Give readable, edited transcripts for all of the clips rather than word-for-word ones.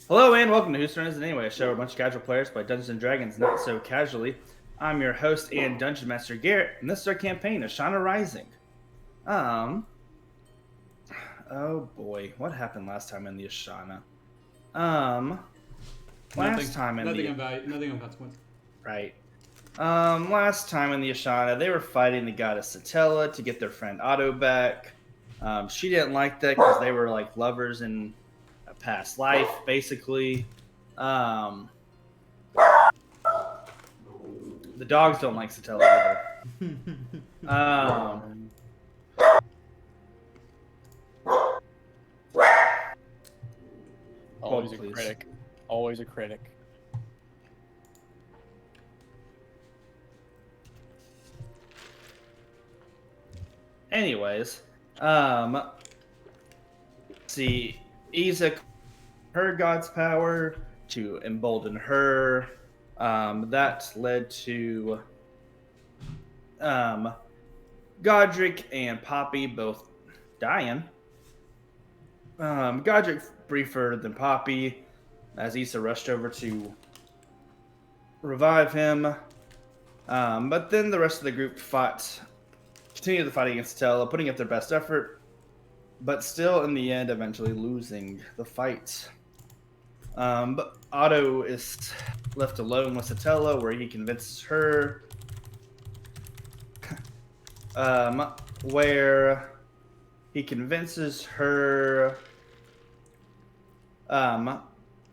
Hello and welcome to Whose Turn Is It Anyway, a show where a bunch of casual players play Dungeons and Dragons not so casually. I'm your host and Dungeon Master Garrett, and this is our campaign, Ashana Rising. Oh boy, what happened last time in the Ashana? Last time in nothing of consequence. Right. Last time in the Ashana, they were fighting the goddess Satella to get their friend Otto back. She didn't like that because they were like lovers in a past life, basically. The dogs don't like Satella either. Always a critic. Always a critic. Anyways, see, Isa, her god's power to embolden her. That led to Godric and Poppy both dying. Godric briefer than Poppy, as Issa rushed over to revive him. But then the rest of the group continued the fight against Stella, putting up their best effort, but still in the end eventually losing the fight. But Otto is left alone with Satella, where he convinces her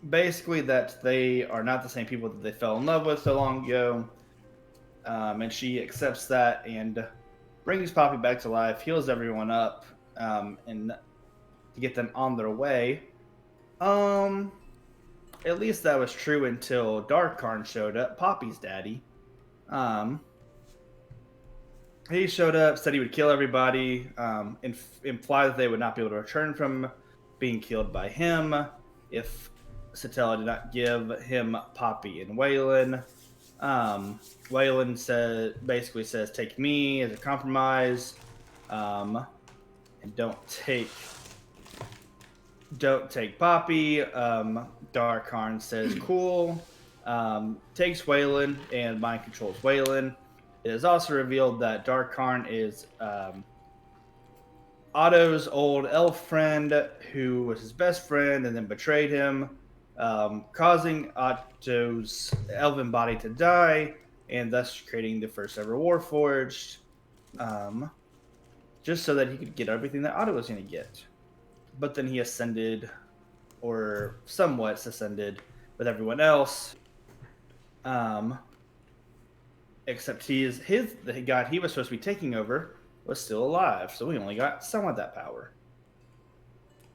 basically that they are not the same people that they fell in love with so long ago. And she accepts that and brings Poppy back to life, heals everyone up, and to get them on their way. At least that was true until Darkkarn showed up, Poppy's daddy. He showed up, said he would kill everybody, imply that they would not be able to return from being killed by him if Satella did not give him Poppy and Waylon. Waylon basically says, take me as a compromise, and don't take Poppy. Darkkarn says, cool. Takes Waylon and mind controls Waylon. It is also revealed that Darkkarn is Otto's old elf friend who was his best friend and then betrayed him, causing Otto's elven body to die and thus creating the first ever Warforged, just so that he could get everything that Otto was going to get. But then he ascended, or somewhat ascended, with everyone else. Except the god he was supposed to be taking over was still alive, so we only got some of that power.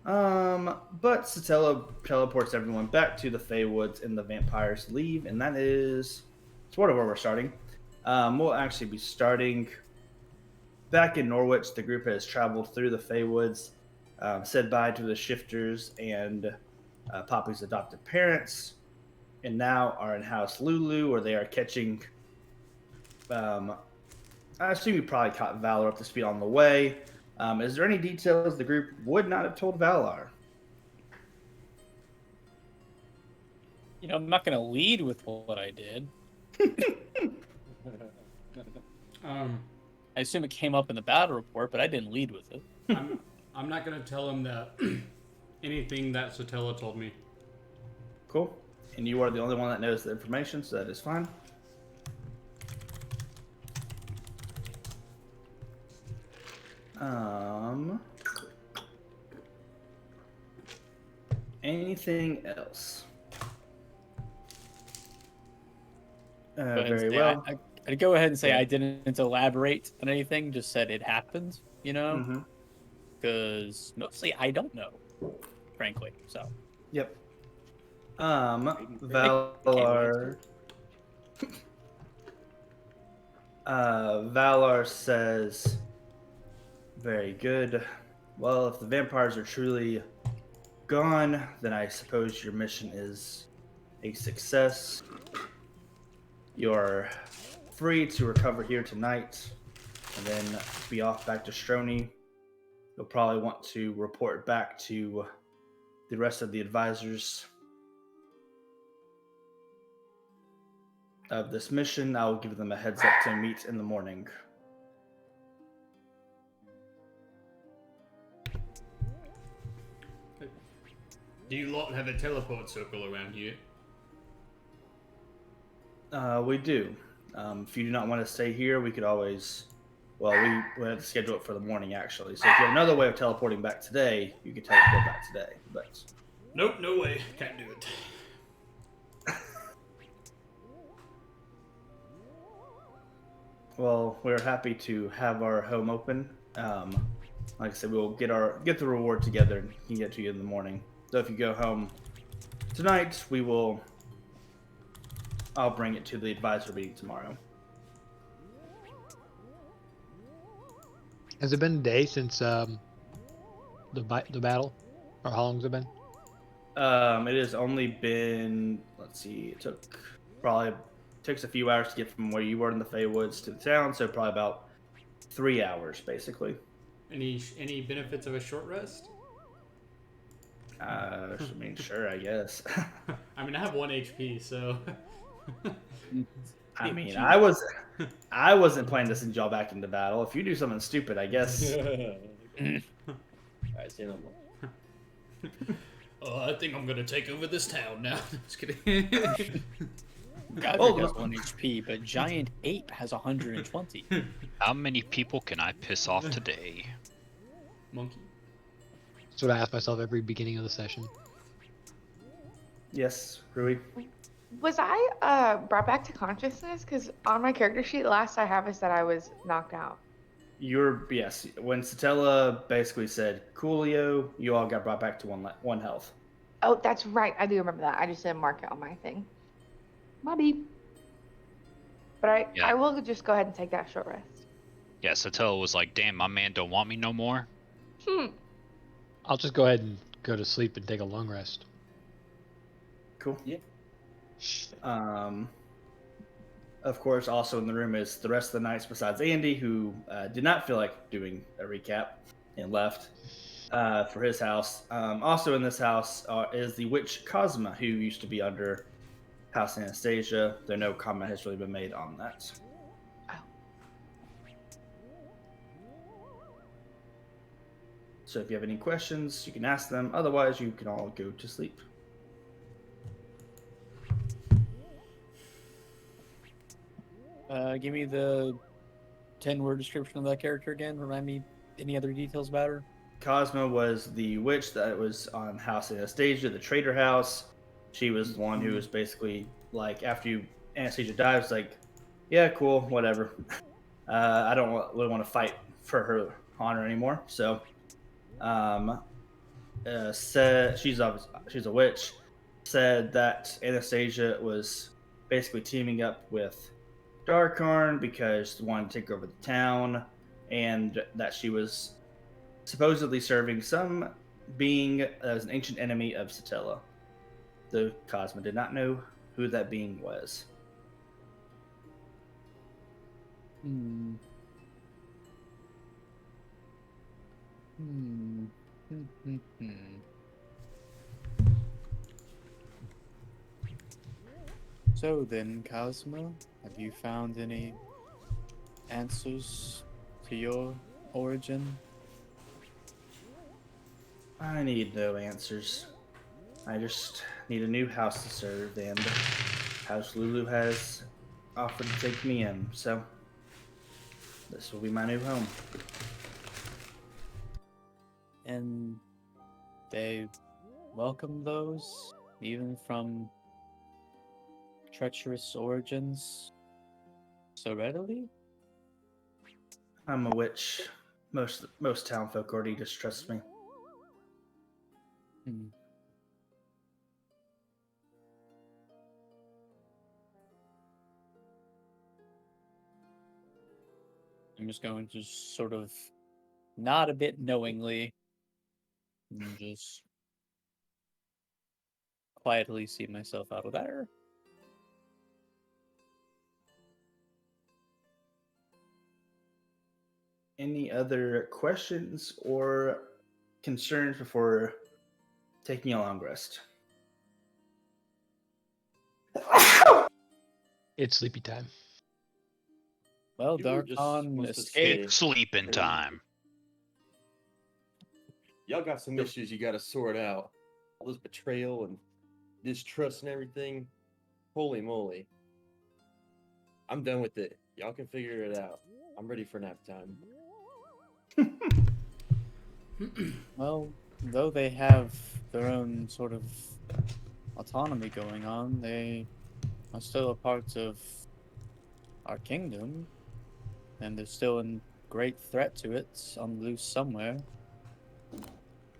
But Satella teleports everyone back to the Feywoods and the vampires leave, and that is sort of where we're starting. We'll actually be starting back in Norwich. The group has traveled through the Feywoods, said bye to the Shifters and Poppy's adopted parents, and now are in House Lulu, where they are catching... I assume you probably caught Valor up to speed on the way. Is there any details the group would not have told Valar? You know, I'm not going to lead with what I did. I assume it came up in the battle report, but I didn't lead with it. I'm not going to tell him that anything that Satella told me. Cool. And you are the only one that knows the information, so that is fine. Anything else? Very well. I'd go ahead and say I didn't elaborate on anything, just said it happened, you know? Because mostly I don't know, frankly, so. Yep. Valar... Valar says... Very good. Well, if the vampires are truly gone, then I suppose your mission is a success. You're free to recover here tonight and then be off back to Stroni. You'll probably want to report back to the rest of the advisors of this mission. I'll give them a heads up to meet in the morning. Do you lot have a teleport circle around here? We do. If you do not want to stay here, we could always. Well, we have to schedule it for the morning, actually. So if you have another way of teleporting back today, you could teleport back today. But Nope, no way. Can't do it. well, we're happy to have our home open. Like I said, we'll get the reward together and can get to you in the morning. So if you go home tonight, I'll bring it to the advisor meeting tomorrow. Has it been a day since the battle, or how long has it been? It has only been, let's see, it takes a few hours to get from where you were in the Feywoods to the town, so probably about 3 hours, basically. Any benefits of a short rest? I mean, sure, I guess. I mean, I have 1 HP, so. I mean, I wasn't planning to send y'all back into battle. If you do something stupid, I guess. Alright, say no more. Oh, I think I'm gonna take over this town now. Just kidding. Geyser has 1 HP, but Giant Ape has 120. How many people can I piss off today? Monkey. That's what I ask myself every beginning of the session. Yes, Rui. Was I brought back to consciousness? Because on my character sheet, last I have is that I was knocked out. Yes. When Satella basically said Coolio, you all got brought back to one health. Oh, that's right. I do remember that. I just didn't mark it on my thing. My beep. But Yeah. I will just go ahead and take that short rest. Yeah, Satella was like, damn, my man don't want me no more. I'll just go ahead and go to sleep and take a long rest. Cool. Yeah. Of course, also in the room is the rest of the knights besides Andy, who did not feel like doing a recap and left for his house. Also in this house is the witch Cosma, who used to be under House Anastasia, though no comment has really been made on that. So if you have any questions, you can ask them. Otherwise, you can all go to sleep. Give me the 10-word description of that character again. Remind me any other details about her. Cosma was the witch that was on House Anastasia, the traitor house. She was the one who was basically like, after Anastasia died, was like, yeah, cool, whatever. I don't really want to fight for her honor anymore. So, said she's a witch. Said that Anastasia was basically teaming up with Darkarn because they wanted to take over the town, and that she was supposedly serving some being as an ancient enemy of Satella. Though Cosma did not know who that being was. So then, Cosmo, have you found any answers to your origin? I need no answers. I just need a new house to serve, and House Lulu has offered to take me in, so this will be my new home. And they welcome those, even from treacherous origins, so readily? I'm a witch. Most town folk already distrust me. I'm just going to sort of nod a bit knowingly and just quietly see myself out of there. Any other questions or concerns before taking a long rest? It's sleepy time. Well, You were just Darkon supposed to escaped. It's sleeping Hey. time. Y'all got some issues you got to sort out. All this betrayal and distrust and everything. Holy moly. I'm done with it. Y'all can figure it out. I'm ready for nap time. Well, though they have their own sort of autonomy going on, they are still a part of our kingdom, and they're still in great threat to it, on the loose somewhere.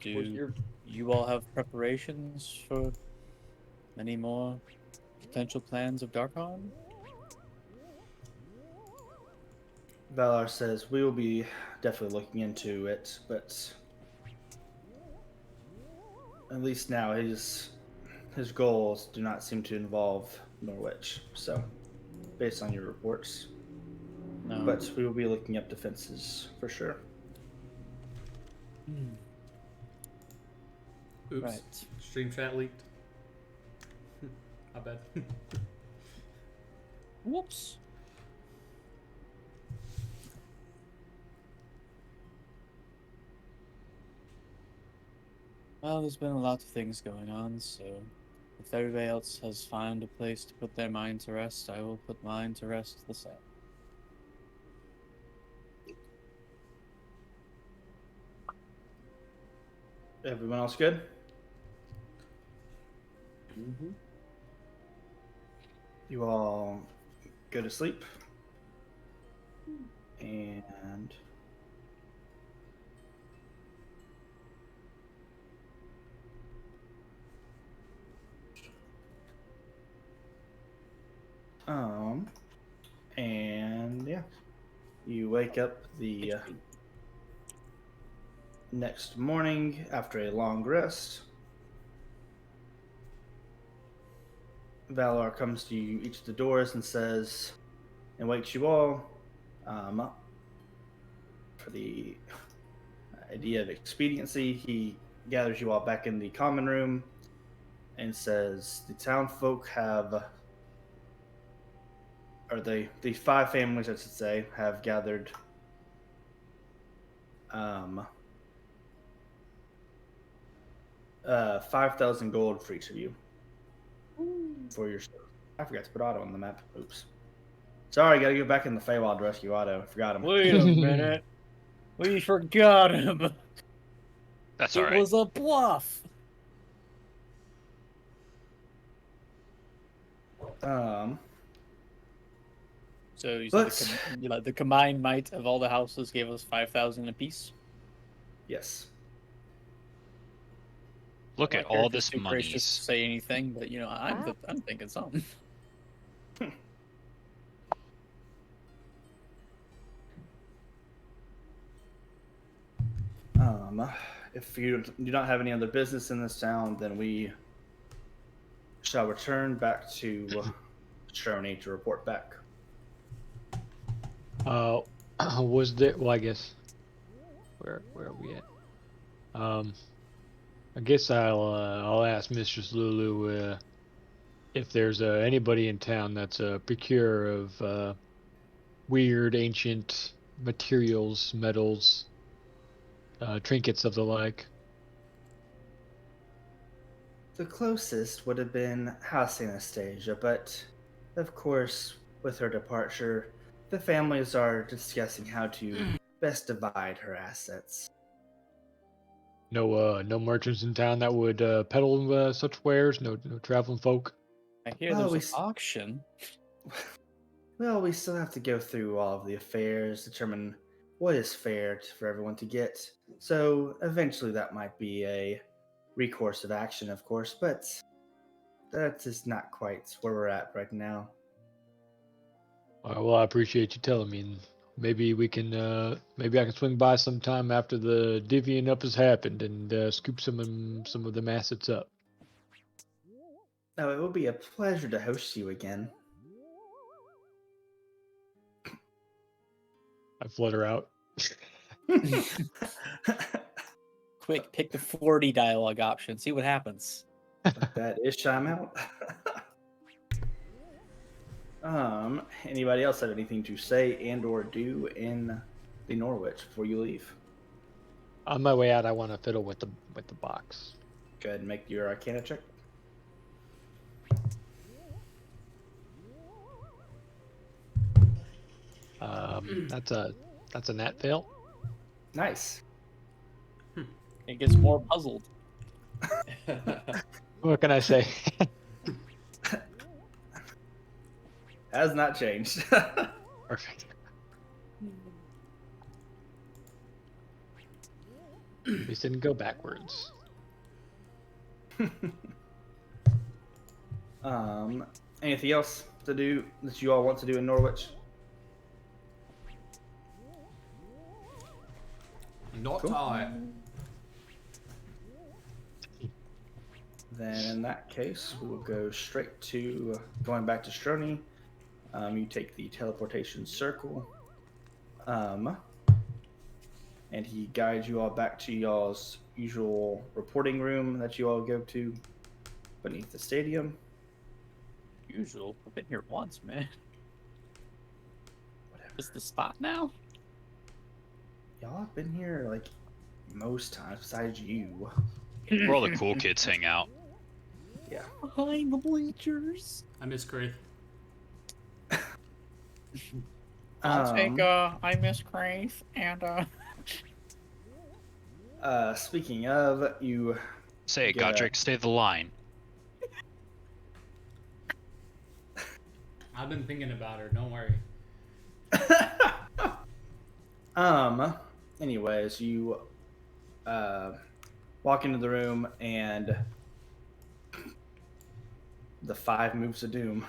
Do you all have preparations for any more potential plans of Darkon? Valar says we will be definitely looking into it, but at least now his goals do not seem to involve Norwich. So, based on your reports, No. but we will be looking up defenses for sure. Oops. Right. Stream chat leaked. I bet. Whoops. Well, there's been a lot of things going on, so if everybody else has found a place to put their mind to rest, I will put mine to rest the same. Everyone else good? Mm-hmm. You all go to sleep. And and yeah, you wake up the next morning after a long rest. Valar comes to you each of the doors and says, and wakes you all up. For the idea of expediency, he gathers you all back in the common room and says, the townfolk have, or the five families, I should say, have gathered 5,000 gold for each of you. For your, I forgot to put Otto on the map. Oops. Sorry, gotta go back in the Feywild to rescue Otto. Forgot him. Wait a minute. We forgot him. That's It all right. was a bluff. So you said the combined might of all the houses gave us 5,000 apiece? Yes. Look My at all character's this too gracious to monies. say anything, but you know, I'm thinking something. If you do not have any other business in this town, then we shall return back to Sharoni to report back. Was there? Well, I guess. Where are we at? I guess I'll ask Mistress Lulu if there's anybody in town that's a procurer of weird ancient materials, metals, trinkets of the like. The closest would have been House Anastasia, but of course, with her departure, the families are discussing how to best divide her assets. No merchants in town that would peddle such wares. No traveling folk. I hear Well, there's an auction. Well, we still have to go through all of the affairs, determine what is fair for everyone to get. So eventually that might be a recourse of action, of course, but that is not quite where we're at right now. Well, I appreciate you telling me. And maybe we can, maybe I can swing by sometime after the divvying up has happened and scoop some of them assets up. Oh, it will be a pleasure to host you again. I flutter out. Quick, pick the 40 dialogue option. See what happens. That is Shime out. Anybody else have anything to say and or do in the Norwich before you leave? On my way out, I want to fiddle with the box. Go ahead and make your Arcana check. That's a nat fail. Nice. It gets more puzzled. What can I say? Has not changed. Perfect. At least didn't go backwards. Anything else to do that you all want to do in Norwich? Not Cool. I. Then in that case, we will go straight to going back to Stroni. You take the teleportation circle. And he guides you all back to y'all's usual reporting room that you all go to beneath the stadium. Usual. I've been here once, man. Is the spot now? Y'all have been here like most times besides you. Where all the cool kids hang out. Yeah. Behind the bleachers. I miss Graith. I'll take I miss Crave and Speaking of, you Say it, Yeah. Godric, stay the line. I've been thinking about her. Don't worry. anyways, you walk into the room and the 5 moves of doom.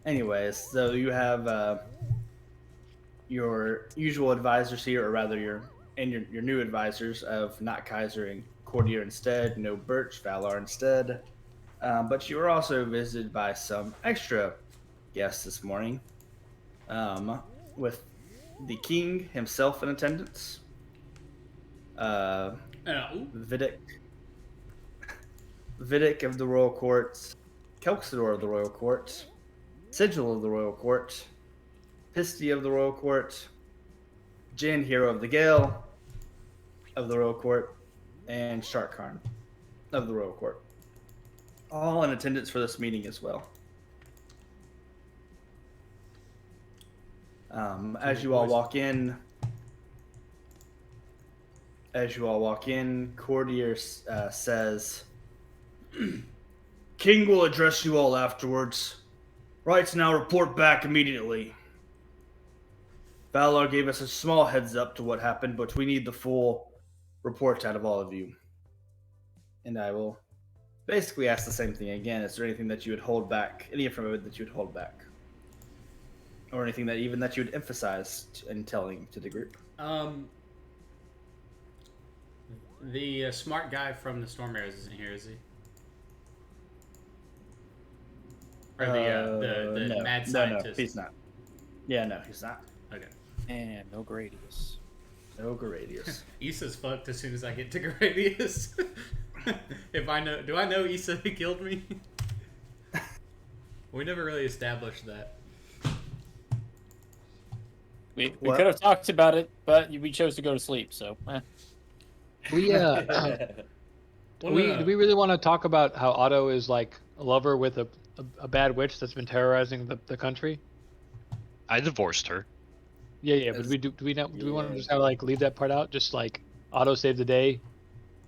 Anyways, so you have your usual advisors here, or rather your new advisors of not Kaiser and Courtier instead, no Birch, Valar instead. But you were also visited by some extra guests this morning, with the king himself in attendance, Vidic of the Royal Court, Kelxador of the Royal Court, Sigil of the Royal Court, Pisty of the Royal Court, Jin, Hero of the Gale of the Royal Court, and Sharkharn of the Royal Court. All in attendance for this meeting as well. As you all walk in, Courtier says, "King will address you all afterwards. Rights now report back immediately. Valar gave us a small heads up to what happened, but we need the full report out of all of you." And I will basically ask the same thing again. Is there anything that you would hold back, any information that you would hold back? Or anything that you would emphasize in telling to the group? The smart guy from the Storm Arrows isn't here, is he? Or the no, mad no, scientist? he's not. Yeah, no, he's not. Okay. and no Gradius. No Gradius. Issa's fucked as soon as I get to Gradius. Do I know Issa who killed me? We never really established that. We What? could have talked about it, but we chose to go to sleep, so. We Well, do we really want to talk about how Otto is like a lover with a bad witch that's been terrorizing the country? I divorced her. Yeah, but do we want to just have like leave that part out? Just like Otto saved the day,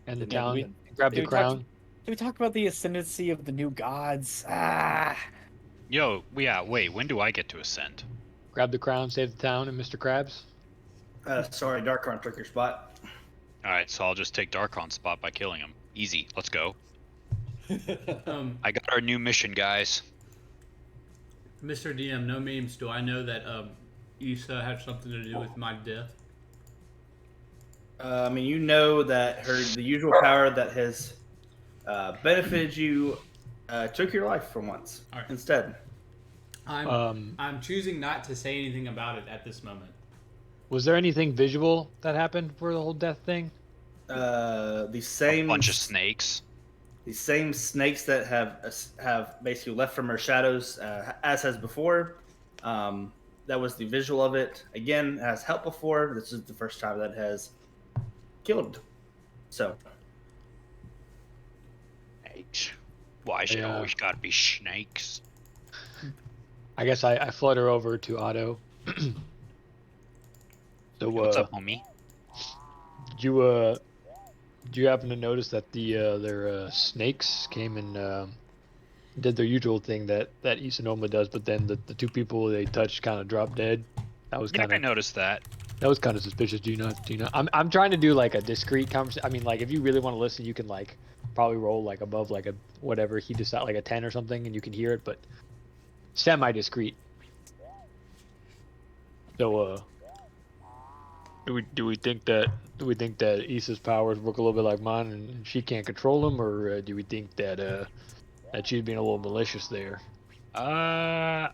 and the Yeah, town grabbed the we talked- crown. Did we talk about the ascendancy of the new gods? Yo, yeah, wait, when do I get to ascend? Grab the crown, save the town, and Mr. Krabs. Sorry, Darkharn took your spot. Alright, so I'll just take Darkon's spot by killing him. Easy, let's go. I got our new mission, guys. Mr. DM, no memes. Do I know that Issa had something to do with my death? I mean, you know that the usual power that has benefited you took your life for once All right. instead. I'm choosing not to say anything about it at this moment. Was there anything visual that happened for the whole death thing? The same A bunch of snakes. these same snakes that have basically left from her shadows, as has before. That was the visual of it. Again, it has helped before. This is the first time that has killed. So, Snakes. Why is it Yeah. always gotta be snakes? I guess I flutter over to Otto. So What's up, homie? did you happen to notice that their snakes came and did their usual thing that Isanoma does, but then the two people they touched kind of dropped dead? That was Yeah, kind I of noticed that. suspicious. Do you not? I'm trying to do like a discreet conversation. I mean, like if you really want to listen, you can like probably roll like above like a whatever he decides, like a 10 or something, and you can hear it, but semi discreet. So do we think that Issa's powers work a little bit like mine and she can't control them, or do we think that she's being a little malicious there? I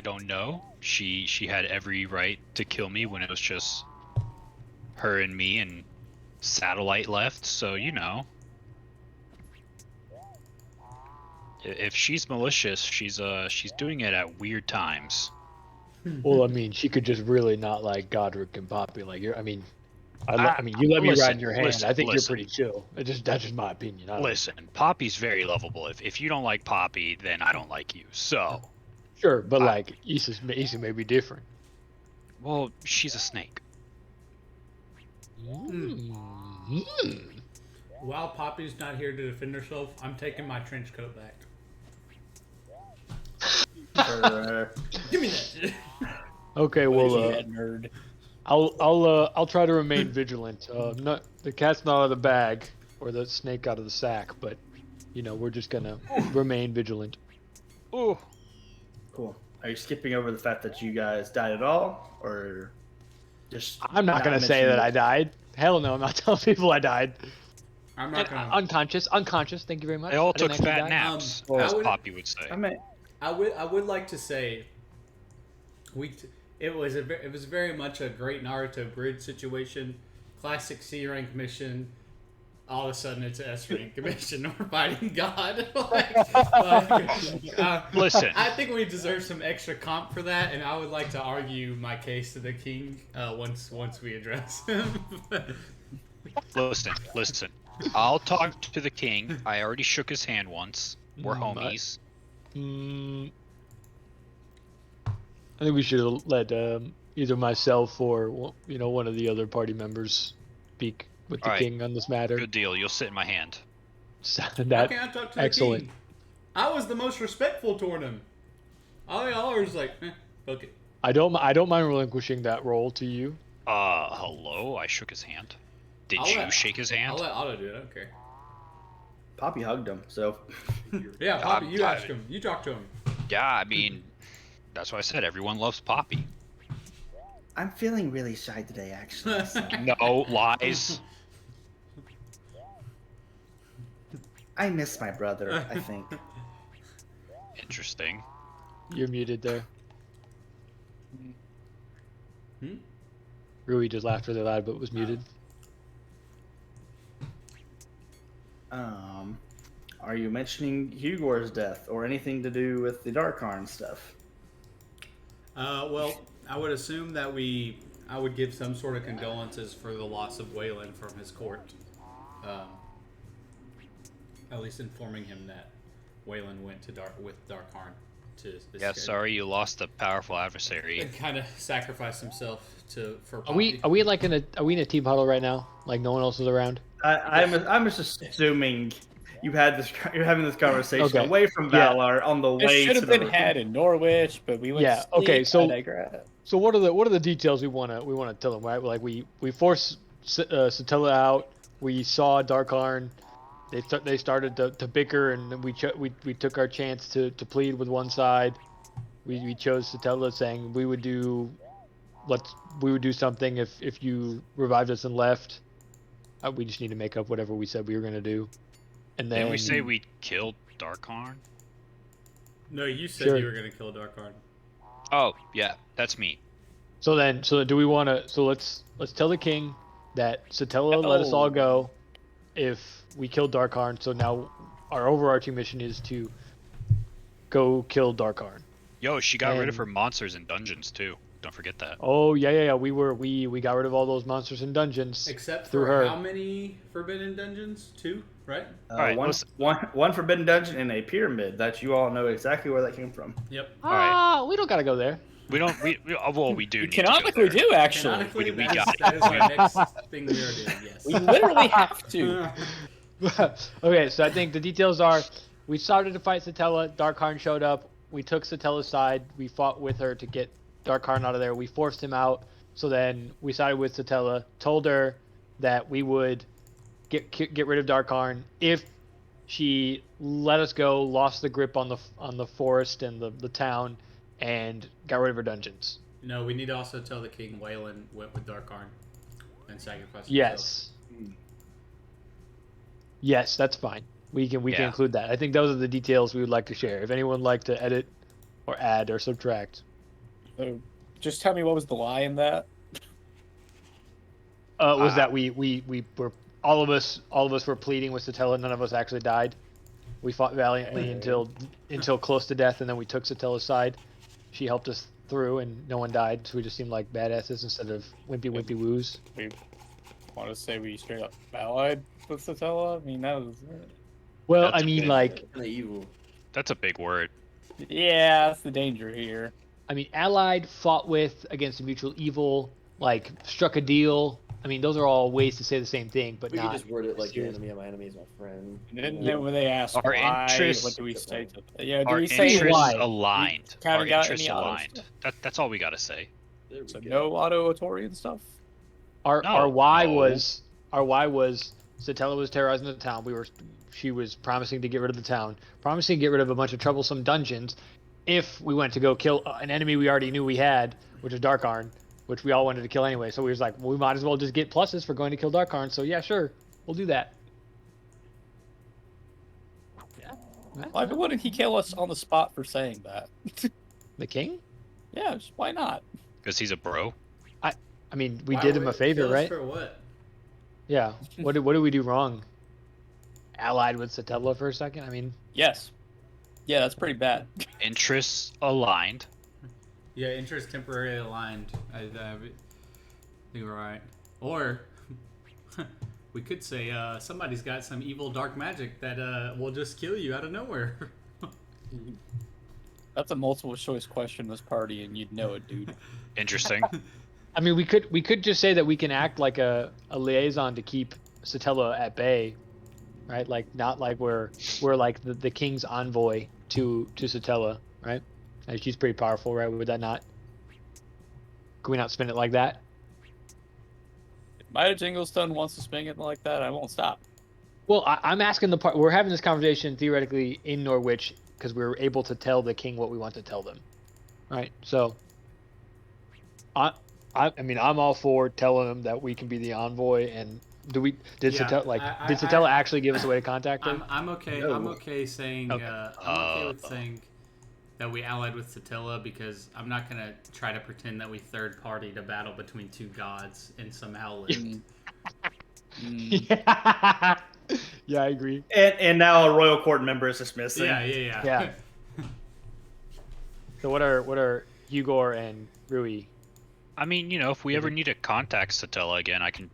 don't know. She had every right to kill me when it was just her and me and Satellite left, so you know. If she's malicious, she's doing it at weird times. Well, I mean, she could just really not like Godric and Poppy. Like I mean, I mean, you let me ride in your hand. I think you're pretty chill. That's just my opinion. Listen, Poppy's very lovable. If you don't like Poppy, then I don't like you. So. Sure, but like Issa may be different. Well, she's a snake. While Poppy's not here to defend herself, I'm taking my trench coat back. Give me that. Okay, well, nerd. I'll try to remain vigilant. Not the cat's not out of the bag or the snake out of the sack, but you know we're just gonna remain vigilant. Oh, cool. Are you skipping over the fact that you guys died at all, or just? I'm not gonna say that I died. Hell no, I'm not telling people I died. I'm not gonna. Unconscious. Thank you very much. They all I didn't took actually fat die. naps, I as would- Poppy would say. I would like to say, it was very much a great Naruto bridge situation, classic C rank mission. All of a sudden, it's an S rank mission. We're fighting God. Listen, I think we deserve some extra comp for that, and I would like to argue my case to the king once we address him. listen. I'll talk to the king. I already shook his hand once. We're homies. I think we should let either myself or one of the other party members speak with the king on this matter. Good deal. You'll sit in my hand. How can I talk to the king? I was the most respectful toward him. All y'all are just like, fuck it. I don't mind relinquishing that role to you. Hello? I shook his hand. Did you shake his hand? I'll let Otto do it. I don't care. Poppy hugged him, so. Yeah, Poppy, you ask him. You talk to him. Yeah, I mean, that's why I said everyone loves Poppy. I'm feeling really shy today, actually. So. No, lies. I miss my brother, I think. Interesting. You're muted there. Rui just laughed really loud but was muted. Are you mentioning Hugor's death or anything to do with the Darkarn stuff? Well, I would assume that I would give some sort of condolences for the loss of Waylon from his court. At least informing him that Waylon went to Darkarn to escape. Yeah, sorry you lost a powerful adversary. And kind of sacrificed himself for Are we like in a team huddle right now? Like no one else is around? I'm just assuming you're having this conversation Okay. away from Valar on the It way should to have the been had in Norwich, but we went. Yeah, To sleep. okay, so- I digress. So what are the details we wanna tell them, right? Like we forced Satella out. We saw Darkarn. They started to bicker, and we took our chance to plead with one side. We chose Satella, saying we would do something if you revived us and left. We just need to make up whatever we said we were gonna do. And then Didn't we say we killed Darkarn? No, you said Sure. you were going to kill Darkarn. Oh, yeah, that's me. So do we want to? So let's tell the king that Satella let us all go, if we killed Darkarn. So now our overarching mission is to go kill Darkarn. Yo, she got rid of And- her monsters and dungeons too. Don't forget that. Oh yeah. We got rid of all those monsters and dungeons. Except through for her. how many forbidden dungeons? 2, right? One, let's- one forbidden dungeon and a pyramid that you all know exactly where that came from. Yep. Ah, we don't gotta go there. We don't. Well, we do. We need to go canonically there. do, actually. Canonically, we that is- got that is our next thing we are doing, yes. We literally have to. Okay, so I think the details are: we started to fight Satella. Darkarn showed up. We took Satella's side. We fought with her to get Darkarn out of there. We forced him out. So then we sided with Satella. Told her that we would get rid of Darkarn if she let us go. Lost the grip on the forest and the town, and got rid of her dungeons. No, we need to also tell the king Waylon went with Darkarn and sacrificed himself. Yes. Yes, that's fine. We can Yeah. include that. I think those are the details we would like to share. If anyone would like to edit or add or subtract. So, just tell me what was the lie in that. Was that we were all of us were pleading with Satella. None of us actually died. We fought valiantly until close to death, and then we took Satella's side. She helped us through, and no one died. So we just seemed like badasses instead of wimpy woos. We want to say we straight up allied with Satella. I mean, that was. Well, That's I mean, okay. like, Kinda evil. That's a big word. Yeah, that's the danger here. I mean, allied, fought with, against a mutual evil, like struck a deal. I mean, those are all ways to say the same thing, but We not. could just word it like your serious. enemy, my enemy is my friend. And you then know? when they ask Our why, interests- what do we say to? Yeah, do Our we say interests why? aligned. kinda Our got interests any auto aligned. stuff. That's all we gotta say. There we So go. no auto Atorian stuff. Our No, why no. was Satella was terrorizing the town. She was promising to get rid of the town, promising to get rid of a bunch of troublesome dungeons if we went to go kill an enemy we already knew we had, which is Darkarn, which we all wanted to kill anyway. So we was like, well, we might as well just get pluses for going to kill Darkarn. So yeah, sure, we'll do that. Yeah. Why wouldn't he kill us on the spot for saying that? The king? Yeah, just, why not? Because he's a bro. I mean, we Why did him would a favor, kill us right? For what? Yeah. What did we do wrong? Allied with Satella for a second? I mean, Yes. Yeah, that's pretty bad. Interests aligned. Yeah, interest temporarily aligned. I think we're right. Or we could say somebody's got some evil dark magic that will just kill you out of nowhere. That's a multiple choice question this party, and you'd know it, dude. Interesting. I mean, we could just say that we can act like a liaison to keep Satella at bay, right? Like not like we're like the king's envoy to Satella, right? And she's pretty powerful, right? Would that not? Can we not spin it like that? If Mida Jinglestone wants to spin it like that, I won't stop. Well, I'm asking the part. We're having this conversation theoretically in Norwich because we were able to tell the king what we want to tell them, right? So, I mean, I'm all for telling them that we can be the envoy. And did Yeah, Satella actually give us a way to contact her? I'm okay. No. I'm okay saying. Okay. I'm okay with saying that we allied with Satilla because I'm not gonna try to pretend that we third party to battle between two gods and somehow live. Yeah. Yeah, I agree. And now a royal court member is dismissed. Yeah. Yeah. So what are Hugor and Rui? I mean, if we ever need to contact Satella again, I can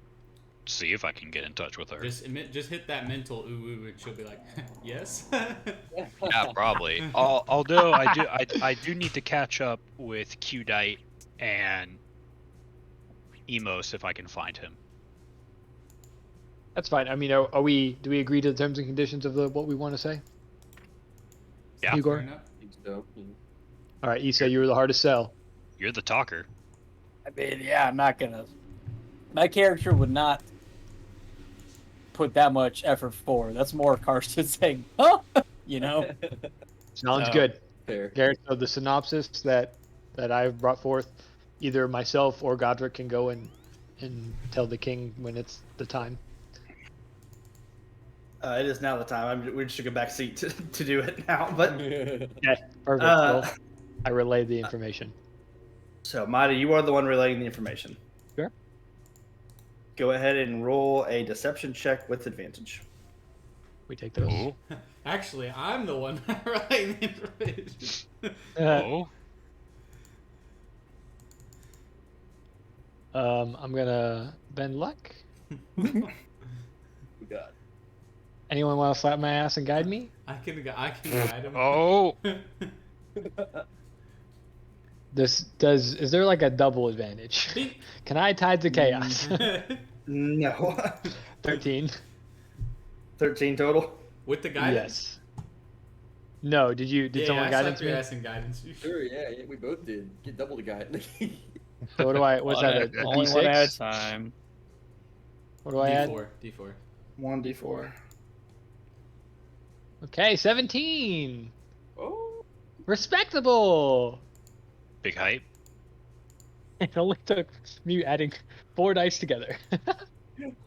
see if I can get in touch with her. Just hit that mental ooh and she'll be like, yes. Yeah, probably. Although I do need to catch up with Qdite and Emos if I can find him. That's fine. I mean, do we agree to the terms and conditions of what we want to say? Yeah. Fair Hugor? enough. So, All right, Issa, you were the hardest sell. You're the talker. I mean, yeah, I'm not gonna. My character would not put that much effort forward. That's more Karsten saying, "Huh," you know. Sounds No. good. fair. Garrett, so the synopsis that I've brought forth, either myself or Godric can go and tell the king when it's the time. It is now the time. We just took a back seat to do it now. But Perfect. Uh, Well, I relayed the information. so, Mighty, you are the one relaying the information. Good go ahead and roll a deception check with advantage. We take those. Oh, Actually, I'm the one writing the information. oh. I'm gonna bend luck. We got. Anyone want to slap my ass and guide me? I can guide him. Oh, Is there like a double advantage? Can I tide to chaos? No. 13. 13 total. With the guidance? Yes. No, did someone I guidance slapped your me? ass in guidance. Sure, yeah, we both did. Get double the guy. So what do I, what's that, a Only one at a D6? time. What do I add? D4. 1d4. Okay, 17. Oh, Respectable. big hype. It only took me adding 4 dice together.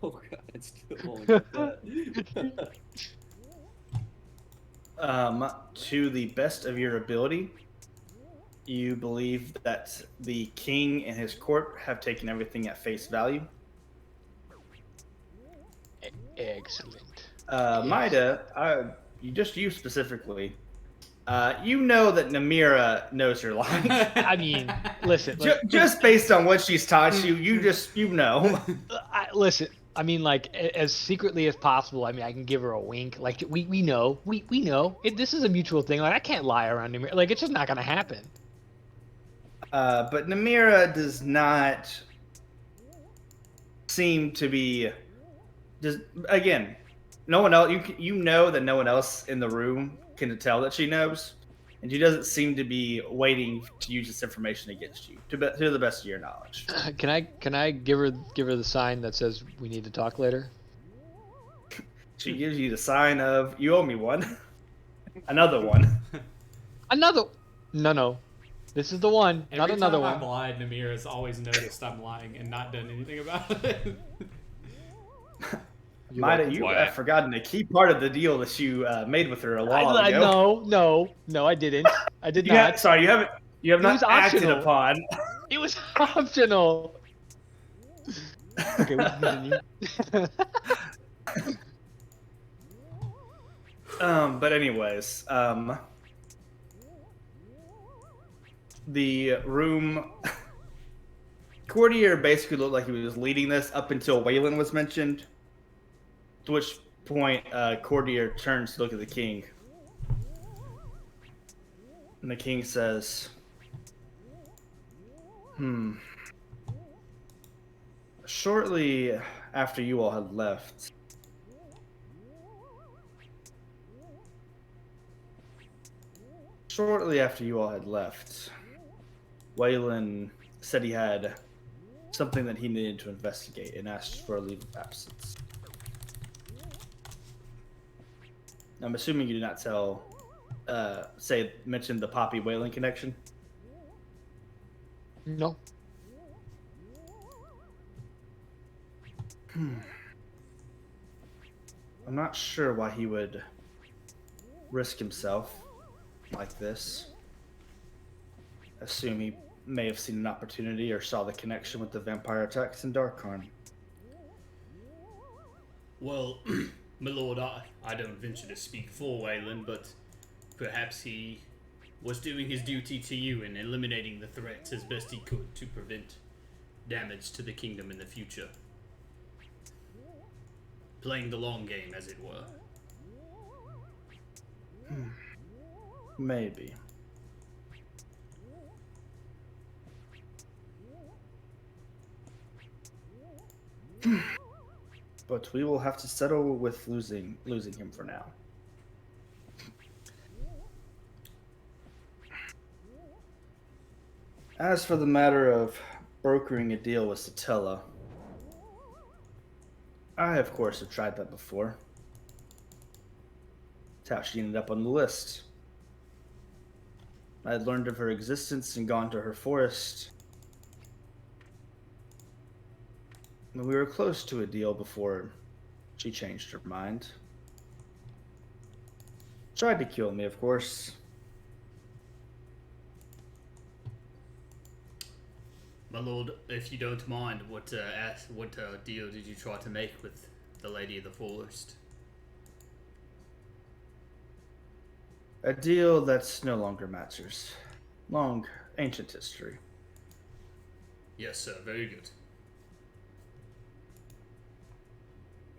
oh god, it's still only got that. To the best of your ability, you believe that the king and his court have taken everything at face value. Excellent. Maida, you specifically, you know that Namira knows your lines. I mean, listen. Just based on what she's taught you, you know. Listen. I mean, like as secretly as possible. I mean, I can give her a wink. Like we know, we know. This is a mutual thing. Like I can't lie around Namira. Like it's just not gonna happen. But Namira does not seem to be. Just again, no one else. You know that no one else in the room can tell that she knows, and she doesn't seem to be waiting to use this information against you. To the best of your knowledge. Can I give her the sign that says we need to talk later? She gives you the sign of you owe me one. Another one. No. This is the one, not another Every time one. I'm lying, Namira's always noticed I'm lying and not done anything about it. Maida, you Why? have forgotten a key part of the deal that you made with her a while ago. No, I didn't. I did You not. you have It not was acted optional. upon. It was optional. Okay, we can continue. But anyways, the room. Courtier basically looked like he was leading this up until Waylon was mentioned. To which point, Courtier turns to look at the king. And the king says, Shortly after you all had left, Waylon said he had something that he needed to investigate and asked for a leave of absence. I'm assuming you did not mention the Poppy Waylon connection? No. I'm not sure why he would risk himself like this. Assume he may have seen an opportunity or saw the connection with the vampire attacks in Darkharn. Well, my lord, I don't venture to speak for Waylon, but perhaps he was doing his duty to you in eliminating the threats as best he could to prevent damage to the kingdom in the future. Playing the long game, as it were. Maybe. But we will have to settle with losing him for now. As for the matter of brokering a deal with Satella, I of course have tried that before. That's how she ended up on the list. I had learned of her existence and gone to her forest. We were close to a deal before she changed her mind. Tried to kill me, of course. My lord, if you don't mind, what deal did you try to make with the Lady of the Forest? A deal that no longer matters. Long, ancient history. Yes, sir. Very good.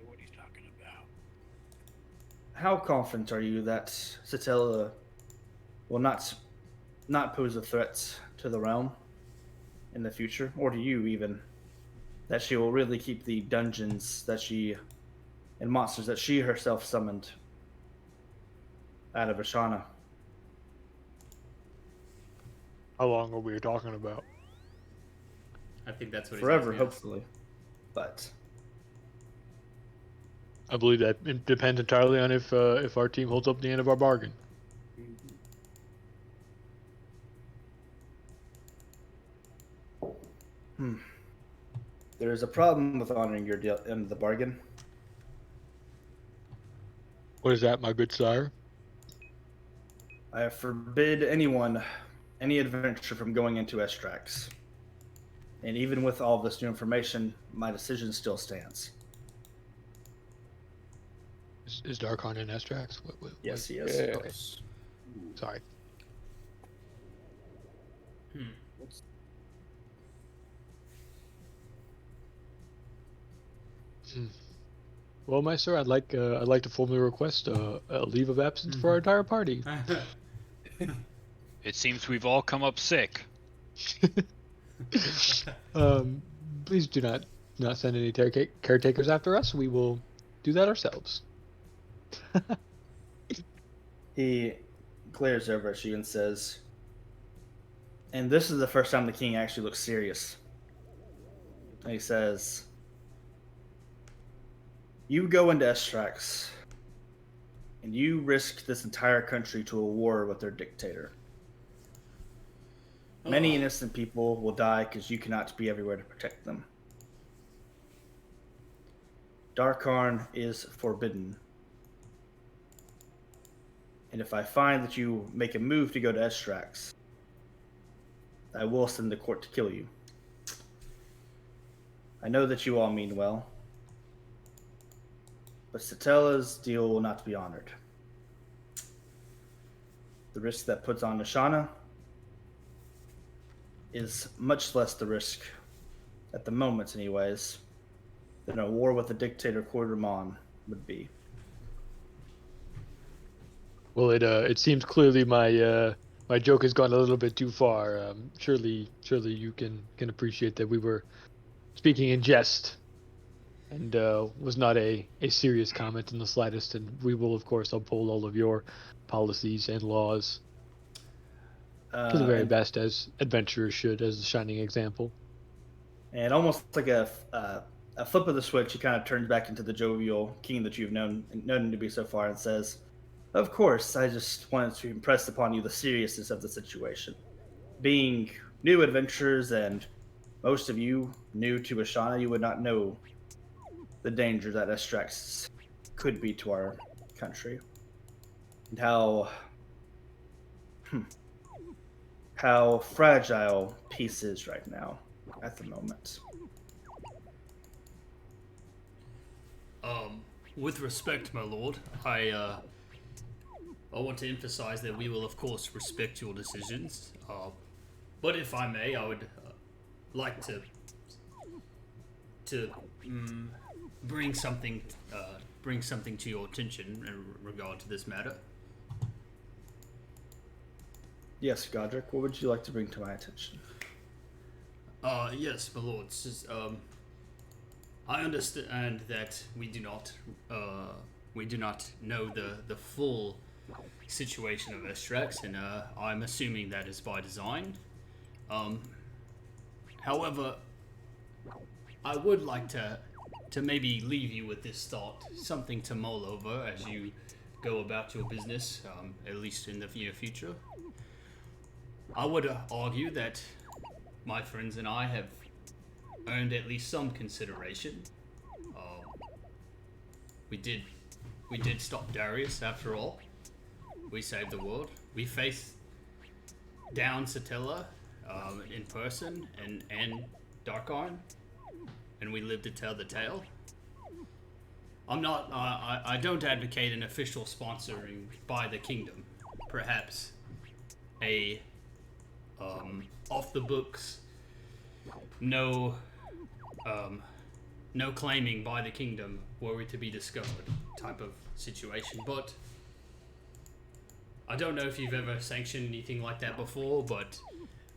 What he's talking about. How confident are you that Satella will not pose a threat to the realm in the future, or to you even? That she will really keep the dungeons that she and monsters that she herself summoned out of Ashana? How long are we talking about? I think that's what Forever, he's asking us. hopefully. But I believe that it depends entirely on if our team holds up the end of our bargain. there is a problem with honoring your deal end of the bargain. What is that, my good sire? I forbid anyone, any adventure from going into Estrax. And even with all this new information, my decision still stands. Is Darkon in Estrax? Yes, he is. Okay. Sorry. Well, my sir, I'd like to formally request a leave of absence for our entire party. It seems we've all come up sick. Please do not send any caretakers after us. We will do that ourselves. He glares over at you and says, and this is the first time the king actually looks serious. And he says, you go into Estrax, and you risk this entire country to a war with their dictator. Many innocent people will die because you cannot be everywhere to protect them. Darkarn is forbidden. And if I find that you make a move to go to Estrax, I will send the court to kill you. I know that you all mean well, but Satella's deal will not be honored. The risk that puts on Ashana is much less the risk, at the moment anyways, than a war with the dictator Quartermon would be. Well, it seems clearly my joke has gone a little bit too far. Surely you can appreciate that we were speaking in jest, and was not a serious comment in the slightest. And we will, of course, uphold all of your policies and laws to the very best, as adventurers should, as a shining example. And almost like a flip of the switch, he kind of turns back into the jovial king that you've known him to be so far, and says, "Of course, I just wanted to impress upon you the seriousness of the situation. Being new adventurers, and most of you new to Ashana, you would not know the danger that Estrax could be to our country, and how fragile peace is right now at the moment." With respect, my lord, I want to emphasize that we will, of course, respect your decisions. But if I may, I would like to bring something to your attention in regard to this matter. Yes, Godric, what would you like to bring to my attention? Yes, my lords. I understand that we do not know the full situation of Estrax, and I'm assuming that is by design. However, I would like to maybe leave you with this thought, something to mull over as you go about your business, at least in the near future. I would argue that my friends and I have earned at least some consideration. We did stop Darius after all. We saved the world. We faced down Satella. in person and Darkarn, and we live to tell the tale. I'm not. I don't advocate an official sponsoring by the kingdom. Perhaps a off the books, no claiming by the kingdom were we to be discovered type of situation. But I don't know if you've ever sanctioned anything like that before, but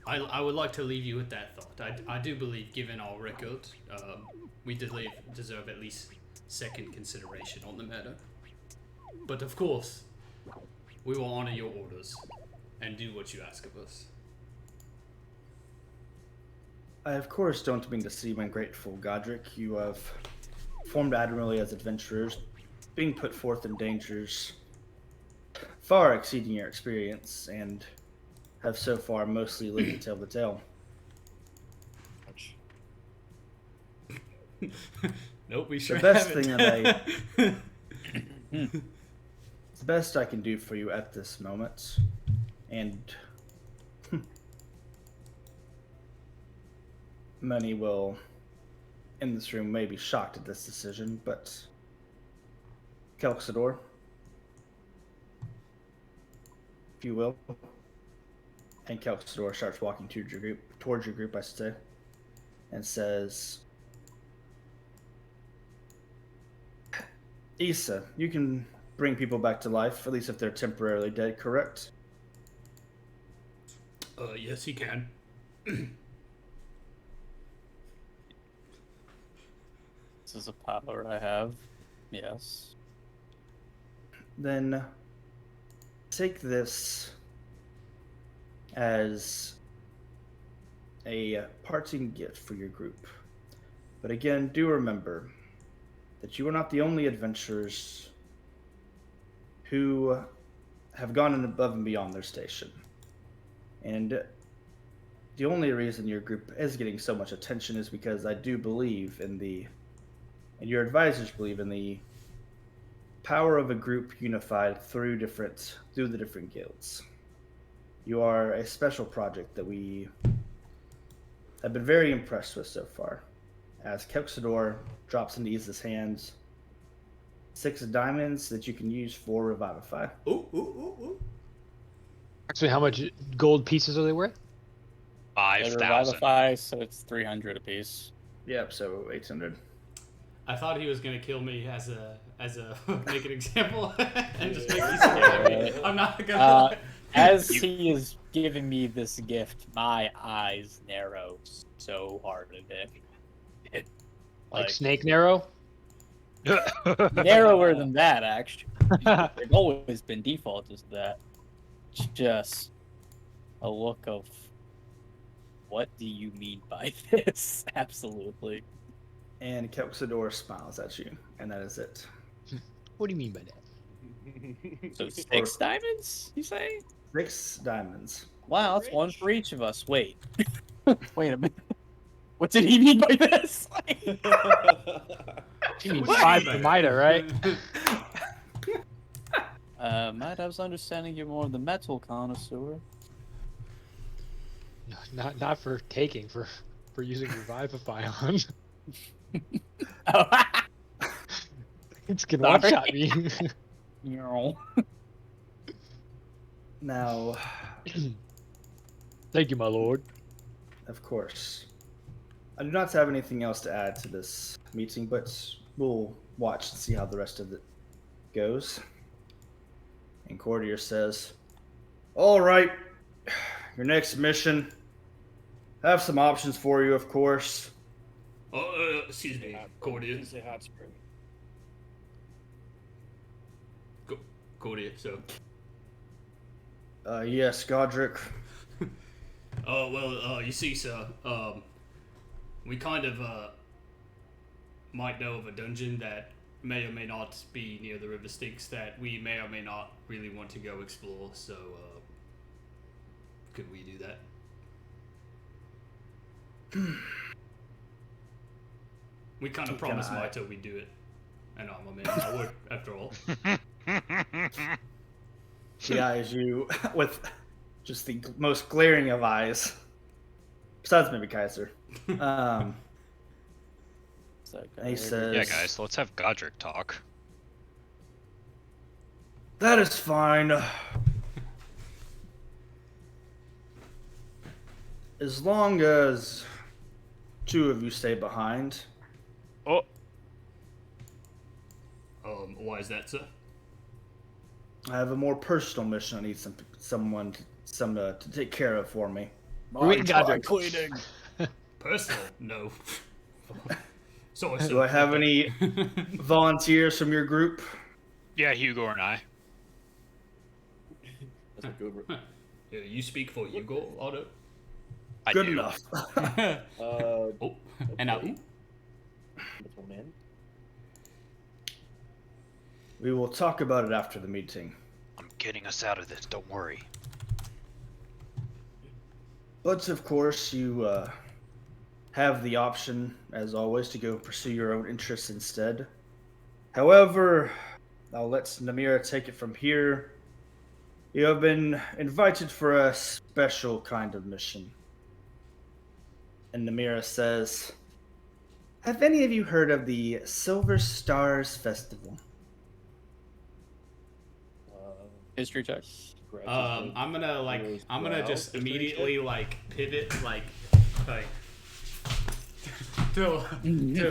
I would like to leave you with that thought. I do believe, given our record, we deserve at least second consideration on the matter. But of course, we will honor your orders and do what you ask of us. I, of course, don't mean to seem ungrateful, Godric. You have formed admirably as adventurers, being put forth in dangers far exceeding your experience, and have so far mostly lived to tell the tale. Nope, we sure The best haven't. thing that the best I can do for you at this moment, and many will in this room may be shocked at this decision, but Kelxador, if you will, and Kelxador starts walking towards your group, I should say, and says, Issa, you can bring people back to life, at least if they're temporarily dead, correct? Yes, he can. This is a power I have. Yes. Then take this as a parting gift for your group. But again, do remember that you are not the only adventurers who have gone above and beyond their station. And the only reason your group is getting so much attention is because I do believe in and your advisors believe in the power of a group unified through the different guilds. You are a special project that we have been very impressed with so far. As Kelxador drops into Issa's hands 6 diamonds that you can use for Revivify. Ooh. Actually, how much gold pieces are they worth? 5,000. Revivify, so it's 300 apiece. Yep, so 800. I thought he was gonna kill me as a make an example and just make me scared of me. I'm not gonna lie. As he is giving me this gift, my eyes narrow so hard at it. Like snake narrow? Narrower than that, actually. They've always been default as that. Just a look of, what do you mean by this? Absolutely. And Kelxador smiles at you, and that is it. What do you mean by that? So 6 diamonds, you say? 6 diamonds. Wow, that's one for each of us. Wait. Wait a minute. What did he mean by this? You mean 5 for Mida, right? Matt, I was understanding you're more of the metal connoisseur. Not for taking, for using Revivify on. It's gonna one-shot me. Now, Thank you, my lord. of course, I do not have anything else to add to this meeting, but we'll watch and see how the rest of it goes. And Courtier says, all right, your next mission. I have some options for you, of course. Excuse me, Cordia. It's a hot spring. Cordia, so. Yes, Godric. You see, sir, we kind of, might know of a dungeon that may or may not be near the River Styx that we may or may not really want to go explore, so, could we do that? We kind of promised Maito we'd do it. I know, I'm a man, I would, after all. He eyes you with just the most glaring of eyes besides maybe Kaiser. So, He says, Yeah, guys, let's have Godric talk. "That is fine. As long as 2 of you stay behind." Oh, Why is that, sir? I have a more personal mission. I need someone to take care of for me. We got it. cleaning. Personal? No. So Do I have any volunteers from your group? yeah, Hugo and I. That's a good. You speak for Hugo, Otto. I Good do. enough. Oh, and now. That's my man. We will talk about it after the meeting. I'm getting us out of this. Don't worry. But of course, you have the option, as always, to go pursue your own interests instead. However, I'll let Namira take it from here. You have been invited for a special kind of mission. And Namira says, "Have any of you heard of the Silver Stars Festival?" History check. I'm gonna just immediately pivot to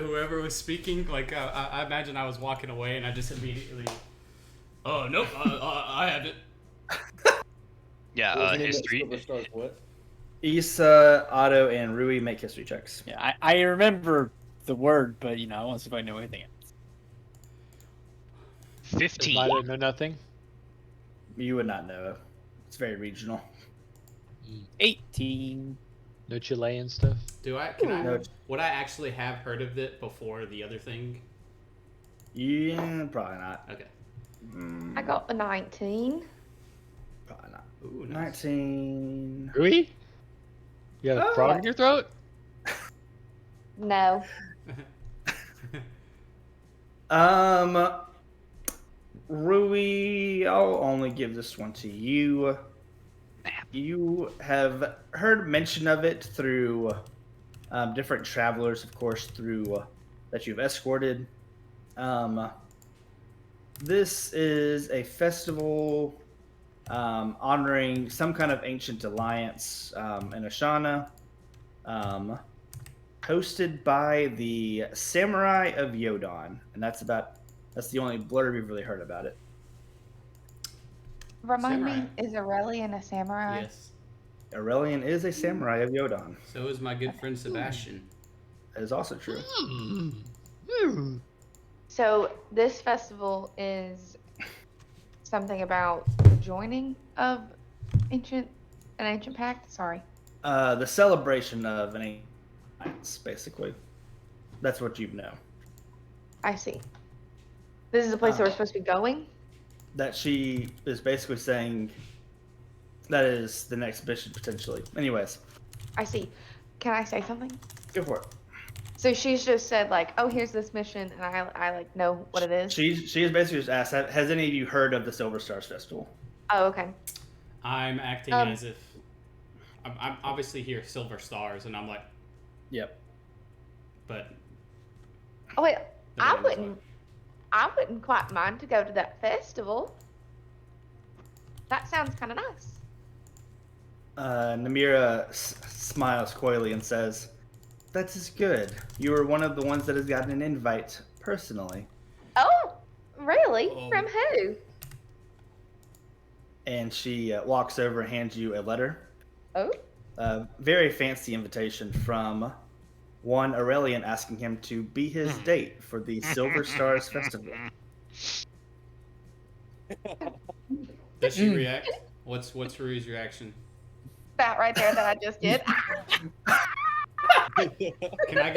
whoever was speaking. I imagine I was walking away and I just immediately. Oh nope, I have it. Yeah, history. What? Issa, Otto, and Rui make history checks. Yeah, I remember the word, but I want to see if I know anything else. 15. I don't know nothing. You would not know. It's very regional. 18. No Chilean stuff. No. Would I actually have heard of it before the other thing? Yeah, probably not. Okay. I got a 19. Probably not. Ooh, nice. 19. Rui? You got a frog in your throat? No. Rui, I'll only give this one to you. You have heard mention of it through different travelers, of course, through that you've escorted. This is a festival honoring some kind of ancient alliance in Ashana, hosted by the Samurai of Yodon, and that's the only blurb you've really heard about it. Remind Samurai. me, is Aurelian a samurai? Yes. Aurelian is a samurai of Yodon. So is my good friend Sebastian. That is also true. So this festival is something about the joining of an ancient pact? Sorry. The celebration of an ancient alliance, basically. That's what you know. I see. This is the place that we're supposed to be going? That she is basically saying that is the next mission, potentially. Anyways, I see. Can I say something? go for it. So she's just said oh, here's this mission, and I know what it is. She has basically just asked, has any of you heard of the Silver Stars Festival? Oh, okay. I'm acting as if I'm obviously here Silver Stars, and I'm like, Yep. but. Oh wait, but I then it's wouldn't quite mind to go to that festival. That sounds kind of nice. Namira smiles coyly and says, "That is good. You are one of the ones that has gotten an invite personally." Oh, really? Oh. From who? And she walks over and hands you a letter. Oh. A very fancy invitation from one Aurelian asking him to be his date for the Silver Stars Festival. Does she react? What's Rui's reaction? That right there that I just did. Can I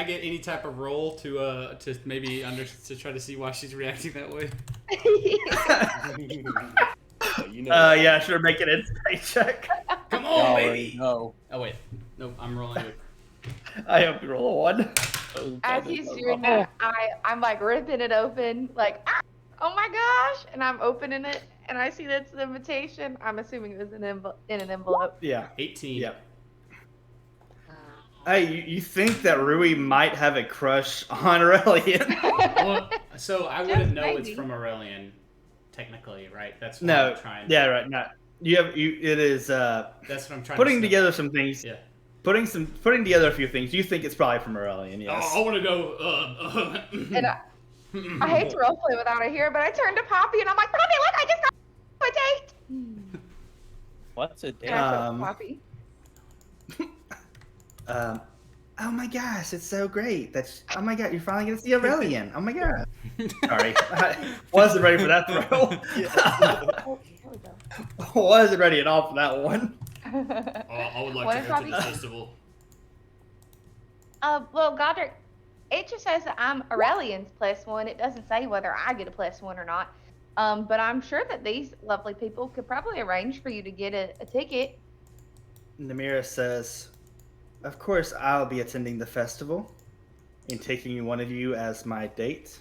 get any type of roll to maybe to try to see why she's reacting that way? Yeah, sure. Make an insight check. Come on, baby. No. Oh wait, nope. I'm rolling it. I hope you roll a 1. As he's doing that, I'm ripping it open, oh my gosh, and I'm opening it, and I see that's an invitation. I'm assuming it was in an envelope. Yeah. 18. Yep. Hey, you think that Rui might have a crush on Aurelian? Well, so I wouldn't Just know it's maybe. from Aurelian, technically, right? That's what No. I'm trying. Yeah, right. No. It is That's what I'm trying. putting to together some things. Yeah. Putting together a few things. You think it's probably from Aurelian, yes. Oh, I want to go. And I hate to roleplay without it here, but I turned to Poppy and I'm like, Poppy, look, I just got a date. What's a date? And I told Poppy. Oh my gosh, it's so great. Oh my god, you're finally gonna see Aurelian. Oh my god. Sorry. I wasn't ready for that throw. Oh, here we go. Wasn't ready at all for that one. I would What like if to go to Poppy- the festival. Well, Godric, it just says that I'm Aurelian's +1. It doesn't say whether I get a +1 or not. But I'm sure that these lovely people could probably arrange for you to get a ticket. Namira says, of course I'll be attending the festival and taking one of you as my date.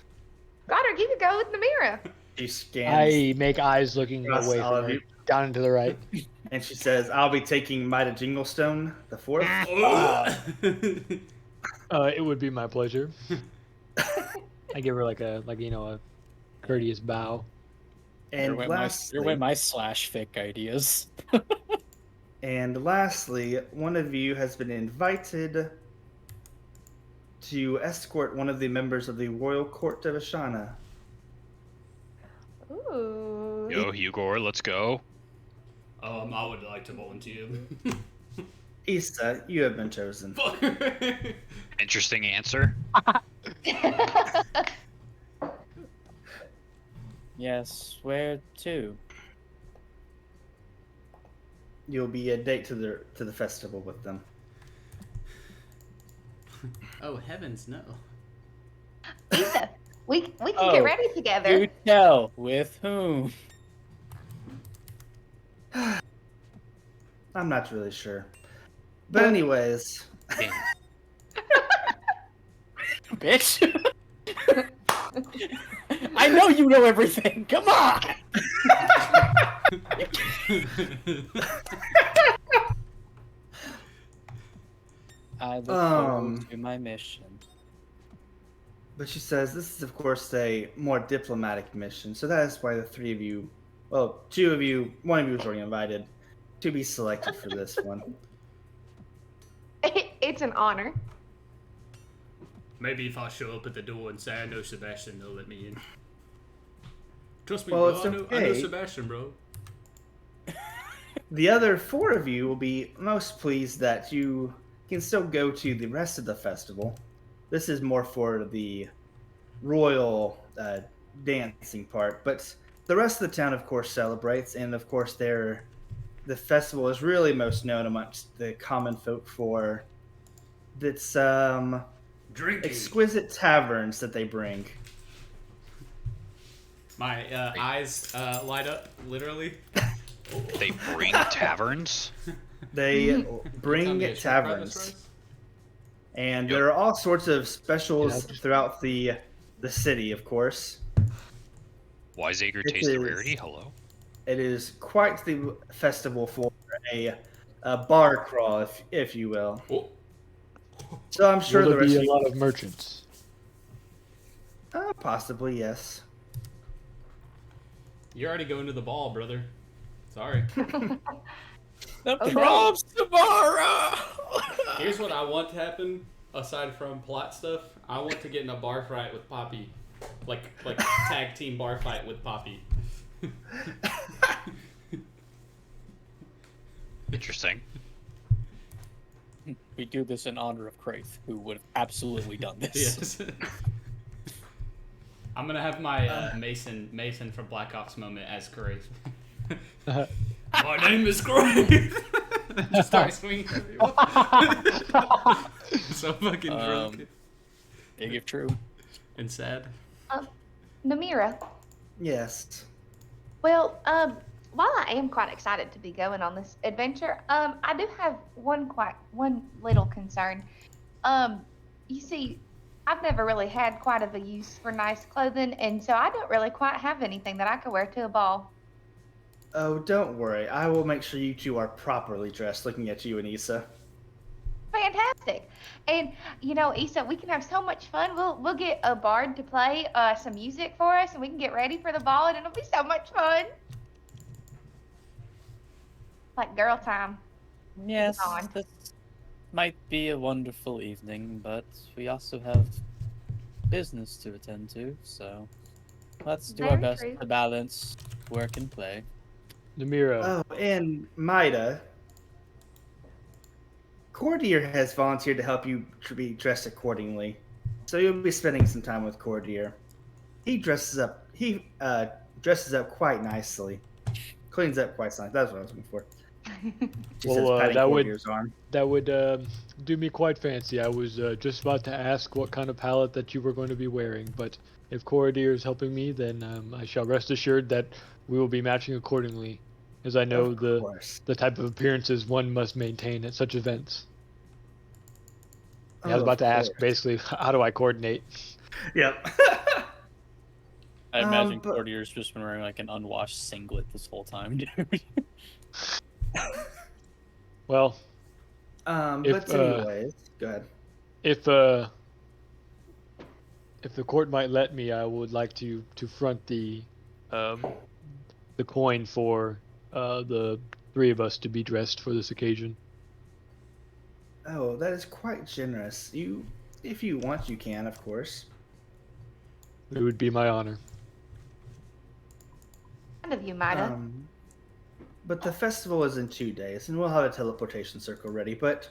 Godric, you could go with Namira. She scans I make eyes looking across away all from of her, you, down and to the right. and she says, I'll be taking Mida Jinglestone the 4th. It would be my pleasure. I give her a courteous bow. And You're lastly, away my slash fic ideas. And lastly, one of you has been invited to escort one of the members of the Royal Court of Ashana. Ooh. Yo, Hugor, let's go. I would like to volunteer. Issa, you have been chosen. Interesting answer. Yes, where to? You'll be a date to the festival with them. Oh heavens, no! Issa, we can get ready together. You tell. With whom? I'm not really sure. But anyways, Damn. Bitch. I know you know everything. Come on. I look forward to my mission. but she says this is of course a more diplomatic mission, so that is why the three of you, well, two of you, one of you was already invited to be selected for this one. It's an honor. Maybe if I show up at the door and say I know Sebastian, they'll let me in. Trust me, Well, bro. it's I know okay. Sebastian, bro. The other four of you will be most pleased that you can still go to the rest of the festival. This is more for the royal dancing part, but the rest of the town, of course, celebrates, and of course, the festival is really most known amongst the common folk for its Drinking. exquisite taverns that they bring. My eyes light up, literally. They bring taverns. They Tell bring me a short taverns. premise, Rice? And Yep. there are all sorts of specials Yeah. throughout the city, of course. Wiseacre It Taste of is- Rarity. Hello. It is quite the festival for a bar crawl, if you will. Oh, So I'm sure Will the there rest be of a you, lot of merchants? possibly yes. you're already going to the ball, brother. Sorry. The Okay. prom's tomorrow. Here's what I want to happen, aside from plot stuff. I want to get in a bar fight with Poppy. Like tag team bar fight with Poppy. Interesting. We do this in honor of Kraith, who would have absolutely done this. Yes. I'm gonna have my Mason from Black Ops moment as Grace. My name is Grace. Just start swinging. So fucking drunk Big if true. and sad. Namira, Yes. well, while I am quite excited to be going on this adventure, I do have one little concern. You see, I've never really had quite of a use for nice clothing, and so I don't really quite have anything that I could wear to a ball. Oh, don't worry. I will make sure you two are properly dressed. Looking at you and Issa. Fantastic. And Issa, we can have so much fun. We'll get a bard to play some music for us, and we can get ready for the ball, and it'll be so much fun. Like girl time. Yes, on. this might be a wonderful evening, but we also have business to attend to, so let's do our Very best true. to balance work and play. Namira, Oh, and Maida. Cordier has volunteered to help you be dressed accordingly, so you'll be spending some time with Cordier. He dresses up. He dresses up quite nicely. Cleans up quite nice. That's what I was looking for. She says, Well, patting that would- Cordier's arm. that would do me quite fancy. I was just about to ask what kind of palette that you were going to be wearing, but if Cordier is helping me, then I shall rest assured that we will be matching accordingly, as I know Of the course. type of appearances one must maintain at such events. Yeah, I was Oh, about of to ask, course. basically, how do I coordinate? Yep. I imagine but- Cordier's just been wearing like an unwashed singlet this whole time, dude. Well, But anyways, go ahead. if the court might let me, I would like to front the coin for the three of us to be dressed for this occasion. Oh, that is quite generous. If you want, you can, of course. It would be my honor. Kind of you, Mida. But the festival is in 2 days, and we'll have a teleportation circle ready. But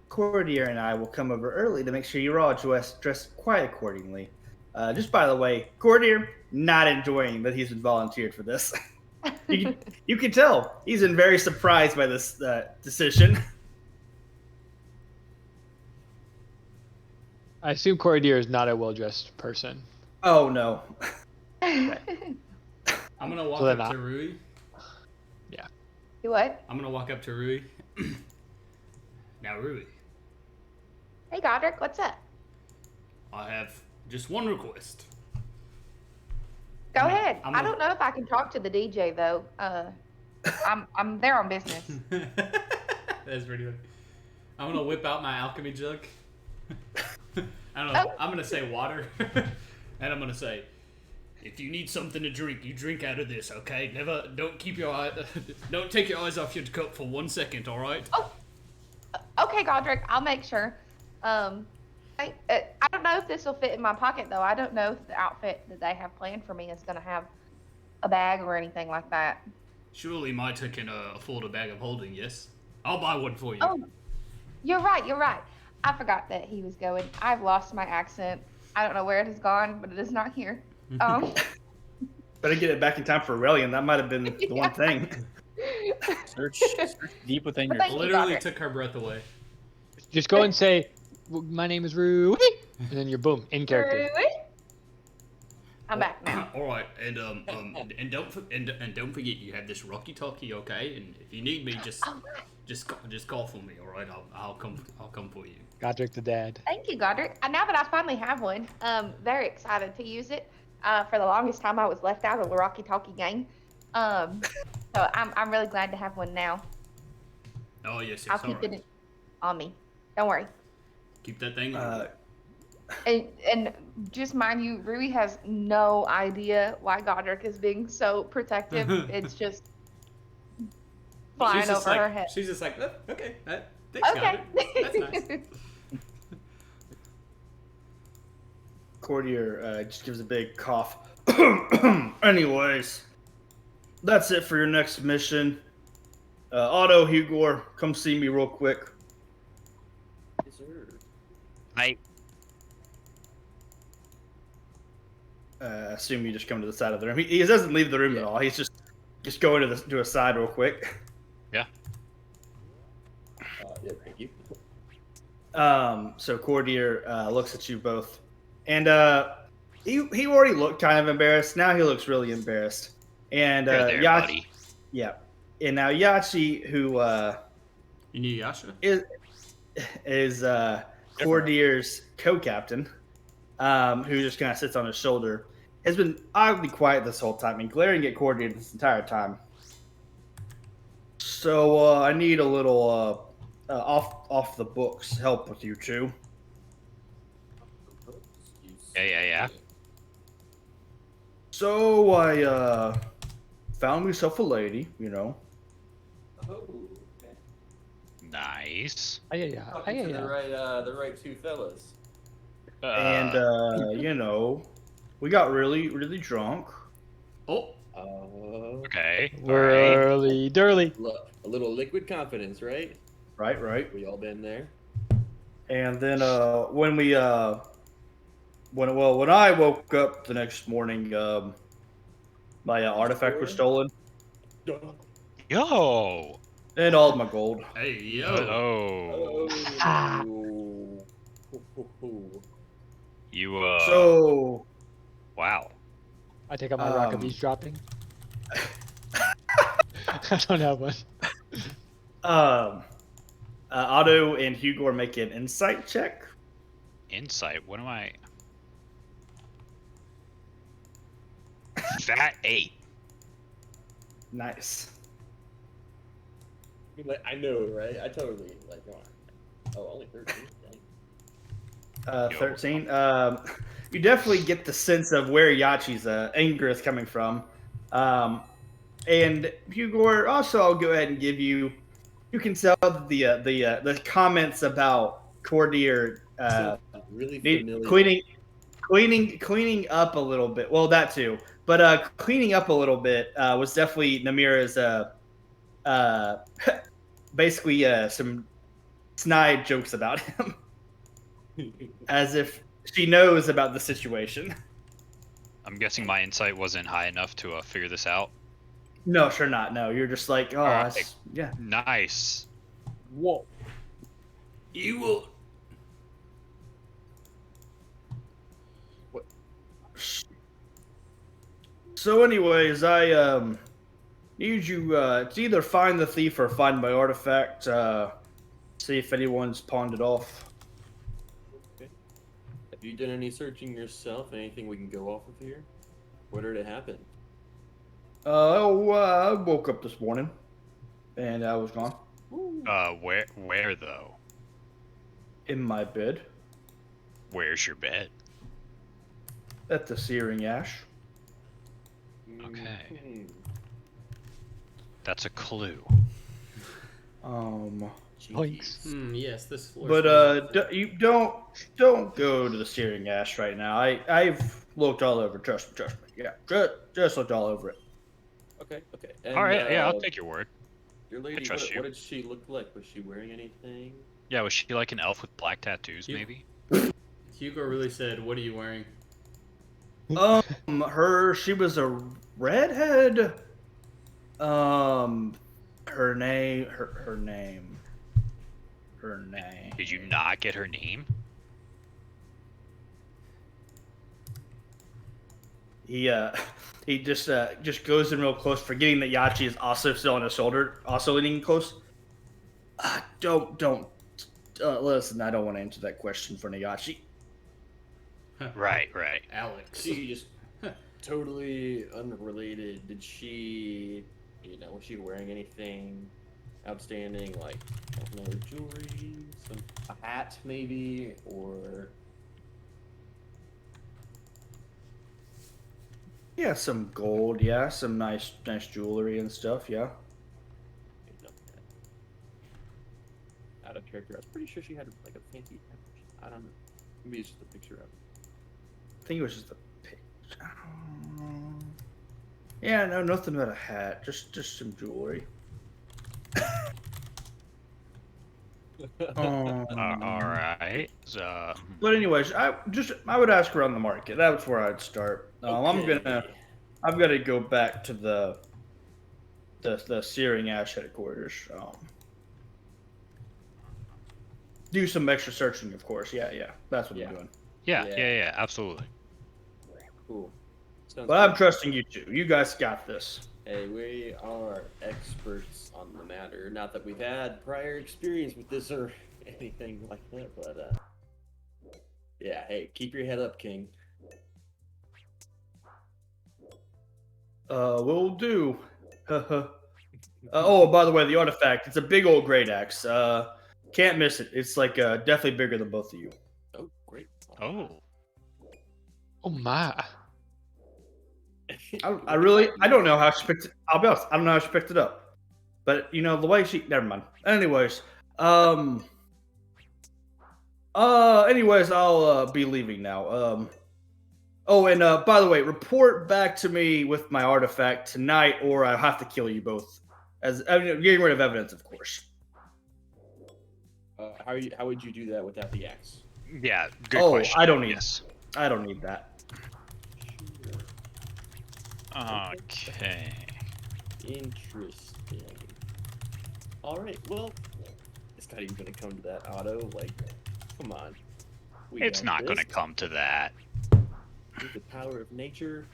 Cordier and I will come over early to make sure you're all dressed quite accordingly. Just by the way, Cordier not enjoying that he's been volunteered for this. You can tell he's been very surprised by this decision. I assume Cordier is not a well-dressed person. Oh no. I'm gonna walk So then up I- to Rui. You what? I'm gonna walk up to Rui. Now, Rui, Hey, Godric, what's up? I have just one request. Go I'm- ahead. I'm I a- don't know if I can talk to the DJ though. I'm there on business. That's pretty funny. I'm gonna whip out my alchemy jug. I don't know. Oh. I'm gonna say water, and I'm gonna say, if you need something to drink, you drink out of this, okay? Don't take your eyes off your cup for 1 second, all right? Okay, Godric, I'll make sure. I don't know if this will fit in my pocket though. I don't know if the outfit that they have planned for me is gonna have a bag or anything like that. Surely Maita can afford a bag of holding, yes? I'll buy one for you. Oh, you're right. You're right. I forgot that he was going. I've lost my accent. I don't know where it has gone, but it is not here. Better get it back in time for Aurelian. That might have been the one thing. Search deep within But your thank you, Literally Godric. took her breath away. Just go and say, "My name is Rui," and then you're boom in character. Really? I'm back now. All right, and don't forget you have this Rocky Talkie, okay? And if you need me, just Oh, right. just call for me, all right? I'll come for you. Godric the dad. Thank you, Godric. Now that I finally have one, very excited to use it. For the longest time, I was left out of the Rocky Talkie game. So I'm really glad to have one now. Oh yes, I'll all keep right. it on me. Don't worry. Keep that thing on. And just mind you, Rui has no idea why Godric is being so protective. It's just flying She's just over her like, head. she's just like, "Oh, okay, thanks, Okay. Godric. That's nice. Cordier just gives a big cough. Anyways, that's it for your next mission. Otto, Hugor, come see me real quick. Yes, sir. I Assume you just come to the side of the room. He doesn't leave the room at all. He's just going to a side real quick. Yeah, thank you. So Cordier looks at you both, and he already looked kind of embarrassed. Now he looks really embarrassed. And there, Yachi, buddy. yeah, and now Yachi, who You need Yasha? is Cordier's co-captain, who just kind of sits on his shoulder, has been oddly quiet this whole time and glaring at Cordier this entire time. So I need a little off the books help with you two. Yeah. So I found myself a lady, you know. Oh, okay. Nice. Talking to the right two fellas. And you know, we got really drunk. Oh, Okay. We're Alright. early, dirly. A little liquid confidence, right? Right. We all been there. And then when I woke up the next morning, my artifact was stolen Yo. and all of my gold. hey, yo. Oh. You So wow. I take out my rock of Um, these dropping. I don't have one. Otto and Hugo are making an insight check. Insight. What am I? Fat 8. Nice. I know, right? I totally like. Oh, only 13. Dang. 13. You definitely get the sense of where Yachi's anger is coming from. And Hugo, also, I'll go ahead and give you. You can tell that the comments about Cordier Sounds really need familiar. cleaning up a little bit. Well, that too, but cleaning up a little bit was definitely Namira's uh, basically some snide jokes about him, as if she knows about the situation. I'm guessing my insight wasn't high enough to figure this out. No, sure not. No, you're just like, oh, Alright. that's, yeah. Nice. Whoa. You will. So, anyways, I need you to either find the thief or find my artifact. See if anyone's pawned it off. Okay. Have you done any searching yourself? Anything we can go off of here? Where did it happen? I woke up this morning, and I was gone Where though? in my bed Where's your bed? at the Searing Ash. Okay. Hmm. That's a clue. Points. Yes, this floor. But you don't go to the Searing Ash right now. I've looked all over. Trust me. Yeah, just looked all over it. Okay. And, All right. Yeah, I'll take your word. Your lady, trust what you. did she look like? Was she wearing anything? Yeah, was she like an elf with black tattoos, You- maybe? Hugo really said, "What are you wearing?" She was a redhead. Her name. Did you not get her name? He just goes in real close, forgetting that Yachi is also still on his shoulder, also leaning close. Don't listen. I don't want to answer that question for Yachi. Right. Alex. She just totally unrelated. Did she, was she wearing anything outstanding, like, I don't know, jewelry, a hat maybe, or? Yeah, some gold. Yeah, some nice jewelry and stuff. Yeah. Out of character. I was pretty sure she had like a fancy. I don't know. Maybe it's just a picture of it. I think it was just a picture. Yeah, no, nothing but a hat. Just some jewelry. All right. But anyways, I would ask around the market. That's where I'd start. Okay. I'm gonna go back to the Searing Ash headquarters. Do some extra searching, of course. Yeah, that's what I'm doing. Yeah, absolutely. Cool. Sounds But I'm good. trusting you two. You guys got this. Hey, we are experts on the matter. Not that we've had prior experience with this or anything like that, but yeah. Hey, keep your head up, King. Will do. Oh, by the way, the artifact, it's a big old great axe. Can't miss it. It's like definitely bigger than both of you. Oh, great. Oh. Oh my. I don't know how she picked it. I'll be honest, I don't know how she picked it up. But you know, the way she never mind. Anyways, I'll be leaving now. Oh, and by the way, report back to me with my artifact tonight, or I'll have to kill you both. As I mean, getting rid of evidence, of course. How would you do that without the axe? Yeah, good question. I don't need. Yes. I don't need that. Okay. Interesting. All right. Well, it's not even gonna come to that, Otto. Like, come on. It's got not this. going to come to that. With the power of nature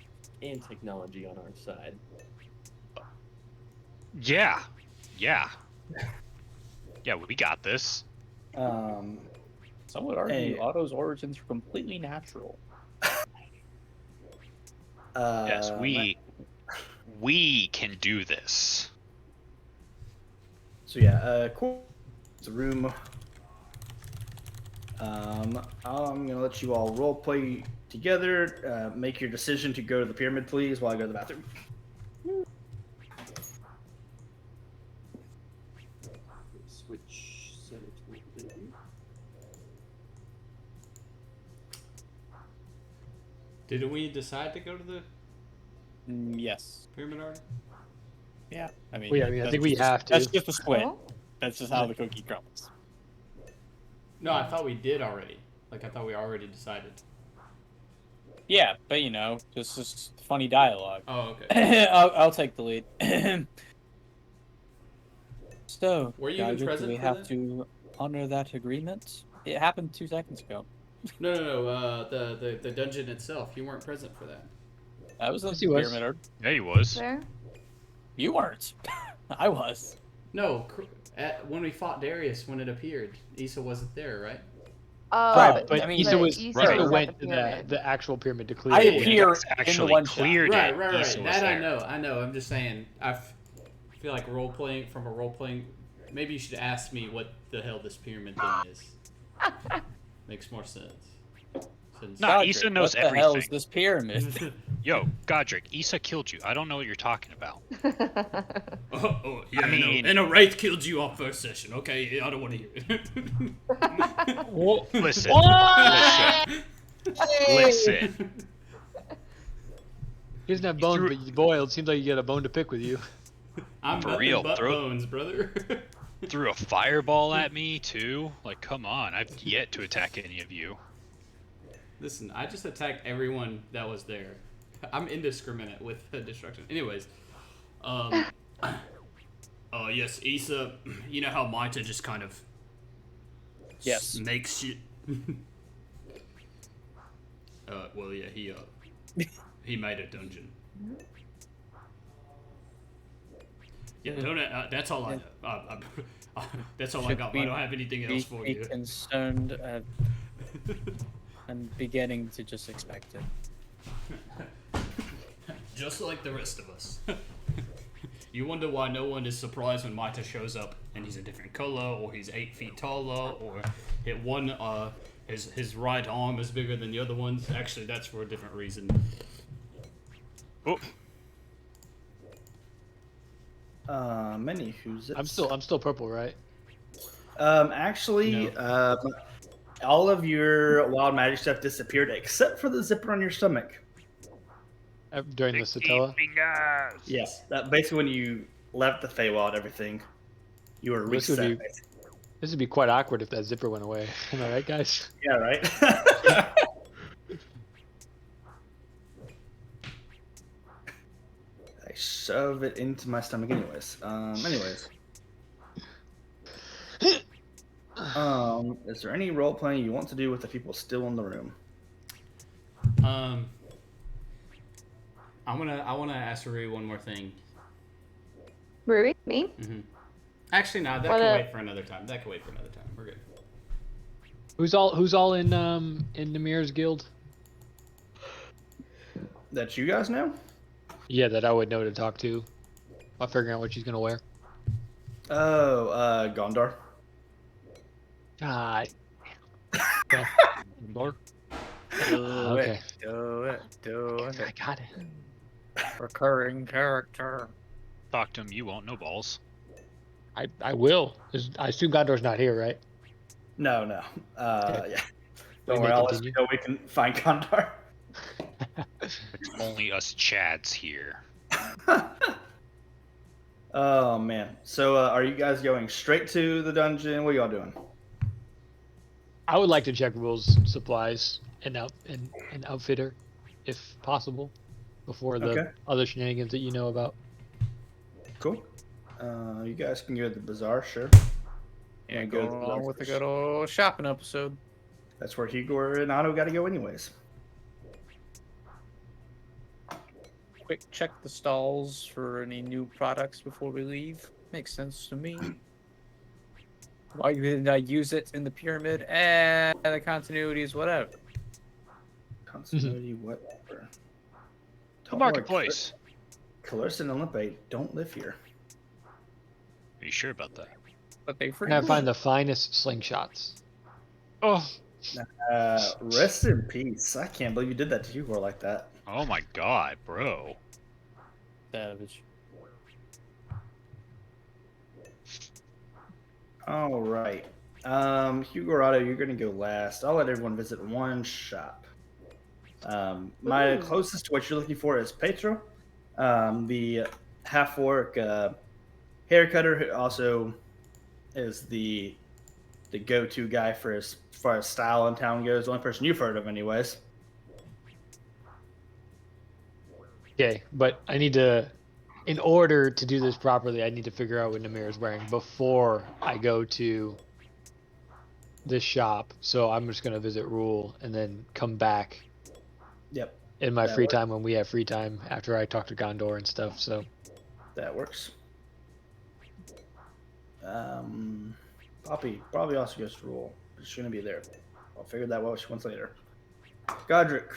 and technology on our side. Yeah. Yeah. Yeah, we got this. Some would argue Hey. Otto's origins are completely natural. Yes, we can do this. So yeah, cool. It's a room. I'm gonna let you all role play together. Make your decision to go to the pyramid, please, while I go to the bathroom. Switch settings a little bit here. Didn't we decide to go to the Yes. pyramid already? Yeah. I mean, Well, yeah, I that's think we just- have to. That's just a split. Oh. That's just how the cookie crumbles. No, I thought we did already. Like, I thought we already decided. Yeah, but you know, just funny dialogue. Oh, okay. I'll take the lead. So, Were you even Godric, do present we for have that? to honor that agreement? It happened 2 seconds ago. No. The dungeon itself. You weren't present for that. That was the Yes, he was. pyramid. Yeah, he was. There. You weren't. I was. No, when we fought Darius, when it appeared, Issa wasn't there, right? Oh, Right, but I mean, Issa was Issa right. was at went the to pyramid. the actual pyramid to clear I it. appear That's in the actually one shot. cleared Right. it. Issa was That I there. know. I know. I'm just saying. Feel like role playing. Maybe you should ask me what the hell this pyramid thing is. Makes more sense. Since No, Godric, Issa knows what the hell is everything. this pyramid? Yo, Godric, Issa killed you. I don't know what you're talking about. yeah, I mean- and a wraith killed you off first session. Okay, I don't want to hear it. Listen. What? Listen. He doesn't have bones, threw- but boy, it seems like you got a bone to pick with you. I'm For nothing real, but throw- bones, brother. Threw a fireball at me, too. Like, come on. I've yet to attack any of you. Listen, I just attacked everyone that was there. I'm indiscriminate with destruction. Anyways, yes, Issa, you know how Maita just kind of Yes. makes shit. Well, yeah, he made a dungeon. Yeah, don't, that's all I know. That's all I Should got. we I don't have anything else for Be you. concerned and beginning to just expect it. Just like the rest of us. You wonder why no one is surprised when Maita shows up and he's a different color, or he's 8 feet taller, or his right arm is bigger than the other ones. Actually, that's for a different reason. Oh, Anywho's I'm still purple, right? Actually, all of your wild magic stuff disappeared except for the zipper on your stomach. During the Satella. fingers. Yes, that basically when you left the Feywild, everything you were This would reset. be- This would be quite awkward if that zipper went away. Am I right, guys? Yeah, right. I shove it into my stomach, anyways. Is there any role playing you want to do with the people still in the room? I wanna ask Rui one more thing. Rui, me? Actually, no, that What can up? wait for another time. We're good. Who's all in Namir's guild? That you guys know? Yeah, that I would know to talk to. While figuring out what she's gonna wear. Oh, Gondor. Ah, okay. More? Do Okay. it, do it, do I it. got it. Recurring character. Talk to him. You won't. No balls. I will. I assume Gondor's not here, right? No. Okay. Yeah. We Don't may worry, I'll let you continue. know we can find Gondor. Only us Chads here. Oh man. So are you guys going straight to the dungeon? What are y'all doing? I would like to check rules, supplies, and outfitter, if possible, before the Okay. other shenanigans that you know about. Cool. You guys can go to the bazaar, sure. Yeah, Go to going the along bazaar with the first. good old shopping episode. That's where Hugo and Otto got to go anyways. Quick check the stalls for any new products before we leave. Makes sense to me. Why did I use it in the pyramid? The continuity is whatever. Continuity, whatever. The Don't worry, marketplace. Clarissa and Olympe don't live here. Are you sure about that? But they We're free. gonna find the finest slingshots. Oh, Rest in peace. I can't believe you did that to Hugo like that. Oh my god, bro. Savage. All right. Hugo or Otto, you're going to go last. I'll let everyone visit one shop. My Ooh. closest to what you're looking for is Petro, the half-orc hair cutter who also is the go-to guy for as far as style in town goes. The only person you've heard of, anyways. okay, but I need to, in order to do this properly, I need to figure out what Namir is wearing before I go to this shop. So I'm just gonna visit Rule and then come back Yep, in my That free works. time when we have free time after I talk to Gondor and stuff. So that works. Poppy probably also goes to Rule. She's going to be there. I'll figure that out once later. Godric.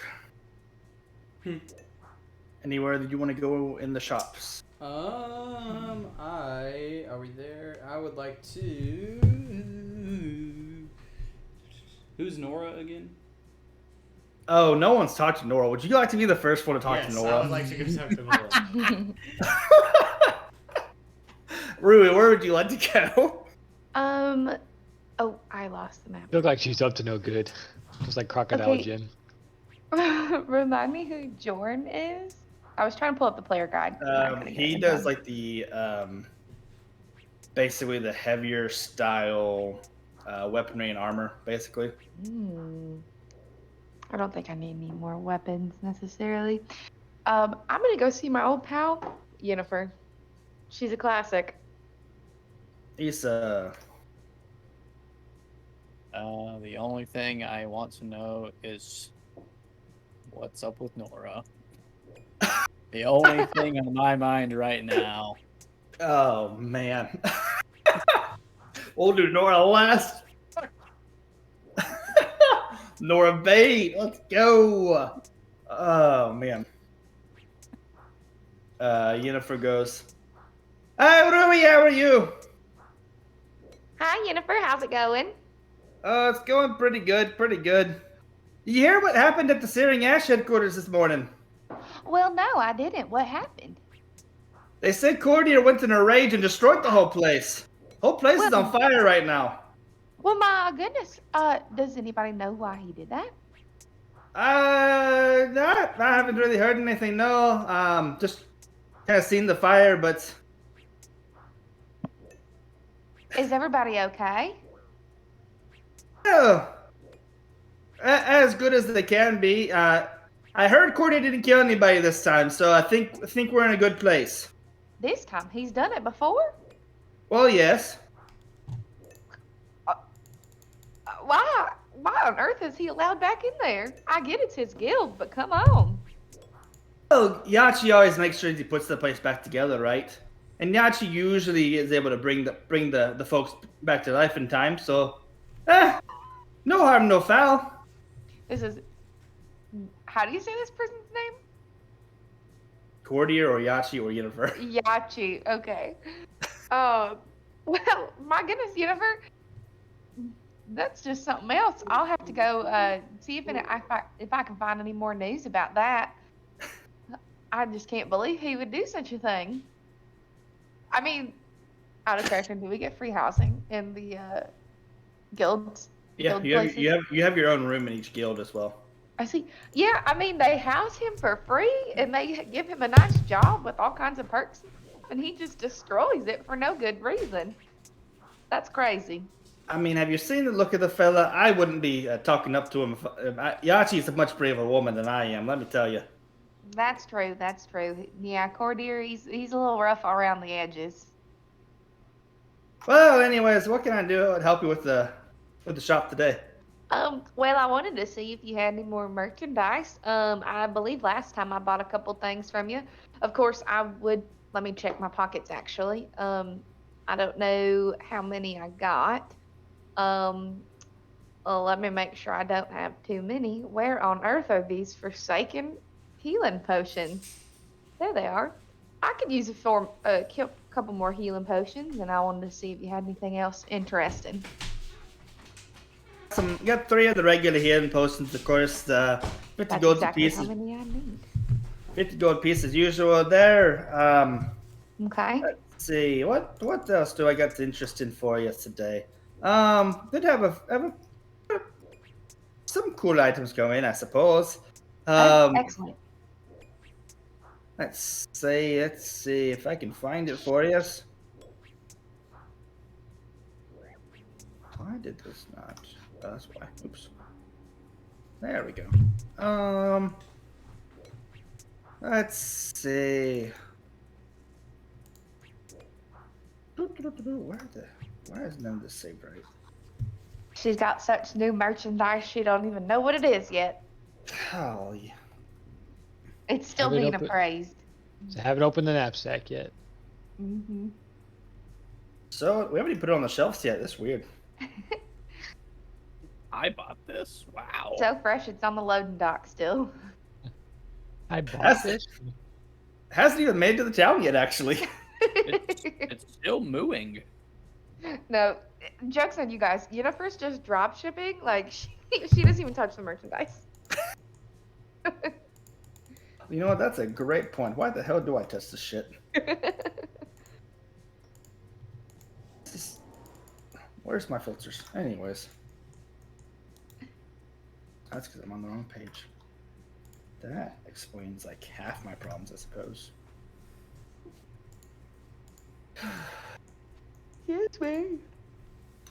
Anywhere that you want to go in the shops? Are we there? I would like to. Who's Nora again? Oh, no one's talked to Nora. Would you like to be the first one to talk to Yes, Nora? I would like to go talk to Nora. Rui, where would you like to go? Oh, I lost the map. you look like she's up to no good, just like Crocodile Okay. Jim. Remind me who Jorn is? I was trying to pull up the player guide. and I couldn't get He it in does time. like the basically the heavier style weaponry and armor, basically. I don't think I need any more weapons necessarily. I'm gonna go see my old pal, Yennefer. She's a classic. He's The only thing I want to know is what's up with Nora. The only thing on my mind right now. oh man. We'll do Nora last. Nora bait. Let's go. Oh man. Yennefer goes. Hi, Rui. How are you? Hi, Yennefer. How's it going? It's going pretty good. Pretty good. You hear what happened at the Searing Ash headquarters this morning? Well, no, I didn't. What happened? They said Cordier went in a rage and destroyed the whole place. Whole place is on fire right now. Well, my goodness. Does anybody know why he did that? No, I haven't really heard anything. No, just kind of seen the fire, but Is everybody okay? yeah, as good as they can be. I heard Cordier didn't kill anybody this time, so I think we're in a good place. This time he's done it before? Well, yes. Why on earth is he allowed back in there? I get it's his guild, but come on. Well, Yachi always makes sure he puts the place back together, right? And Yachi usually is able to bring the folks back to life in time. So, no harm, no foul. This is. How do you say this person's name? Cordier or Yachi or Yennefer. Yachi. Okay. Well, my goodness, Jennifer, that's just something else. I'll have to go see if I can find any more news about that. I just can't believe he would do such a thing. I mean, out of question, do we get free housing in the guilds? Yeah, Guild you have, places? you have your own room in each guild as well. I see. Yeah, I mean, they house him for free and they give him a nice job with all kinds of perks, and he just destroys it for no good reason. That's crazy. I mean, have you seen the look of the fella? I wouldn't be talking up to him. Yachi is a much braver woman than I am, let me tell you. That's true. That's true. Yeah, Cordier, he's a little rough around the edges. Well, anyways, what can I do to help you with the shop today? Well, I wanted to see if you had any more merchandise. I believe last time I bought a couple things from you. Of course, let me check my pockets actually. I don't know how many I got. Well, let me make sure I don't have too many. Where on earth are these forsaken healing potions? There they are. I could use a couple more healing potions, and I wanted to see if you had anything else interesting. Got 3 of the regular healing potions, of course. 50 That's gold exactly piece. how many I need. 50 gold piece as usual there. Okay. Let's see. What else do I got interesting for you today? Did have some cool items going, I suppose. Excellent. Let's see if I can find it for you. Why did this not? Oh, that's why. Oops. There we go. Let's see. Why is none of this saved right? She's got such new merchandise, she don't even know what it is yet. Oh, yeah. It's still Have it being open- appraised. I haven't opened the knapsack yet. Mm-hmm. So we haven't even put it on the shelves yet. That's weird. I bought this. Wow. So fresh, it's on the loading dock still. I bought That's- this. Hasn't even made it to the town yet, actually. It's still mooing. No, joke's on you guys. Jennifer's just drop shipping. Like, she doesn't even touch the merchandise. You know what? That's a great point. Why the hell do I touch this shit? Where's my filters? Anyways. That's because I'm on the wrong page. That explains like half my problems, I suppose. Yes, man.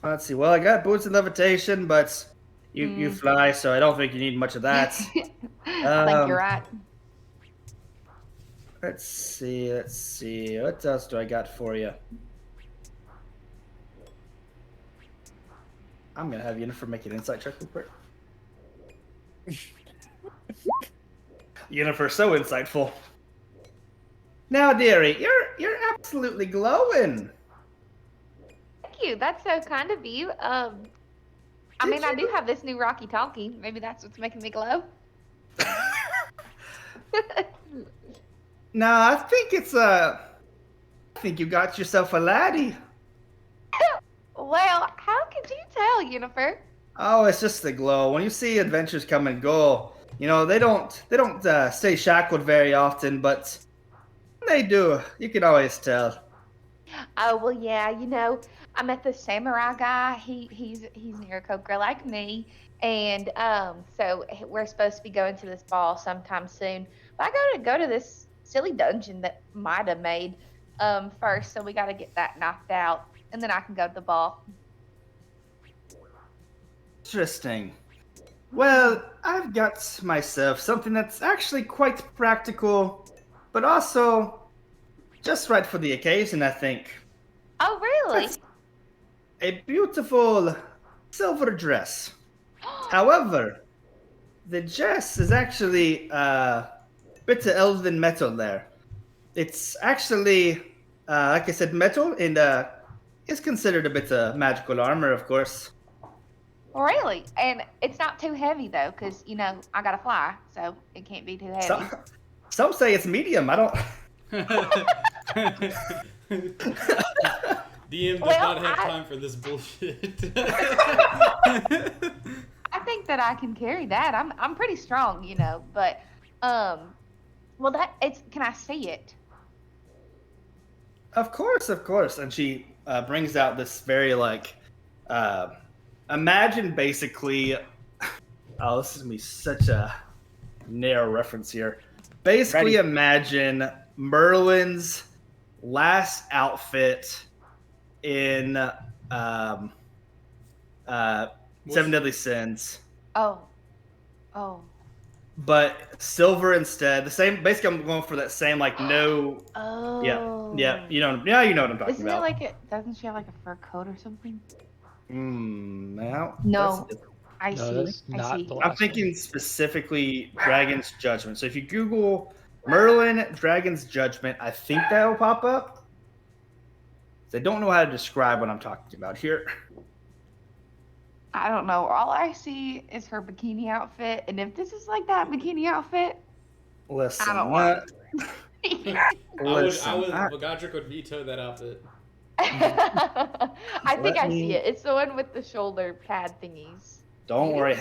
Let's see. Well, I got boots and levitation, but you fly, so I don't think you need much of that. I think you're right. Let's see. What else do I got for you? I'm gonna have Yennefer make an insight check real quick. Yennefer's so insightful. Now, dearie, you're absolutely glowing. Thank you. That's so kind of you. I mean, I do have this new Rocky Talkie. Maybe that's what's making me glow. No, I think you got yourself a laddie. Well, how could you tell, Jennifer? Oh, it's just the glow. When you see adventures come and go, you know they don't stay shackled very often, but when they do, you can always tell. Oh well, yeah. You know, I met this samurai guy. He's near a Kokra like me, and so we're supposed to be going to this ball sometime soon. But I gotta go to this silly dungeon that Mida made first, so we gotta get that knocked out, and then I can go to the ball. Interesting. Well, I've got myself something that's actually quite practical, but also just right for the occasion, I think. Oh really? That's a beautiful silver dress. However, the dress is actually a bit of elven metal there. It's actually, like I said, metal, and it's considered a bit of magical armor, of course. Really? And it's not too heavy though, because you know I gotta fly, so it can't be too heavy. Some say it's medium. I don't. DM does Well, not have I- time for this bullshit. I think that I can carry that. I'm pretty strong, you know, but well can I see it? Of course, of course. And she brings out this very imagine basically. Oh, this is gonna be such a narrow reference here. Basically, Ready. imagine Merlin's last outfit in Seven Deadly Sins, Oh. but silver instead. The same. Basically, I'm going for that same no. Oh. Yeah. You know what I'm talking Isn't about. doesn't she have like a fur coat or something? Now, No. that's- I No, see. that's I not see. the I'm last thinking specifically Dragon's Judgment. So if you Google Merlin Dragon's Judgment, I think that will pop up. I don't know how to describe what I'm talking about here. I don't know. All I see is her bikini outfit, and if this is like that bikini outfit, Listen, I don't want Godric would veto that outfit. I think Let I see me- it. It's the one with the shoulder pad thingies. Don't worry,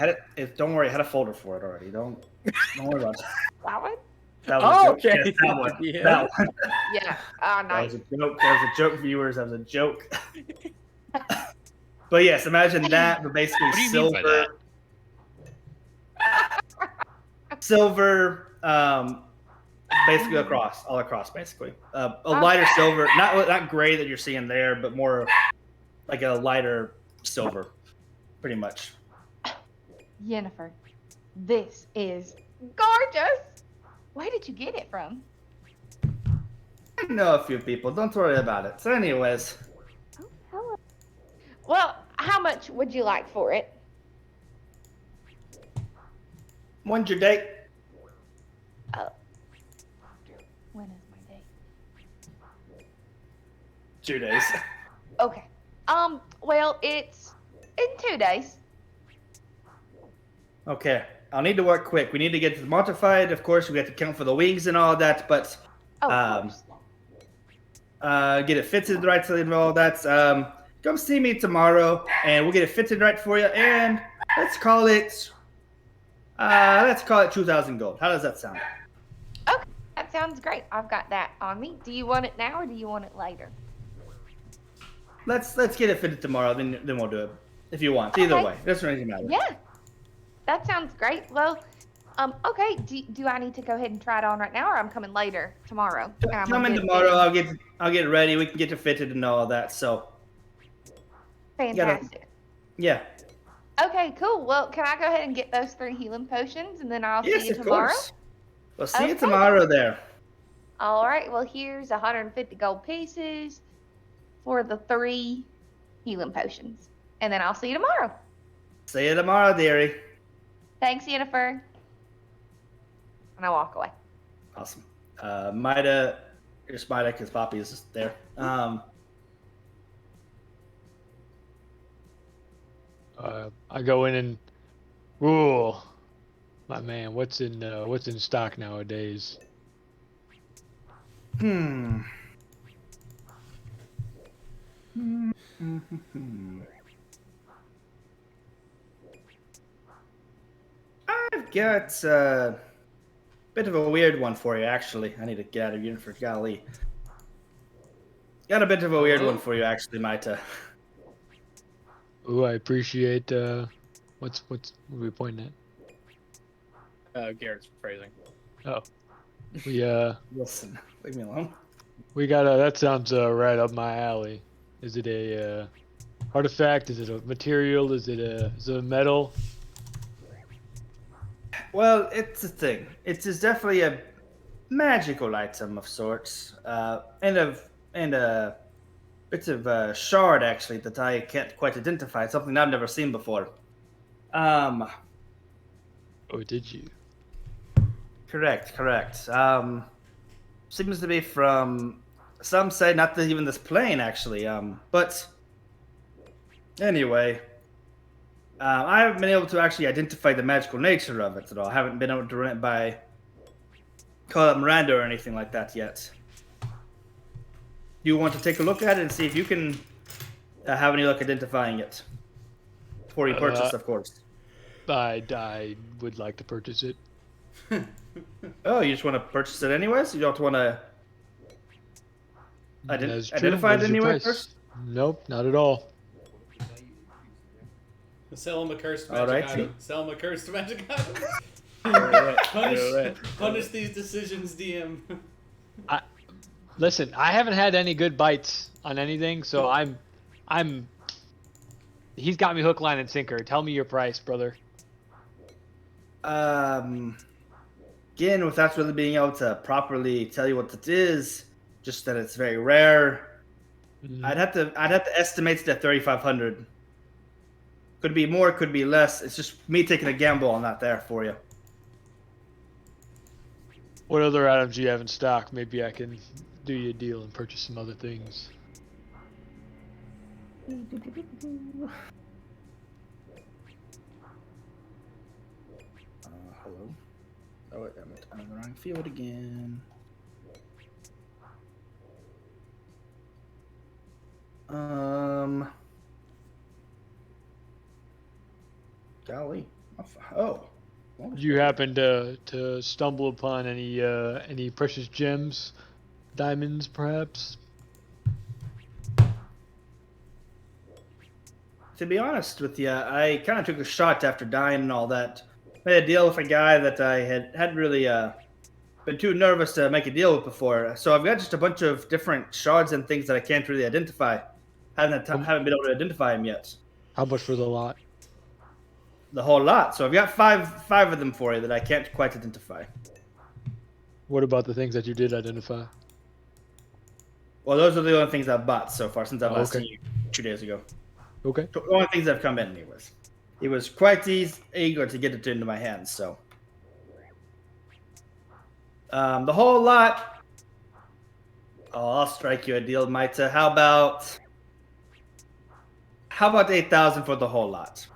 don't worry, I had a folder for it already. Don't worry about that. That one? That was a joke. Okay. Yes, that one. Yeah. That one. Yeah. Oh, That nice. was a joke. That was a joke, viewers. That was a joke. But yes, imagine that, but basically What do you mean by silver. Silver, basically all across, basically. A lighter silver, not gray that you're seeing there, but more like a lighter silver, pretty much. Yennefer, this is gorgeous. Where did you get it from? I know a few people. Don't worry about it. So, anyways, Oh, hello. Well, how much would you like for it? when's your date? When is my date? 2 days. Okay. Well, it's in 2 days. Okay. I'll need to work quick. We need to get it modified. Of course, we have to count for the wings and all that, but Oh, of course. get it fitted right and all that. Come see me tomorrow, and we'll get it fitted right for you. And let's call it 2,000 gold. How does that sound? Okay, that sounds great. I've got that on me. Do you want it now or do you want it later? Let's get it fitted tomorrow. Then we'll do it if you want. Either Okay. way, doesn't really matter. Yeah, that sounds great. Well, okay. Do I need to go ahead and try it on right now, or I'm coming later tomorrow? Come in tomorrow. I'll get it ready. We can get it fitted and all that. So Fantastic. yeah. Okay, cool. Well, can I go ahead and get those 3 healing potions, and then I'll Yes, see you of tomorrow? course. We'll see you Okay. tomorrow there. All right. Well, here's 150 gold pieces for the 3 healing potions, and then I'll see you tomorrow. See you tomorrow, dearie. Thanks, Yennefer. And I walk away. Awesome. Mida, here's Mida because Poppy is just there. I go in and, ooh, my man, what's in stock nowadays? Hmm. I've got a bit of a weird one for you, actually. I need to get out of here for golly. Got a bit of a weird one for you, actually, Maita. Ooh, I appreciate. What are we pointing at? Garrett's phrasing. Oh, we Listen, leave me alone. we got that sounds right up my alley. Is it a artifact? Is it a material? Is it a metal? Well, it's a thing. It is definitely a magical item of sorts, and a bit of a shard actually that I can't quite identify. It's something I've never seen before. Oh, did you? Correct. Seems to be from some say not even this plane actually. But anyway, I haven't been able to actually identify the magical nature of it at all. I haven't been able to run it by call it Miranda or anything like that yet. You want to take a look at it and see if you can Have any luck identifying it? Before you purchase, of course. I would like to purchase it. Oh, you just want to purchase it anyways? You don't want to That's true. identify What it is your anyway price? first? Nope, not at all. Sell him a cursed magic Alrighty. item. Sell him a cursed magic item. Alright, punish, alright. punish these decisions, DM. Listen, I haven't had any good bites on anything, so I'm. He's got me hook, line, and sinker. Tell me your price, brother. Again, without really being able to properly tell you what it is, just that it's very rare. Mhm. I'd have to estimate it at 3,500. Could be more, could be less. It's just me taking a gamble on that there for you. What other items do you have in stock? Maybe I can do you a deal and purchase some other things. Hello. Oh wait, I'm in the wrong field again. Golly. Oh. Do you happen to stumble upon any precious gems, diamonds, perhaps? To be honest with you, I kind of took a shot after dying and all that. Made a deal with a guy that I hadn't really been too nervous to make a deal with before. So I've got just a bunch of different shards and things that I can't really identify. Haven't been able to identify them yet. How much for the lot? The whole lot. So I've got five of them for you that I can't quite identify. What about the things that you did identify? Well, those are the only things I've bought so far since I've last okay. seen you 2 days ago. Okay. The only things that have come in anyways. It was quite eager to get it into my hands, so. The whole lot. Oh, I'll strike you a deal, Maita. How about 8,000 for the whole lot?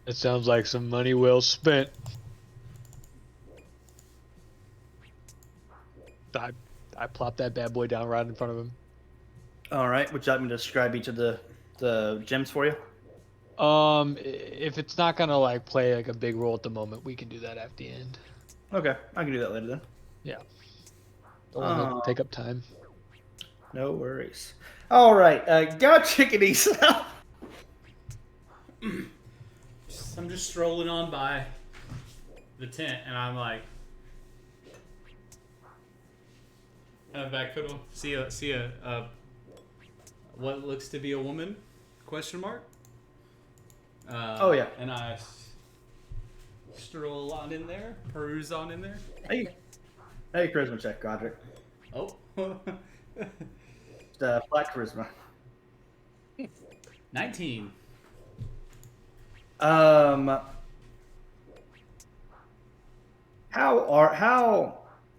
It sounds like some money well spent. I plopped that bad boy down right in front of him. All right. Would you like me to describe each of the gems for you? If it's not gonna like play like a big role at the moment, we can do that at the end. Okay, I can do that later then. Yeah. Don't want to take up time. No worries. All right. Go chickadee self. I'm just strolling on by the tent, and I'm like, back fiddle. See a what looks to be a woman? Question mark. Oh yeah. And I stroll on in there, peruse on in there. Hey, charisma check, Godric. Oh. Just flat charisma. 19. How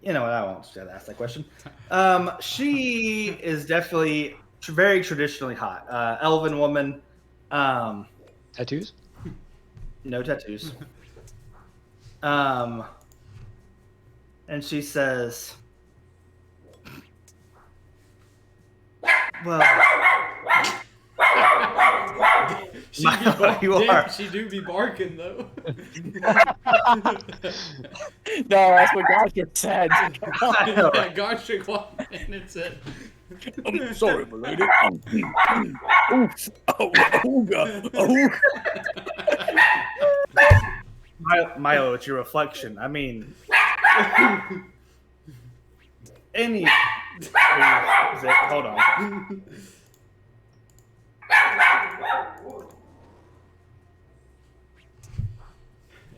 you know what, I won't ask that question. She is definitely very traditionally hot. Elven woman. Tattoos? No tattoos. And she says, well, you are. She do be barking though. No, that's what Godric said. Yeah, Godric walked in and said, I'm sorry, milady. Oof. Oh, ooga. Oh. Milo, it's your reflection. I mean, any. Hold on.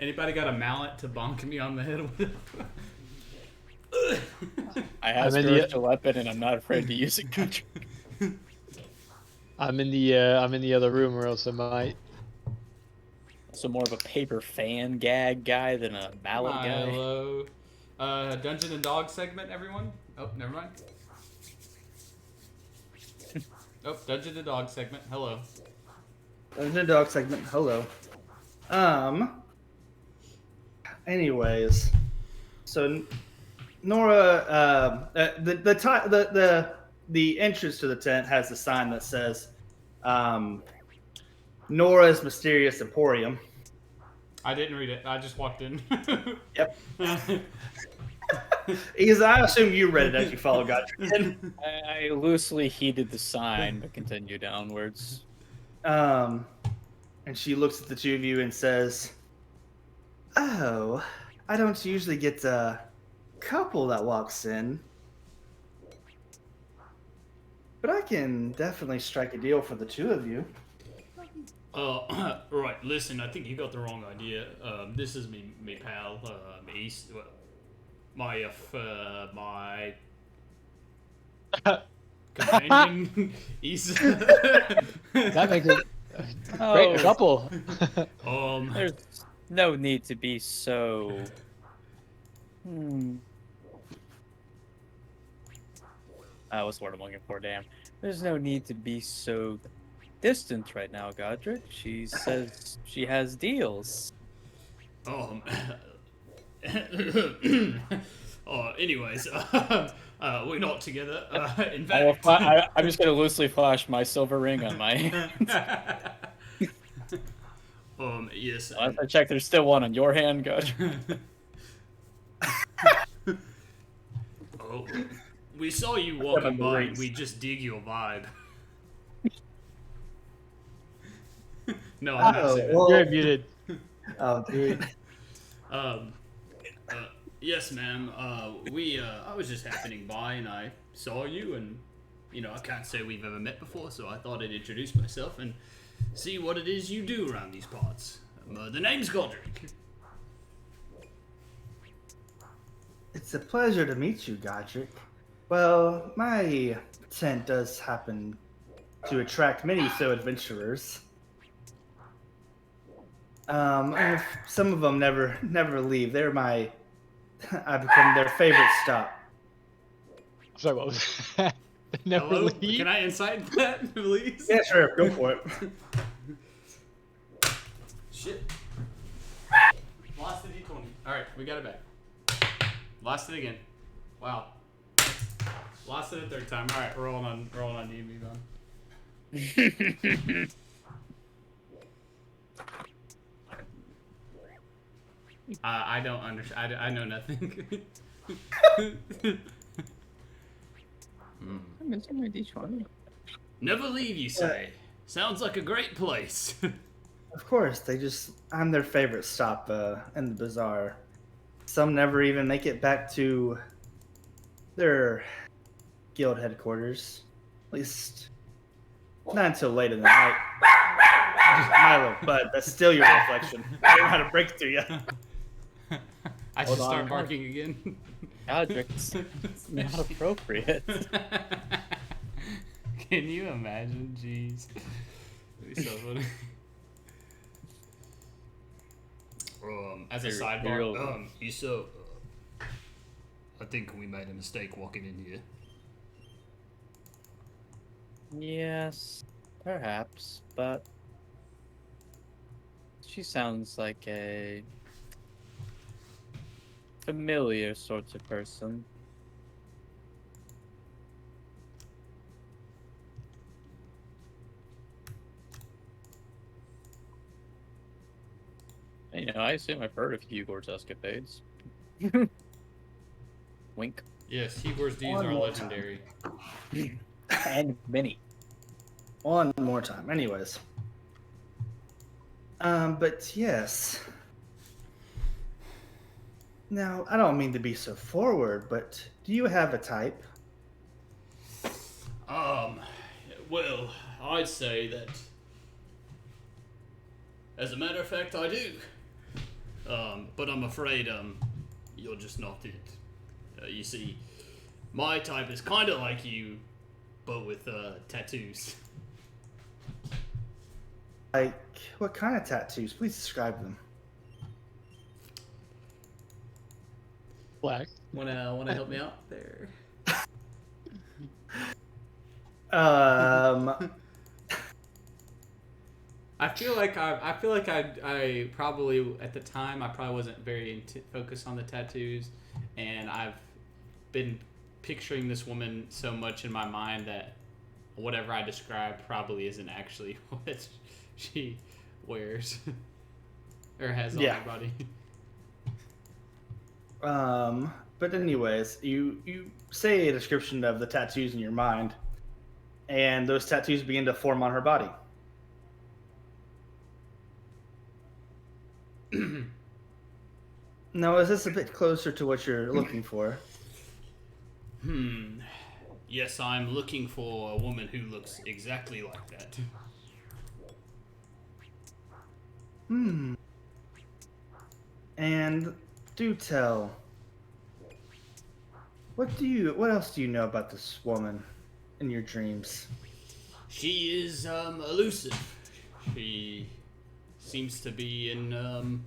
anybody got a mallet to bonk me on the head with? I have I'm in spiritual weapon, and I'm not afraid to use it. Godric. I'm in the other room, or else I might. So more of a paper fan gag guy than a mallet guy. Hello. Dungeon and Dog segment, everyone? Oh, never mind. Oh, Dungeon and Dog segment. Hello. Dungeon and Dog segment. Hello. Anyways, so Nora, the the entrance to the tent has a sign that says Nora's Mysterious Emporium. I didn't read it. I just walked in. Yep. Because I assume you read it as you followed Godric. I loosely heeded the sign, but continued downwards. And she looks at the two of you and says, "Oh, I don't usually get a couple that walks in, but I can definitely strike a deal for the two of you." Right. Listen, I think you got the wrong idea. This is me pal, East. Well, my companion, East. That makes it a great couple. There's no need to be so. What's the word I'm looking for? Damn. There's no need to be so distant right now, Godric. She says she has deals. Anyways, we're not together. In fact, I'm just gonna loosely flash my silver ring on my hand. Yes. Last I checked, there's still one on your hand, Godric. Oh, we saw you walking by, and we just dig your vibe. No, I'm not saying that. well, You're muted. Oh, dude. Yes, ma'am. I was just happening by, and I saw you, and I can't say we've ever met before, so I thought I'd introduce myself and see what it is you do around these parts. The name's Godric. It's a pleasure to meet you, Godric. Well, my tent does happen to attract many adventurers. And some of them never leave. They're I become their favorite stop. Sorry, what was that? Never Hello? leave? Can I insight that, please? Yeah, sure, go for it. Shit. Lost the D20. Alright, we got it back. Lost it again. Wow. Lost it a third time. Alright, rolling on D&B then. I don't understand. I know nothing. I'm missing my D20. Never leave, you say? Sounds like a great place. Of course, I'm their favorite stop in the bazaar. Some never even make it back to their guild headquarters. At least, not until late in the night. Milo, but that's still your reflection. I don't know how to break it to you. I should start barking again. Godric, it's not appropriate. Can you imagine? Jeez. That'd be so funny. As a sidebar, Issa, I think we made a mistake walking in here. Yes, perhaps, but she sounds like a familiar sort of person. I assume I've heard of Hugor's escapades. Wink. Yes, Hugor's deeds One are more legendary. And many. One more time. Anyways. But yes. Now, I don't mean to be so forward, but do you have a type? Well, I'd say that, as a matter of fact, I do. But I'm afraid, you're just not it. You see, my type is kind of like you, but with, tattoos. Like, what kind of tattoos? Please describe them. Black. Wanna help me out there? I feel like I probably at the time I probably wasn't very focused on the tattoos, and I've been picturing this woman so much in my mind that whatever I describe probably isn't actually what she wears or has on Yeah. her body. But anyways, you say a description of the tattoos in your mind, and those tattoos begin to form on her body. Now, is this a bit closer to what you're looking for? Yes, I'm looking for a woman who looks exactly like that. And do tell, what else do you know about this woman in your dreams? She is elusive. She seems to be in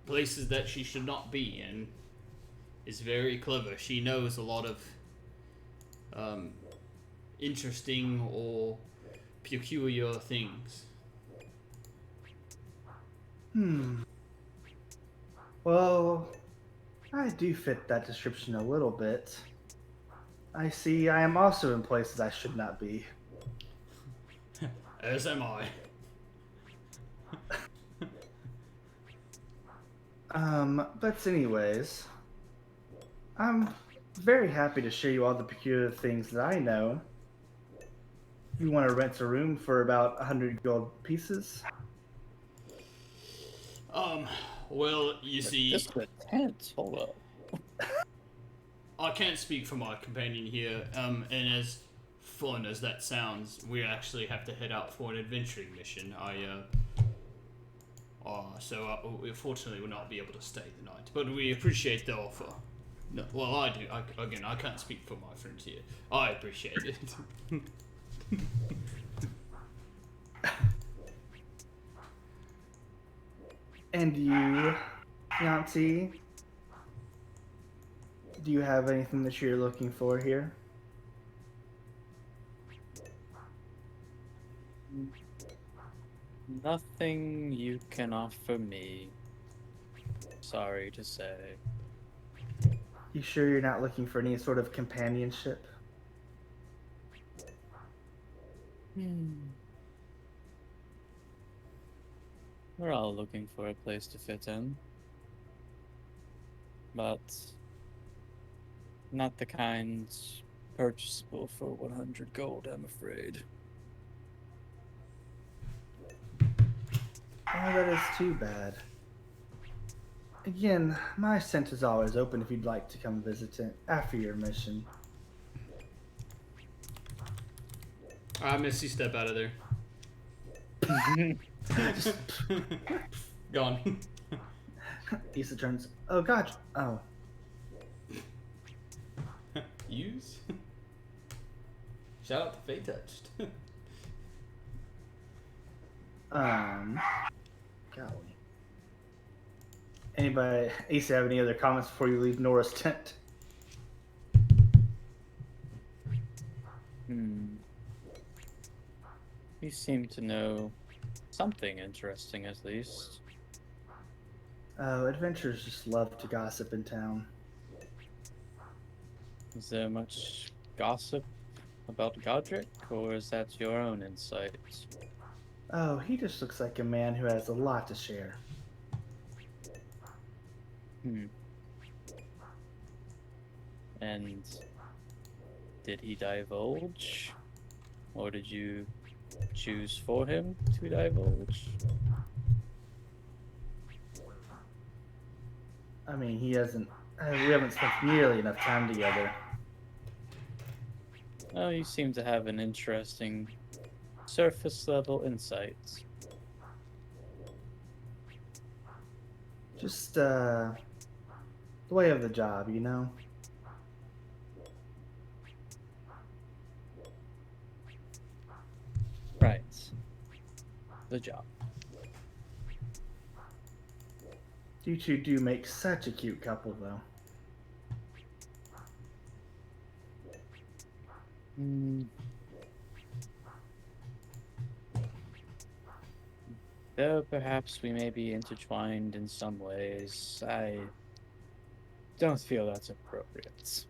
places that she should not be in. Is very clever. She knows a lot of interesting or peculiar things. Well, I do fit that description a little bit. I see I am also in places I should not be. As am I. But anyways, I'm very happy to show you all the peculiar things that I know. You want to rent a room for about 100 gold pieces? Well, you see, Just a tent. Hold up. I can't speak for my companion here, and as fun as that sounds, we actually have to head out for an adventuring mission. So we fortunately will not be able to stay the night, but we appreciate the offer. No, well, I do. I can't speak for my friends here. I appreciate it. And you, Yanti, do you have anything that you're looking for here? Nothing you can offer me. Sorry to say. You sure you're not looking for any sort of companionship? We're all looking for a place to fit in. But not the kind purchasable for 100 gold, I'm afraid. Oh, that is too bad. Again, my tent is always open if you'd like to come visit it after your mission. Misty, step out of there. Gone. Issa turns. Oh, God. Oh. Use? Shout out to Fate Touched. Golly. Anybody, Issa, have any other comments before you leave Nora's tent? You seem to know something interesting, at least. Oh, adventurers just love to gossip in town. Is there much gossip about Godric, or is that your own insight? Oh, he just looks like a man who has a lot to share. And did he divulge? Or did you choose for him to divulge? I mean, he hasn't. We haven't spent nearly enough time together. Oh, you seem to have an interesting surface level insight. Just, the way of the job, you know? Right. The job. You two do make such a cute couple, though. Though perhaps we may be intertwined in some ways, I don't feel that's appropriate.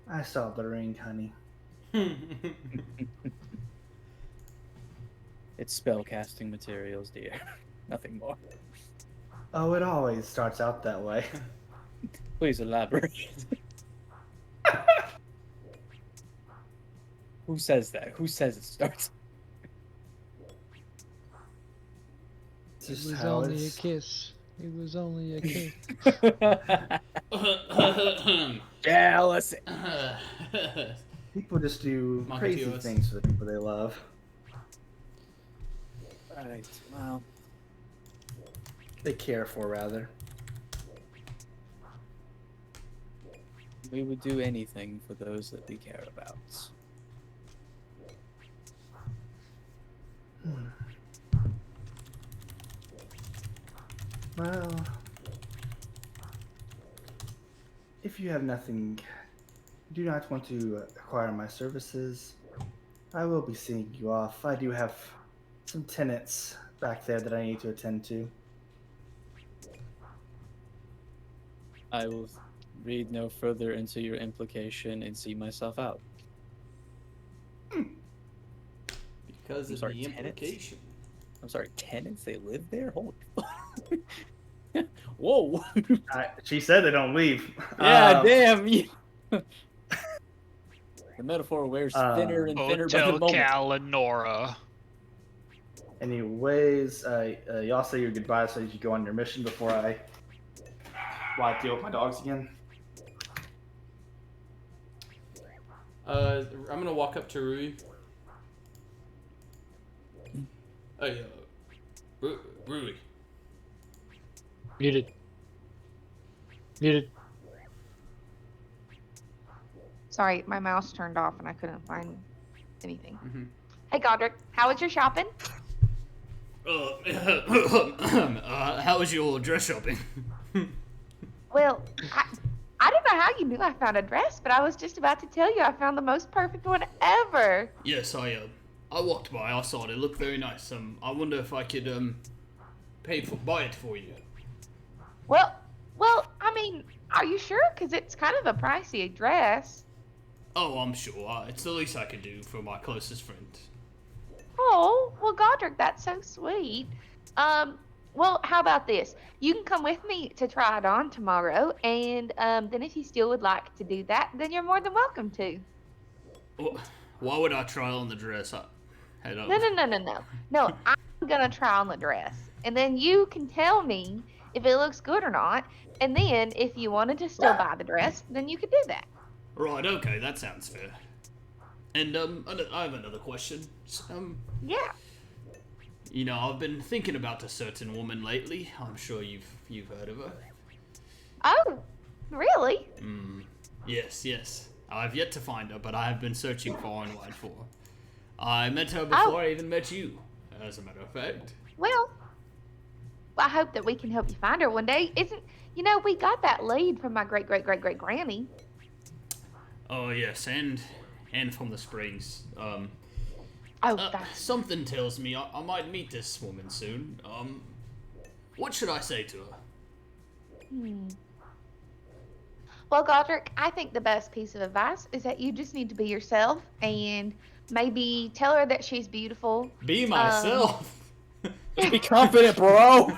I saw the ring, honey. It's spellcasting materials, dear. Nothing more. Oh, it always starts out that way. Please elaborate. Who says that? Who says it starts? It's It just was how only a it's. kiss. It was only a kiss. Jealousy. People just do Monkey crazy to us. things for the people they love. Right. Well, They care for, rather. we would do anything for those that we care about. Well, if you have nothing, do not want to acquire my services, I will be seeing you off. I do have some tenants back there that I need to attend to. I will read no further into your implication and see myself out. Because I'm of sorry, the tenants? implication. I'm sorry, tenants? They live there? Holy Whoa! She said they don't leave. Yeah, damn! The metaphor wears thinner and thinner by the Hotel moment. Calanora. Anyways, y'all say your goodbyes so you can go on your mission before I deal with my dogs again. I'm gonna walk up to Rui. Hey, Rui. Muted. Muted. Sorry, my mouse turned off and I couldn't find anything. Mm-hmm. Hey, Godric, how was your shopping? How was your dress shopping? Well, I don't know how you knew I found a dress, but I was just about to tell you I found the most perfect one ever. Yes, I walked by. I saw it. It looked very nice. I wonder if I could buy it for you. Well, I mean, are you sure? Because it's kind of a pricey dress. Oh, I'm sure. It's the least I could do for my closest friend. Oh, well, Godric, that's so sweet. Well, how about this? You can come with me to try it on tomorrow, and then if you still would like to do that, then you're more than welcome to. Why would I try on the dress? No. No, I'm gonna try on the dress, and then you can tell me if it looks good or not, and then if you wanted to still buy the dress, then you could do that. Right, okay, that sounds fair. And I have another question. Yeah. You know, I've been thinking about a certain woman lately. I'm sure you've heard of her. Oh, really? Yes. I've yet to find her, but I have been searching far and wide for her. I met her before I even met you, as a matter of fact. Well, I hope that we can help you find her one day. We got that lead from my great-great-great-great-granny. Oh, yes, and from the Springs. That's... Something tells me I might meet this woman soon. What should I say to her? Well, Godric, I think the best piece of advice is that you just need to be yourself and maybe tell her that she's beautiful. Be myself? Just be confident, bro!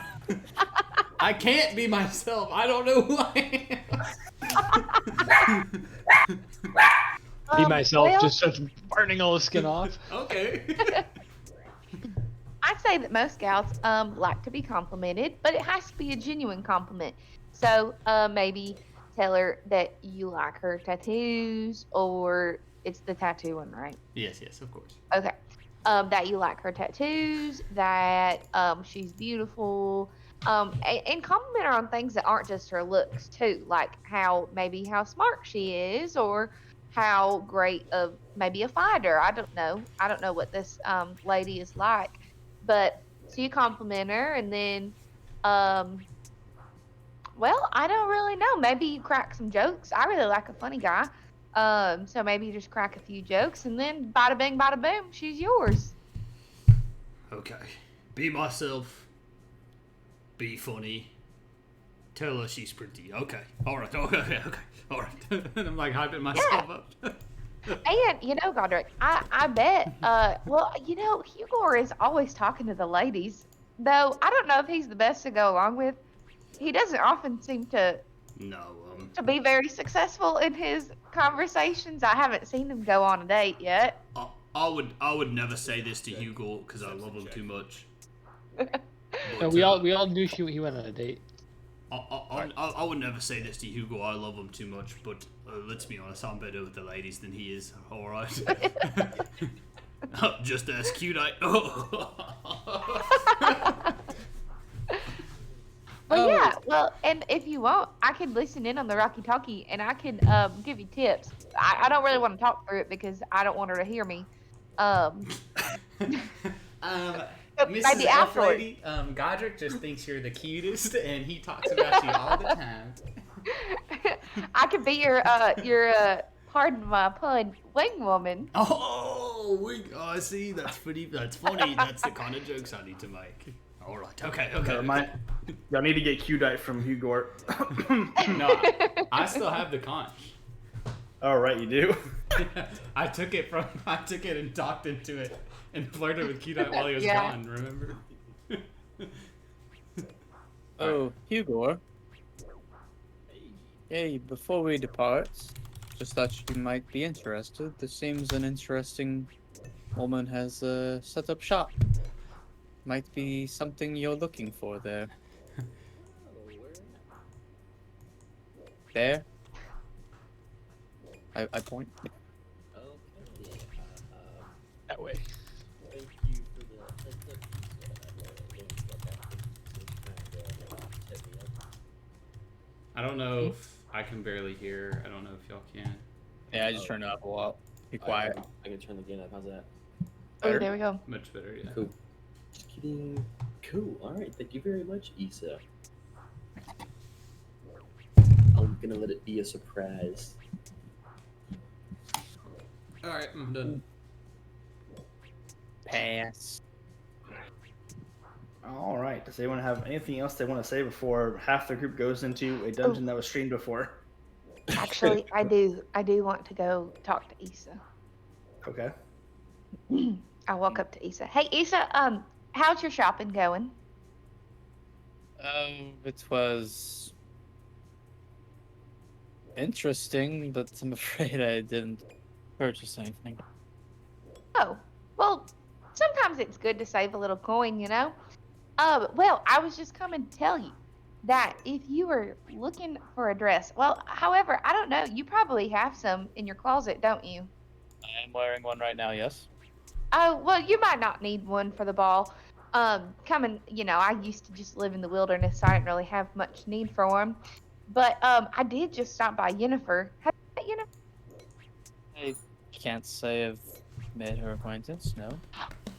I can't be myself. I don't know who I am. Be myself, well- just starts burning all the skin off. Okay. I'd say that most gals like to be complimented, but it has to be a genuine compliment. So maybe tell her that you like her tattoos, or it's the tattoo one, right? Yes, of course. Okay. That you like her tattoos, that she's beautiful, and compliment her on things that aren't just her looks too, like how smart she is, or how great of maybe a fighter. I don't know what this lady is like, but so you compliment her, and then well, I don't really know. Maybe you crack some jokes. I really like a funny guy. So maybe you just crack a few jokes, and then bada bing, bada boom, she's yours. Okay. Be myself. Be funny. Tell her she's pretty. Okay. All right. Okay. All right. And I'm like hyping myself up. And Godric, I bet. Well, Hugor is always talking to the ladies, though. I don't know if he's the best to go along with. He doesn't often seem to No. be very successful in his conversations. I haven't seen him go on a date yet. I would never say this to Hugo because I love him too much. No, we all knew he went on a date. I would never say this to Hugo. I love him too much, but let's be honest, I'm better with the ladies than he is. All right. Just as cute. But yeah, well, and if you want, I could listen in on the Rocky Talkie, and I could give you tips. I don't really want to talk through it because I don't want her to hear me. Mrs. Maybe F afterwards. Lady, Godric just thinks you're the cutest, and he talks about you all the time. I could be your pardon my pun, wing woman. Oh, I see. That's pretty. That's funny. That's the kind of jokes I need to make. All right. Okay. Y'all need to get Q-Dite from Hugor. No, I still have the conch. Oh, right, you do? I took it and talked into it and flirted with Q-Dite while he was Yeah. gone, remember? Oh, Hugor. Hey, before we depart, just thought you might be interested. This seems an interesting woman has set up shop. Might be something you're looking for there. There. I point. That way. Thank you for the heads up. I don't know if I can barely hear. I don't know if y'all can. Yeah, I just turned it up a lot. Be quiet. I can turn the gain up. How's that? Oh, there we go. Much better, yeah. Cool. Just kidding. Cool. All right. Thank you very much, Issa. I'm gonna let it be a surprise. Alright, I'm done. Pass. All right. Does anyone have anything else they want to say before half the group goes into a dungeon that was streamed before? Actually, I do want to go talk to Issa. Okay. I walk up to Issa. Hey, Issa, how's your shopping going? It was interesting, but I'm afraid I didn't purchase anything. Oh, well, sometimes it's good to save a little coin, well, I was just coming to tell you that if you were looking for a dress, well, however, I don't know, you probably have some in your closet, don't you? I am wearing one right now, yes. Oh, well, you might not need one for the ball. I used to just live in the wilderness, so I didn't really have much need for one. But I did just stop by Yennefer. Have you met Yennefer? I can't say I've made her acquaintance, no.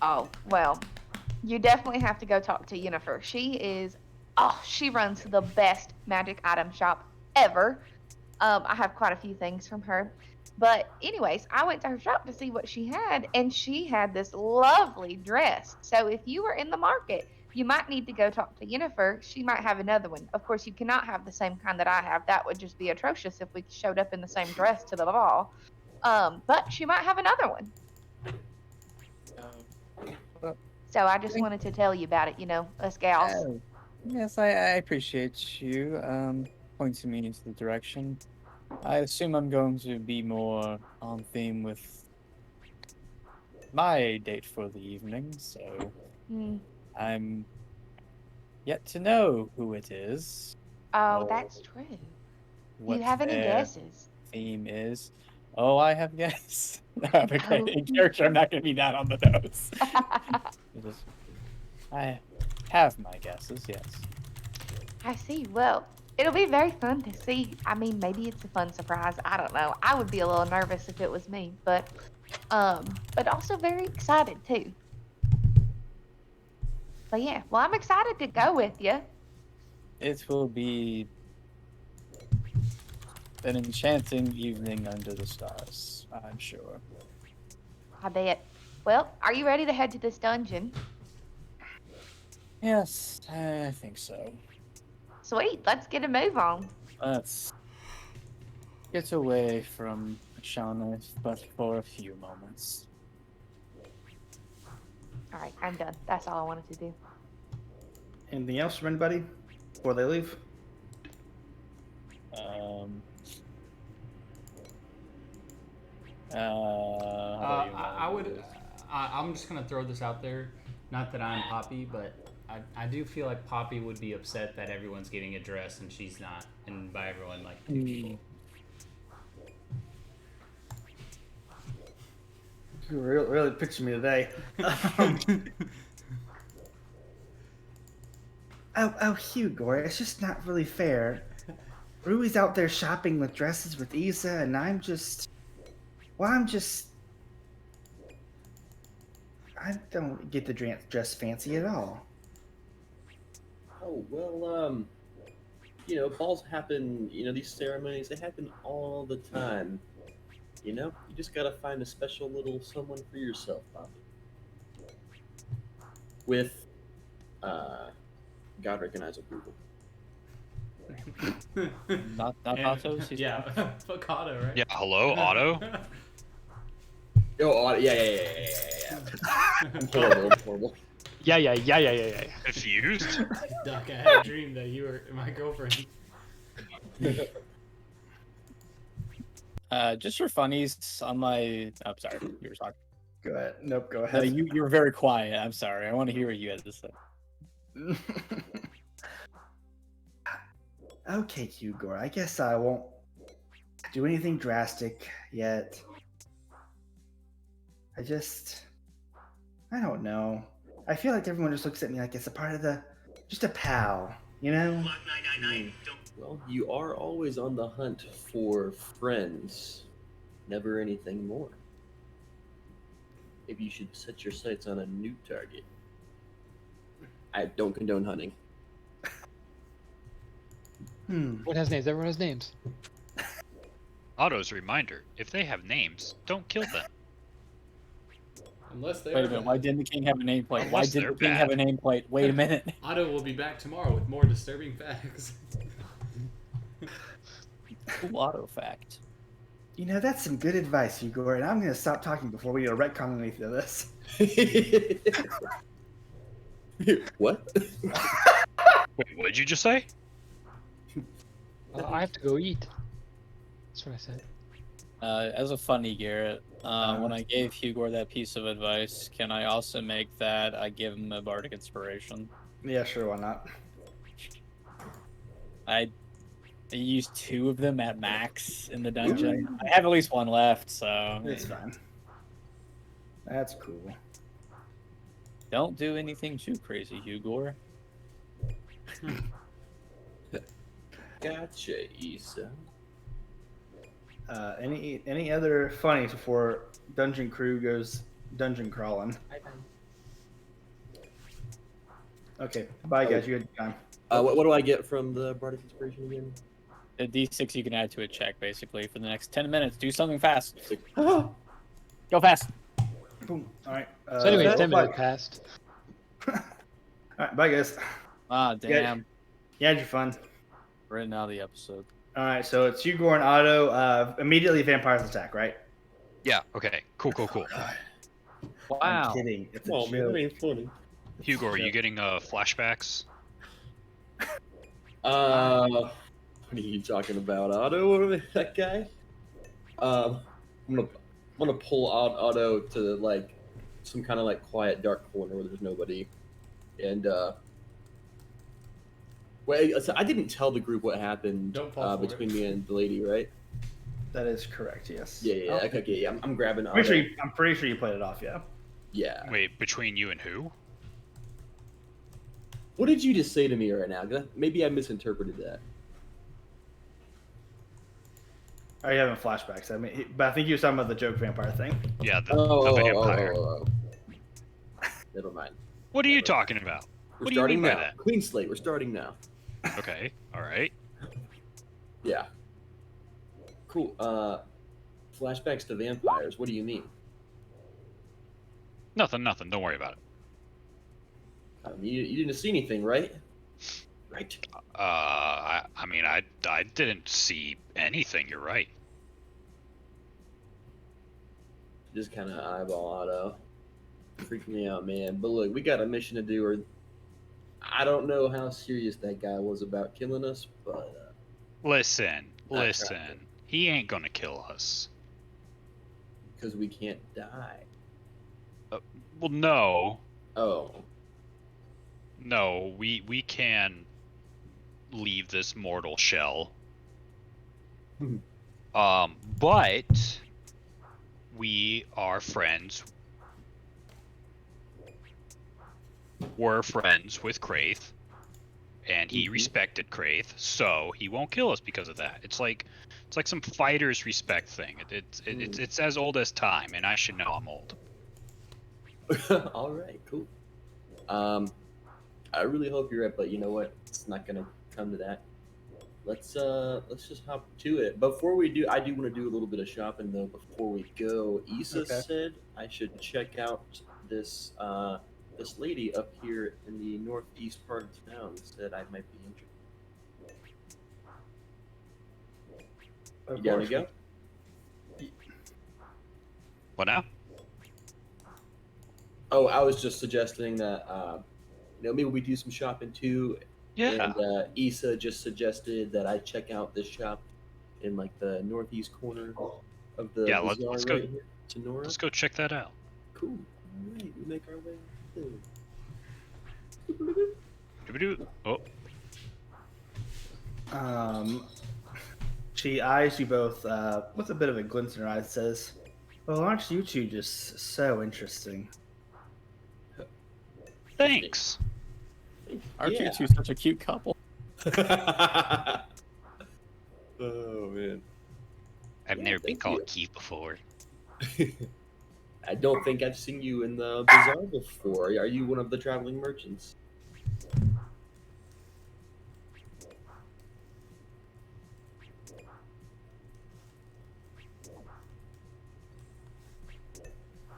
Oh, well, you definitely have to go talk to Yennefer. She runs the best magic item shop ever. I have quite a few things from her. But anyways, I went to her shop to see what she had, and she had this lovely dress. So if you were in the market, you might need to go talk to Yennefer. She might have another one. Of course, you cannot have the same kind that I have. That would just be atrocious if we showed up in the same dress to the ball. But she might have another one. So I just wanted to tell you about it, us gals. Oh, yes, I appreciate you pointing me into the direction. I assume I'm going to be more on theme with my date for the evening, so I'm yet to know who it is. Oh, or that's true. Do what you have any their guesses? theme is. Oh, I have guesses. I'm a great character. I'm not going to be that on the nose. I have my guesses, yes. I see. Well, it'll be very fun to see. I mean, maybe it's a fun surprise. I don't know. I would be a little nervous if it was me, but also very excited too. But yeah, well, I'm excited to go with you. It will be an enchanting evening under the stars, I'm sure. I bet. Well, are you ready to head to this dungeon? Yes, I think so. Sweet. Let's get a move on. Let's get away from Ashana, but for a few moments. All right, I'm done. That's all I wanted to do. Anything else from anybody before they leave? I'm just gonna throw this out there. Not that I'm Poppy, but I do feel like Poppy would be upset that everyone's getting a dress and she's not, and by everyone like 2 people. You really pitching me today. Hugo, it's just not really fair. Rui's out there shopping with dresses with Isa, and I'm just I don't get to dress fancy at all. Oh, well, balls happen, these ceremonies, they happen all the time. You just gotta find a special little someone for yourself, Bobby. With, God-recognized approval. Not Otto's? Yeah, fuck Otto, right? Yeah, hello, Otto? Oh, Otto, yeah. I'm horrible. Yeah. Confused? Duck, I had a dream that you were my girlfriend. Just for funnies, on my... Oh, sorry, you were talking. Go ahead. Nope, go No, ahead. you were very quiet. I'm sorry. I want to hear what you had to say. Okay, Hugo, I guess I won't do anything drastic yet. I don't know. I feel like everyone just looks at me like it's a part of just a pal, you know? Well, you are always on the hunt for friends, never anything more. Maybe you should set your sights on a new target. I don't condone hunting. What has names? Everyone has names. Otto's reminder: if they have names, don't kill them. Unless they Wait are a minute. Why didn't the king have a nameplate? Why Unless didn't the they're king have a bad. nameplate? Wait a minute. Otto will be back tomorrow with more disturbing facts. Cool auto fact. You know, that's some good advice, Hugo, and I'm going to stop talking before we retcon anything of this. What? Wait, what did you just say? I have to go eat. That's what I said. As a funny, Garrett, when I gave Hugo that piece of advice, can I also make that I give him a bardic inspiration? Yeah, sure, why not? I used 2 of them at max in the dungeon. I have at least 1 left, so It's fine. That's cool. don't do anything too crazy, Hugo. Gotcha, Issa. Any other funnies before Dungeon Crew goes dungeon crawling? Okay, bye guys. You had time. What do I get from the Bardic Inspiration again? The D6 you can add to a check, basically, for the next 10 minutes. Do something fast. Go fast. Boom. All right. So anyways, 10 bye. minutes passed. All right, bye guys. Ah, damn. You had your fun. Written out of the episode. All right, so it's Hugo and Otto. Immediately vampires attack, right? Yeah, okay. Cool. Wow. I'm kidding. It's a Oh man, joke. that ain't funny. Hugo, are you getting flashbacks? What are you talking about, Otto? Over that guy? I'm gonna pull out Otto to like some kind of like quiet, dark corner where there's nobody, and wait. So I didn't tell the group what happened Don't fall for between it. me and the lady, right? That is correct. Yes. Yeah. Oh, Okay. Yeah, I'm grabbing Otto. I'm pretty sure you played it off. Yeah. Yeah. Wait, between you and who? What did you just say to me right now? 'Cause maybe I misinterpreted that. Are you having flashbacks? I mean, but I think you were talking about the joke vampire thing. Yeah, the vampire. Never mind. What are you talking about? We're What do you starting mean by now. that? Clean slate. We're starting now. Okay, alright. Yeah. Cool. Flashbacks to vampires. What do you mean? Nothing. Don't worry about it. You didn't see anything, right? right? I mean, I didn't see anything. You're right. Just kind of eyeball Otto. Freaking me out, man. But look, we got a mission to do. Or I don't know how serious that guy was about killing us, but Listen. I tried He ain't gonna kill us. because we can't die. Well, no. Oh, No, we can leave this mortal shell. But we are friends. We're friends with Kraith, and he respected Kraith, so he won't kill us because of that. It's like some fighter's respect thing. It's as old as time, and I should know I'm old. all right, cool. I really hope you're right, but you know what? It's not gonna come to that. Let's just hop to it. Before we do, I do want to do a little bit of shopping though. Before we go, Issa Okay. said I should check out this this lady up here in the northeast part of town. Said I might be interested. Of You down to course. go? What now? Oh, I was just suggesting that maybe we do some shopping too. Yeah. And Issa just suggested that I check out this shop in like the northeast corner of the Yeah, bazaar let's right go. here, Sonora. Let's go check that out. Cool. All right, we make our way. Oh, She eyes you both with a bit of a glint in her eyes. Says, "Well, aren't you two just so interesting?" thanks. Aren't Yeah. you two such a cute couple? Oh man, I've Yeah, never been thank called you. Keith before. I don't think I've seen you in the bazaar before. Are you one of the traveling merchants?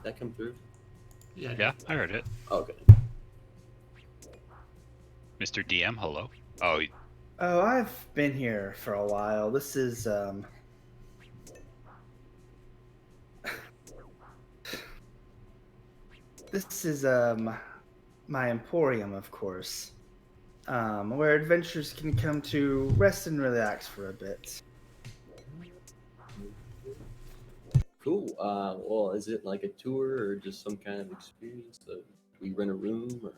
That come through? Yeah, I heard it. Okay. Mr. DM, hello. Oh, Oh, I've been here for a while. This is this is my emporium, of course. Where adventurers can come to rest and relax for a bit. Cool. Well, is it like a tour or just some kind of experience? So we rent a room? Or...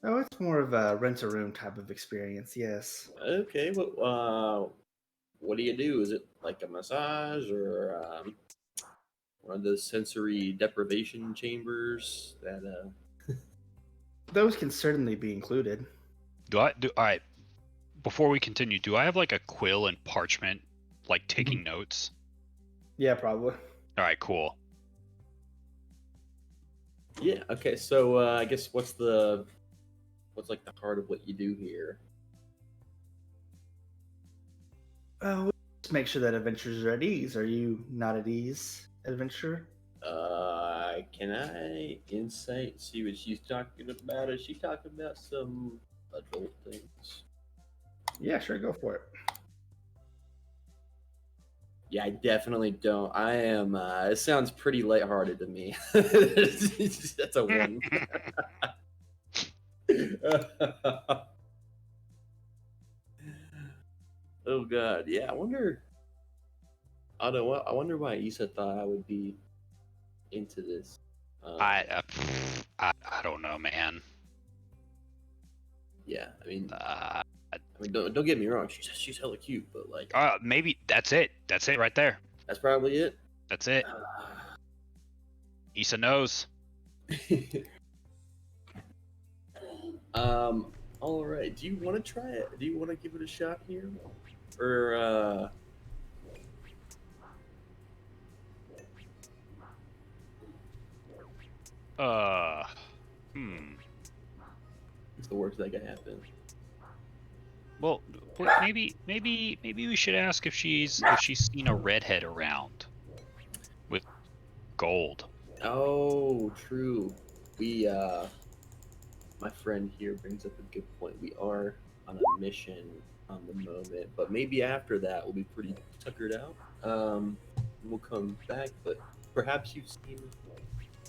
Oh, it's more of a rent-a-room type of experience, yes. Okay. What do you do? Is it like a massage or one of those sensory deprivation chambers that Those can certainly be included. all right. Before we continue, do I have like a quill and parchment, like taking notes? Yeah, probably. All right, cool. Yeah. Okay. So I guess what's like the heart of what you do here? Oh, just make sure that adventurers are at ease. Are you not at ease, adventurer? Can I insight see what she's talking about? Is she talking about some adult things? Yeah, sure, go for it. Yeah, I definitely don't. I am. It sounds pretty lighthearted to me. That's a one. Oh God, yeah. I wonder. I don't know. I wonder why Issa thought I would be into this. I don't know, man. Yeah, I mean, Uh, don't get me wrong. She's hella cute, but like, maybe that's it. That's it right there. that's probably it. That's it. Issa knows. All right. Do you want to try it? Do you want to give it a shot here, or What's the worst that could happen? Well, maybe we should ask if she's seen a redhead around with gold. Oh, true. We my friend here brings up a good point. We are on a mission on the moment, but maybe after that we'll be pretty tuckered out. We'll come back, but perhaps you've seen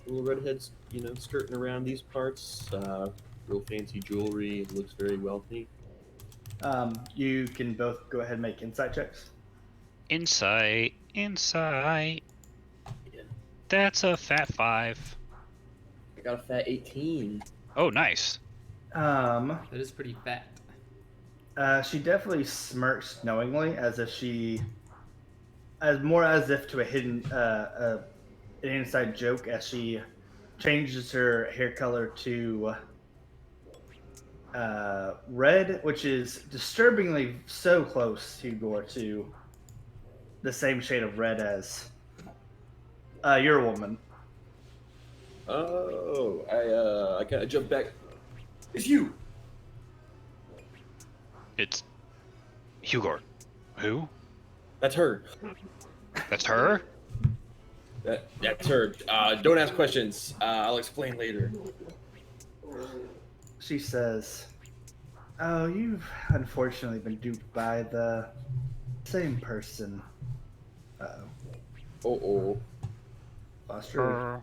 little redheads, skirting around these parts. Real fancy jewelry, looks very wealthy. You can both go ahead and make insight checks. Insight. Yeah. That's a fat 5. I got a fat 18. Oh, nice. That is pretty fat. She definitely smirks knowingly, as if as if to a hidden, an inside joke, as she changes her hair color to red, which is disturbingly so close, Hugor, to the same shade of red as your woman. Oh, I kind of jumped back. It's you. It's Hugor. Who? That's her. That's her? That's her. Don't ask questions. I'll explain later. She says, "Oh, you've unfortunately been duped by the same person." Oh. Foster.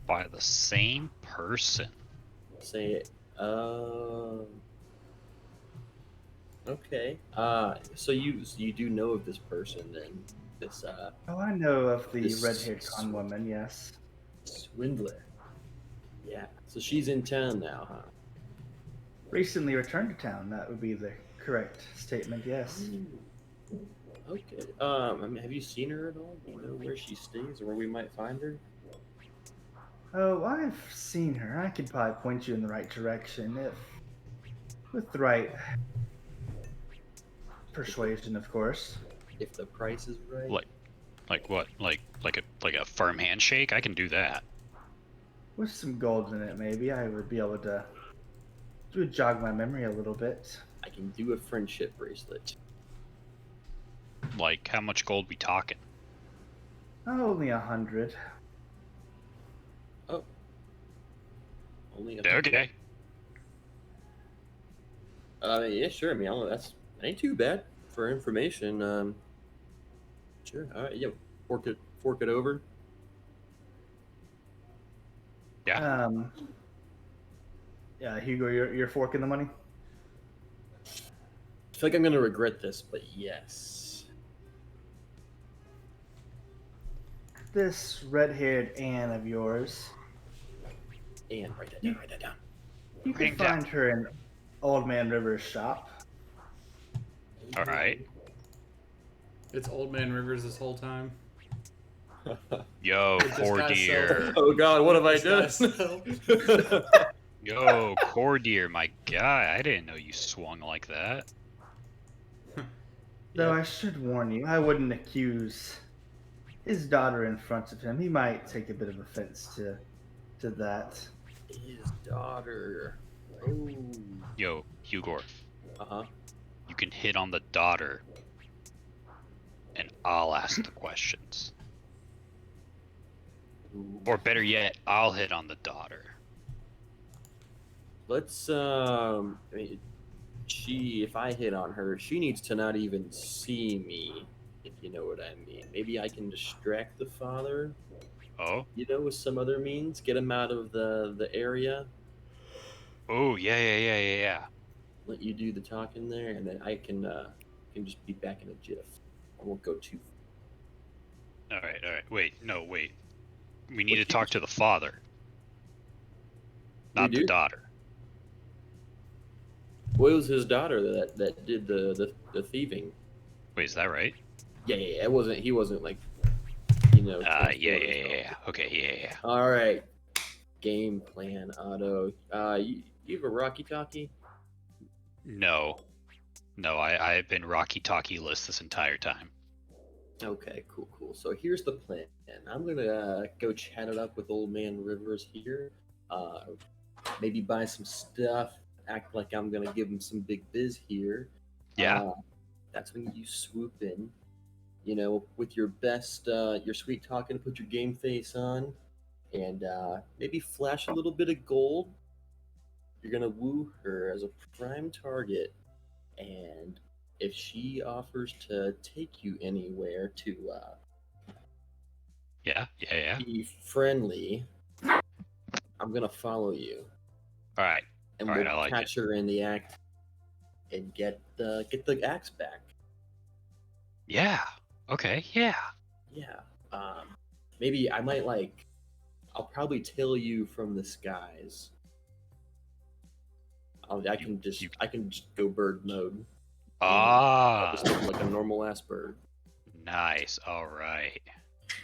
By the same person. Say it. Okay. So you do know of this person then? This Oh, I know of the This- red-haired con woman. Yes. swindler. Yeah. So she's in town now, huh? Recently returned to town. That would be the correct statement. Yes. Okay. Have you seen her at all? Do you know where she stays or where we might find her? Oh, I've seen her. I could probably point you in the right direction with the right persuasion, of course. If the price is right. Like what? Like a firm handshake? I can do that. With some gold in it, maybe I would be able to. It would jog my memory a little bit. I can do a friendship bracelet. Like, how much gold we talking? Oh, only 100. Oh. Only a Okay. Yeah, sure. I mean, that ain't too bad for information. Sure. All right. Yeah. Fork it over. Yeah. Yeah, Hugo, you're forking the money. I feel like I'm gonna regret this, but yes. This red-haired Anne of yours, And write that down. Write that down. you can Writing down. find her in Old Man River's shop. All right. It's Old Man Rivers this whole time. Yo, It just core got deer. Oh God, what have I This done? guy's Yo, core deer, my guy. I didn't know you swung like that. Though I should warn you, I wouldn't accuse his daughter in front of him. He might take a bit of offense to that. His daughter. Oh. Yo, Hugor, Uh-huh. you can hit on the daughter, and I'll ask the questions. Or better yet, I'll hit on the daughter. Let's I mean, if I hit on her, she needs to not even see me, if you know what I mean. Maybe I can distract the father, Oh? with some other means, get him out of the area, Oh, yeah. let you do the talking there, and then I can just be back in a jiff. I won't go too far. All right. Wait. We need What to you- talk to the father, not the do? daughter. Well, it was his daughter that did the thieving. Wait, is that right? Yeah. He wasn't like, Yeah. transporting stuff. Okay, yeah. All right. Game plan, Otto. You have a Rocky Talkie? No, I've been Rocky Talkie list this entire time. Okay, cool. So here's the plan. I'm gonna go chat it up with Old Man Rivers here. Maybe buy some stuff. Act like I'm gonna give him some big biz here. Yeah. That's when you swoop in. With your best, your sweet talking, put your game face on, and maybe flash a little bit of gold. You're gonna woo her as a prime target, and if she offers to take you anywhere to Yeah. be friendly, I'm gonna follow you, All right. and All right, we'll I like catch her in the act and get the axe back. Yeah. Okay. Yeah. Yeah. Maybe I might I'll probably tail you from the skies. I can just go bird mode. I'll just look like a normal ass bird. Nice. All right.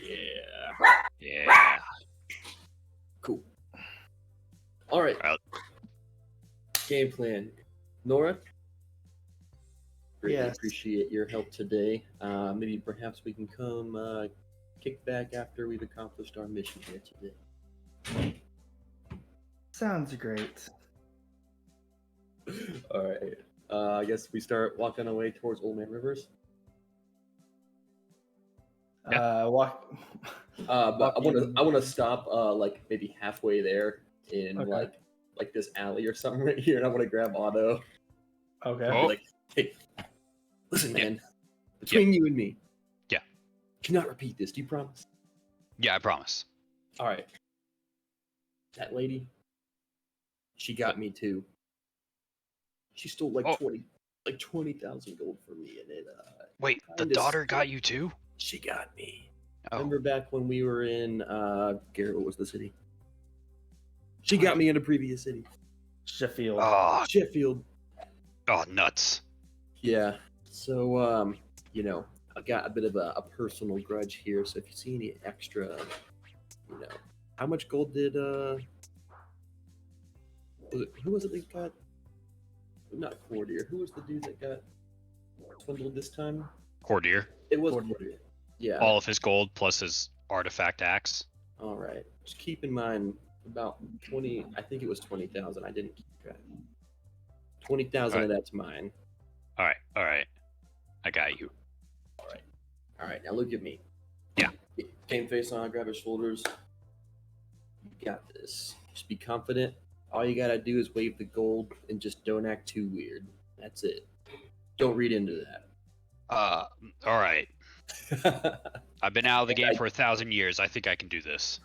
Yeah. Yeah. Cool. All right. Well- Game plan. Nora, greatly Yes. appreciate your help today. Maybe perhaps we can come kick back after we've accomplished our mission here today. Sounds great. All right. I guess we start walking away towards Old Man Rivers. Walk. But I Walking- want to stop like maybe halfway there in Okay. like this alley or something right here, and I want to grab Otto. Okay. And be Oh. like, hey, listen, Yeah. man. Between you and me. Yeah. Cannot repeat this. Do you promise? Yeah, I promise. All right. That lady, she got me too. She stole like Oh. 20,000 gold from me, and it Wait, the kinda daughter scared- got you too? She got me. Oh. Remember back when we were in Garrett, what was the city? She got me in a previous city. Sheffield. Oh, Sheffield. nuts. Yeah. So you know, I got a bit of a personal grudge here, so if you see any extra, you know, how much gold did who was it that got, not Cordier, who was the dude that got swindled this time? Cordier. It was Cordier. Cordier. Yeah. All of his gold plus his artifact axe. All right. Just keep in mind about 20. I think it was 20,000. I didn't keep track. 20,000 of that's mine. All right. I got you. All right. Now look at me. Yeah. Game face on. Grab his shoulders. You got this. Just be confident. All you gotta do is wave the gold and just don't act too weird. That's it. Don't read into All right. that. I've been out of the And game I- for 1,000 years. I think I can do this.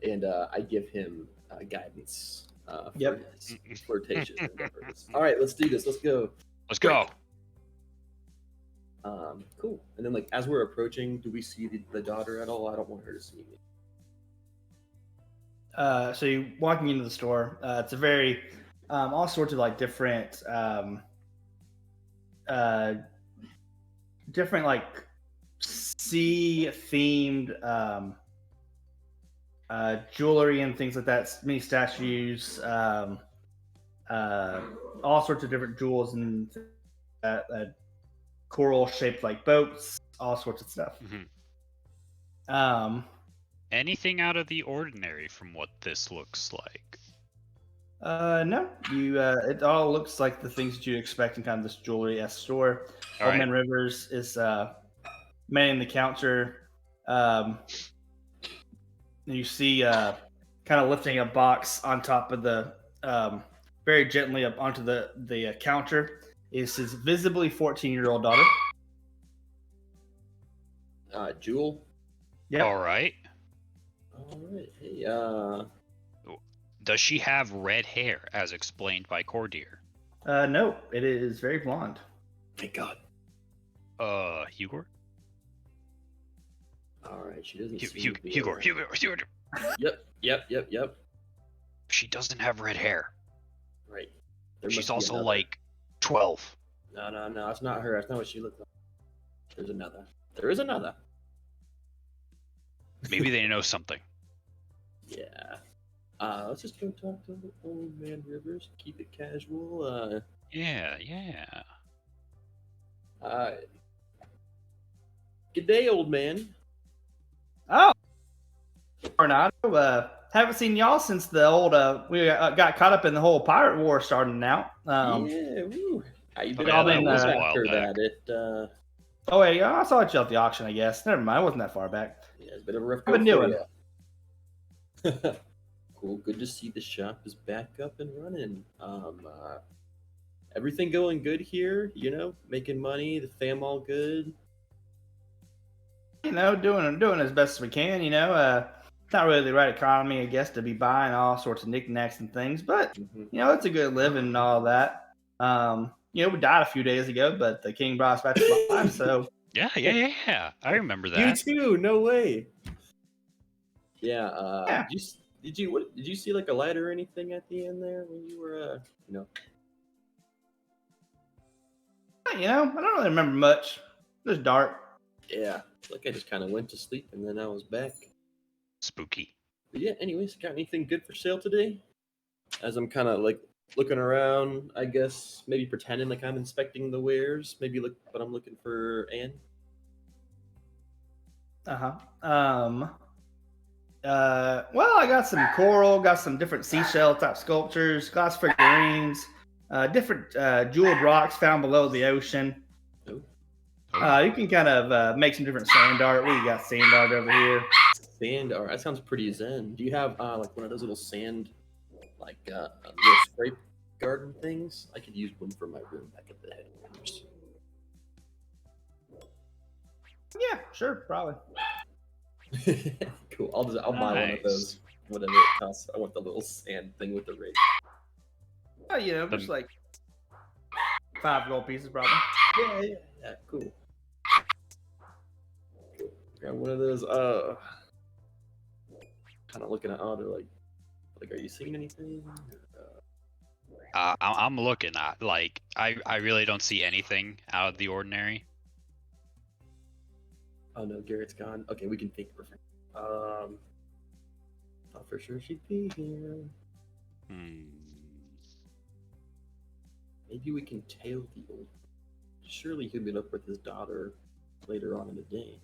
And I give him guidance for Yep. his flirtatious endeavors. All right, let's do this. Let's go. Let's go. Cool. And then, like, as we're approaching, do we see the daughter at all? I don't want her to see me. So you're walking into the store. It's a very all sorts of like different different like sea themed jewelry and things like that. Many statues, all sorts of different jewels and coral shaped like boats, all sorts of stuff. Mhm. Anything out of the ordinary from what this looks like? No, you. It all looks like the things that you expect in kind of this jewelry-esque store. All Old right. Man Rivers is manning the counter. You see, kind of lifting a box on top of the, very gently up onto the counter is his visibly 14-year-old daughter. Jewel. Yep. All right. All right. Hey, Does she have red hair, as explained by Cordier? No, it is very blonde. thank God. Hugor? All right, she doesn't. seem to be Hugor. around. Yep. She doesn't have red hair. Right. There She's must be also another. like 12. No. That's not her. That's not what she looked like. There's another. There is another. Maybe they know something. Yeah. Let's just go talk to Old Man Rivers. Keep it casual. Yeah. Good day, old man. Oh, Tornado. Haven't seen y'all since the old. We got caught up in the whole pirate war starting out. Yeah. Woo. How you been? Yeah, that was a while back. Oh wait, yeah, I saw you at the auction. I guess. Never mind. It wasn't that far back. Yeah, it's a bit of a rough I've been go for doing. ya. Cool. Good to see the shop is back up and running. Everything going good here? You know, making money. The fam all good. You know, doing as best as we can. You know, it's not really the right economy, I guess, to be buying all sorts of knickknacks and things, but Mhm. you know, it's a good living and all that. You know, we died a few days ago, but the king brought us back to life. So Yeah. I remember You that. too. No way. Yeah. Yeah. Did you see like a light or anything at the end there when you were you know, I don't really remember much. It was dark. Yeah. Like I just kind of went to sleep and then I was back. Spooky. But yeah. Anyways, got anything good for sale today? As I'm kind of like looking around, I guess maybe pretending like I'm inspecting the wares. Maybe look, but I'm looking for Anne. Well, I got some coral, got some different seashell type sculptures, glass figurines, different jeweled rocks found below the ocean. Oh. You can kind of make some different sand art. We got sand art over here. Sand art. That sounds pretty zen. Do you have like one of those little sand, like little scrape garden things? I could use one for my room back at the headquarters. Yeah, sure, probably. Cool. I'll buy one of Nice. those. Whatever it costs. I want the little sand thing with the rake. You know, just like 5 gold pieces, probably. Yeah. Cool. Grab one of those. Kind of looking at Otter like, are you seeing anything? I'm looking at like I really don't see anything out of the ordinary. Oh no, Garrett's gone. Okay, we can think for thought for sure she'd be here. Maybe we can tail the old. Surely he'll meet up with his daughter later on in the day.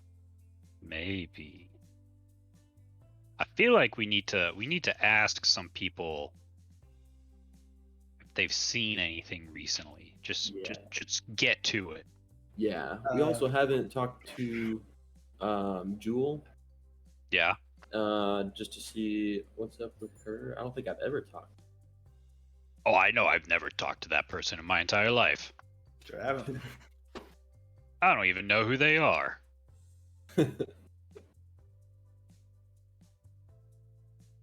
Maybe. I feel like we need to ask some people if they've seen anything recently. Just get to it. Yeah. We also haven't talked to Jewel. Yeah. Just to see what's up with her. I don't think I've ever talked. Oh, I know. I've never talked to that person in my entire life. Sure, I haven't. I don't even know who they are.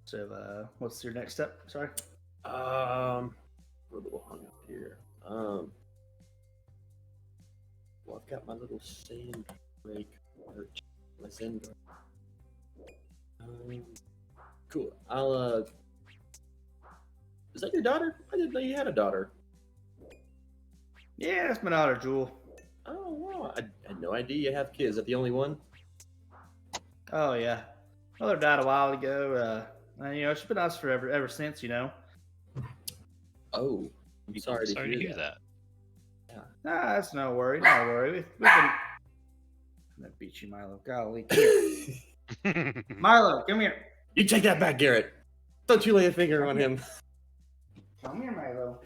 So, what's your next step? Sorry. We're a little hung up here. Well, I've got my little sand rake perch. My sand. Cool. I'll. Is that your daughter? I didn't know you had a daughter. Yeah, that's my daughter, Jewel. Oh wow! I had no idea you have kids. Is that the only one? Oh yeah, mother died a while ago. And, you know, she's been with us forever, ever since. You know. Oh, I'm sorry to hear that. Yeah. Nah, that's no worry. No worry. We've been. I'm gonna beat you, Milo. Golly. Milo, come here. You take that back, Garrett. Don't you lay a finger on him. Come here, Milo.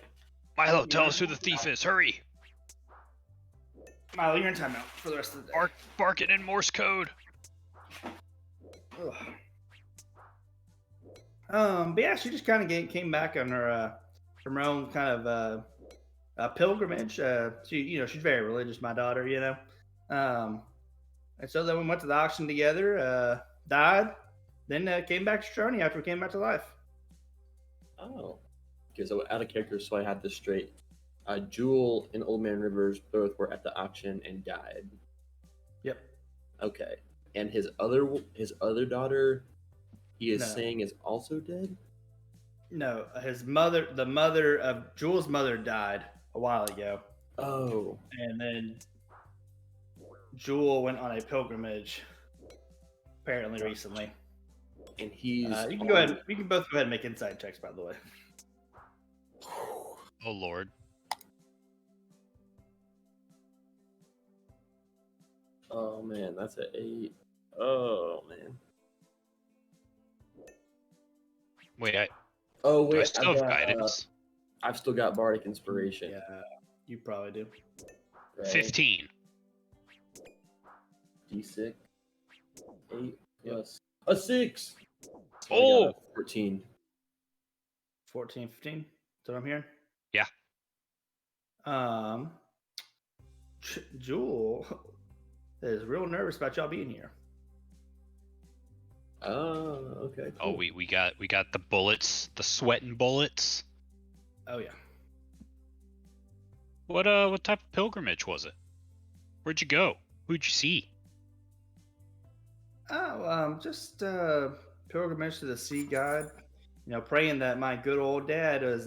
Milo, tell us who the thief is. Hurry. Milo, you're in timeout for the rest of the day. Bark it in Morse code. Ugh. But yeah, she just kind of came back on her from her own kind of pilgrimage. She, you know, she's very religious, my daughter, you know. And so then we went to the auction together. Died, then came back to Strony after we came back to life. Oh, because I was out of character, so I had this straight. Jewel and Old Man Rivers both were at the auction and died. Yep. Okay, and his other daughter, he is saying is also dead. No, his mother, the mother of Jewel's mother, died a while ago. Oh. And then Jewel went on a pilgrimage, apparently recently. And he's. You can go ahead. We can both go ahead and make insight checks, by the way. Oh Lord. Oh man, that's an 8. Oh man. Wait, Oh do I wait, still have guidance? I've still got bardic inspiration. Yeah, you probably do. Right? 15. D6. 8 plus a 6. So I Oh! got a 14. 14, 15. That's what I'm hearing. Yeah. Jewel is real nervous about y'all being here. Oh, okay. Oh, Cool. we got the bullets, the sweating bullets. Oh yeah. What type of pilgrimage was it? Where'd you go? Who'd you see? Oh, just pilgrimage to the sea god. You know, praying that my good old dad was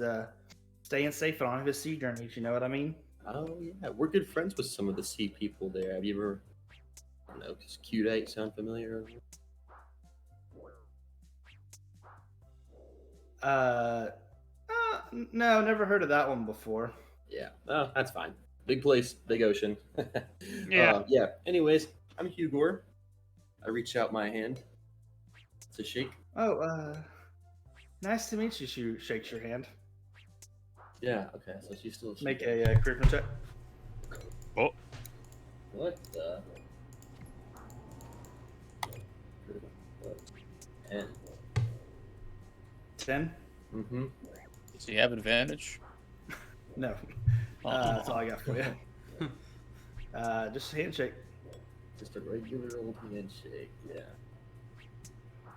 staying safe on his sea journeys. You know what I mean? Oh yeah, we're good friends with some of the sea people there. Have you ever? I don't know. Does Cute sound familiar? No, never heard of that one before. Yeah. Oh, that's fine. Big place, big ocean. Yeah. Yeah. Anyways, I'm Hugor. I reach out my hand to shake. Oh, nice to meet you. She shakes your hand. Yeah. Okay. So she's still. Make a charisma check. Oh, What the? And 10. mm-hmm. Does he have advantage? No. That's all I got for you. Just a handshake. Just a regular old handshake. Yeah.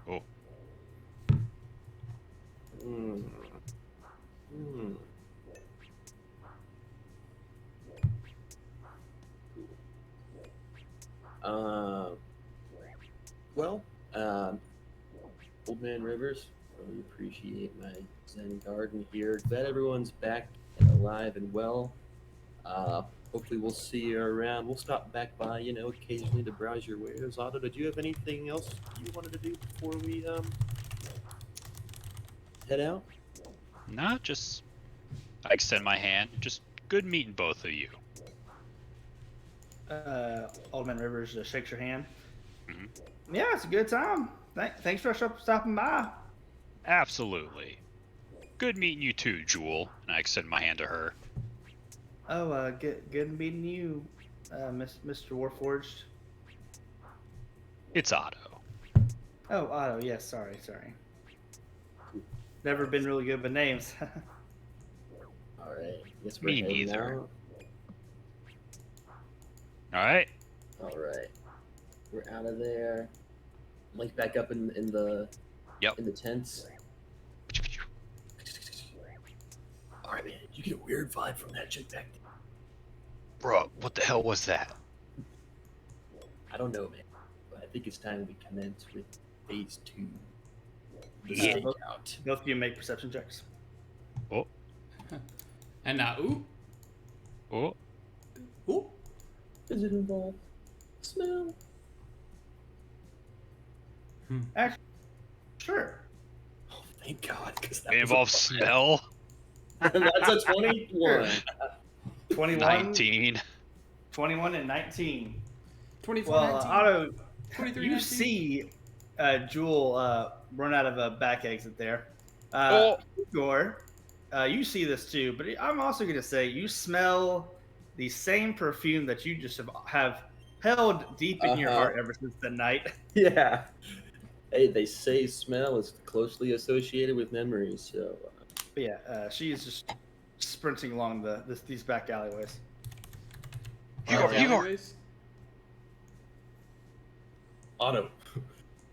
oh. Mm. Mm. Well, Old Man Rivers, really appreciate my Zen garden here. Glad everyone's back and alive and well. Hopefully we'll see you around. We'll stop back by, occasionally to browse your wares. Otto, did you have anything else you wanted to do before we head out? Nah, just I extend my hand. Just good meeting both of you. Old Man Rivers shakes your hand. Mhm. Yeah, it's a good time. Thanks for stopping by. Absolutely. Good meeting you too, Jewel. And I extend my hand to her. Oh, good meeting you, Mr. Warforged. It's Otto. Oh, Otto. Yes, sorry. Never been really good with names. All right. Guess we're Me heading neither. out. All right. All right. We're out of there. Like back up in the Yep. in the tents. All right, man. You get a weird vibe from that chick back there. Bro, what the hell was that? I don't know, man. But I think it's time we commence with phase 2. The Yeah. stakeout. Both of you make perception checks. Oh, And now, ooh, oh. ooh. Does it involve smell? Sure. Oh, thank God, because It involves smell. That's a 21. 21, 19. 21 and 19. 24, Well, 19, Otto, 23, you 19. see Jewel run out of a back exit there. Oh. Igor, you see this too, but I'm also going to say you smell the same perfume that you just have held deep in your heart ever since the night. Yeah. Hey, they say smell is closely associated with memory, so. But yeah, she is just sprinting along these back alleyways. Igor. Alleyways? Otto,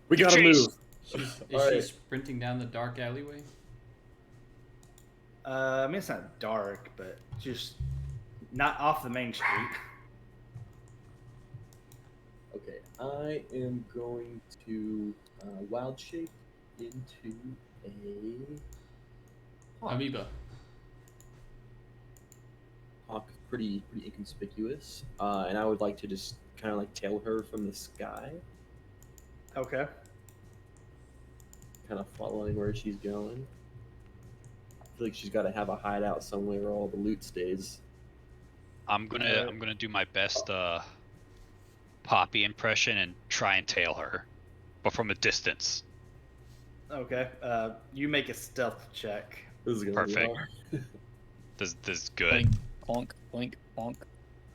we gotta Chase. move. Is All she right. sprinting down the dark alleyway? I mean, it's not dark, but just not off the main street. Okay, I am going to wild shape into a hawk. Amoeba. Hawk, pretty inconspicuous, and I would like to just kind of like tail her from the sky, Okay. kind of following where she's going. I feel like she's got to have a hideout somewhere where all the loot stays. I'm gonna do my best Poppy impression and try and tail her, but from a distance. Okay. You make a stealth check. This is gonna Perfect. be hard. This is good. Blink, plonk, blink, plonk.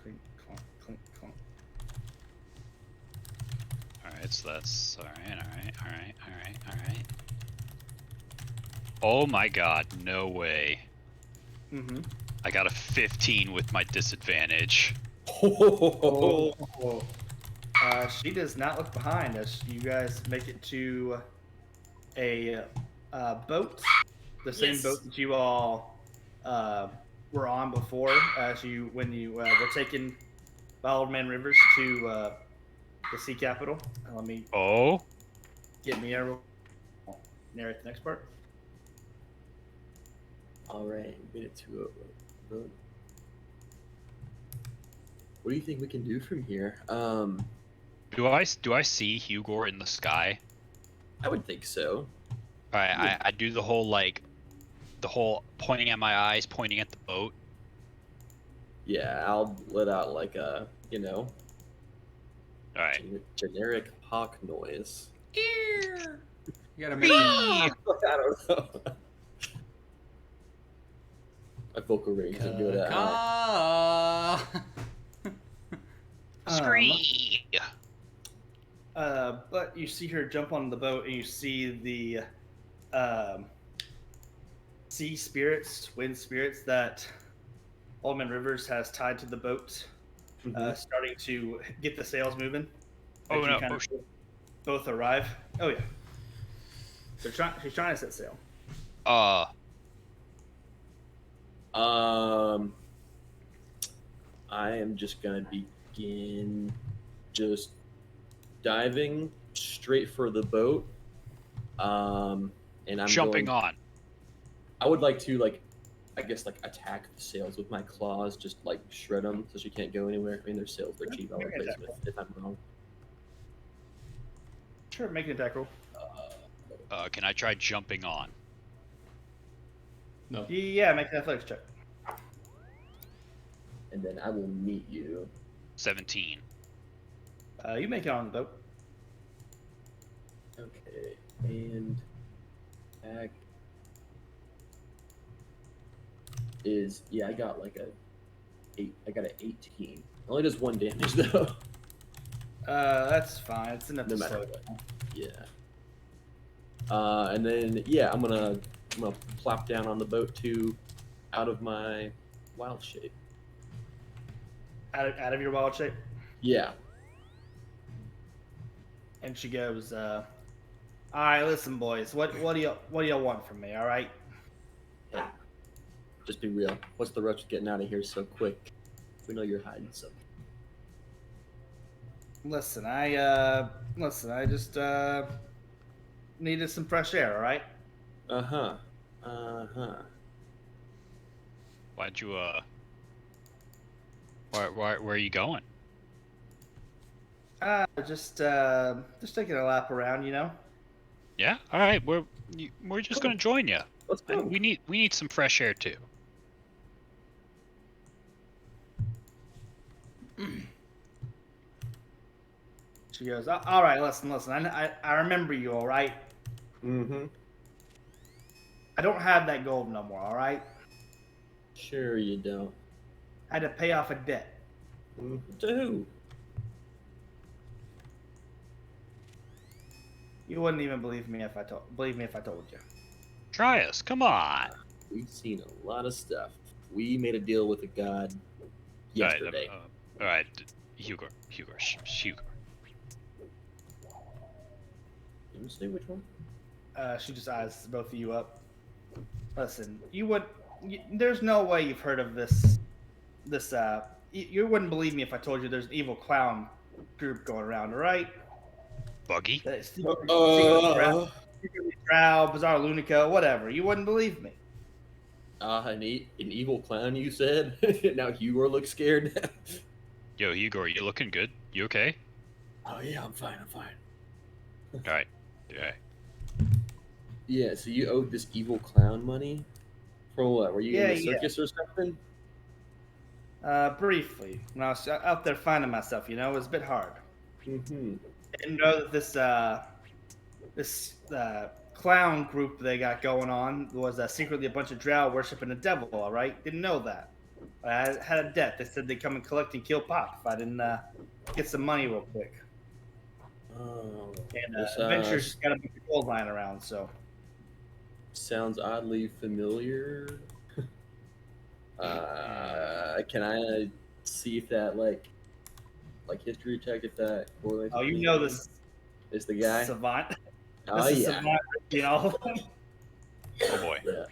Clink, clonk, clink, clonk. All right, so that's all right. Oh my god, no way. Mm-hmm. I got a 15 with my disadvantage. Oh. She does not look behind as you guys make it to a boat, the same Yes. boat that you all were on before, when you were taken by Old Man Rivers to the sea capital. Let me Oh? get me a narrate the next part. All right, made it to a vote. What do you think we can do from here? Do I see Hugor in the sky? I would think so. I do the whole pointing at my eyes, pointing at the boat. Yeah, I'll let out like a Alright. generic hawk noise. You gotta make I don't know. My vocal range isn't good at Scree! But you see her jump on the boat, and you see the sea spirits, wind spirits that Old Man Rivers has tied to the boat, starting to get the sails moving. Oh As no! you kind of both arrive. Oh yeah. She's trying to set sail. I am just gonna begin just diving straight for the boat. And I'm Jumping on. I would like to attack the sails with my claws, just like shred them so she can't go anywhere. I mean, their sails they're cheap. I'll replace them if I'm wrong. Sure, make an attack roll. Can I try jumping on? No. Yeah, make an athletics check. And then I will meet you. 17. You make it on the boat. Okay, and attack is I got like I got an 18. Only does 1 damage though. That's fine. It's enough No to matter slow it what. down. Yeah. And then I'm gonna plop down on the boat too, out of my wild shape. Out of your wild shape. Yeah. And she goes, "All right, listen, boys. What do y'all want from me? All right." Hey, just be real. What's the rush of getting out of here so quick? We know you're hiding something. Listen, I just needed some fresh air. All right. Why'd you where are you going? Just taking a lap around, you know. Yeah. All right. We're just gonna join you. Let's go. We need some fresh air too. She goes, "All right, listen. I remember you, all right. Mm-hmm. I don't have that gold no more, all right. Sure you don't. I had to pay off a debt. To who? You wouldn't even believe me if I told you. Try us. Come on. We've seen a lot of stuff. We made a deal with a god yesterday. All right. Hugo. Didn't say which one? She just eyes both of you up. Listen, there's no way you've heard of this. You wouldn't believe me if I told you there's an evil clown group going around, all right? Buggy. Secretly Drow, Bizarre Lunica, whatever. You wouldn't believe me. An evil clown, you said? Now Hugo looks scared. Yo, Hugo, are you looking good? You okay? Oh yeah, I'm fine. All right. Yeah, so you owed this evil clown money? For what? Were you in the circus or something? Briefly. When I was out there finding myself, it was a bit hard. Mm-hmm. Didn't know that this clown group they got going on was secretly a bunch of drow worshiping the devil, all right? Didn't know that. I had a debt. They said they'd come and collect and kill Pop if I didn't get some money real quick. Oh. And Adventure's got a bunch of gold lying around, so. sounds oddly familiar. Can I see if that like history check if that correlates? Oh, with you me? know this Is the guy? savant. Oh This is yeah. savant, you know. Oh boy. Yeah.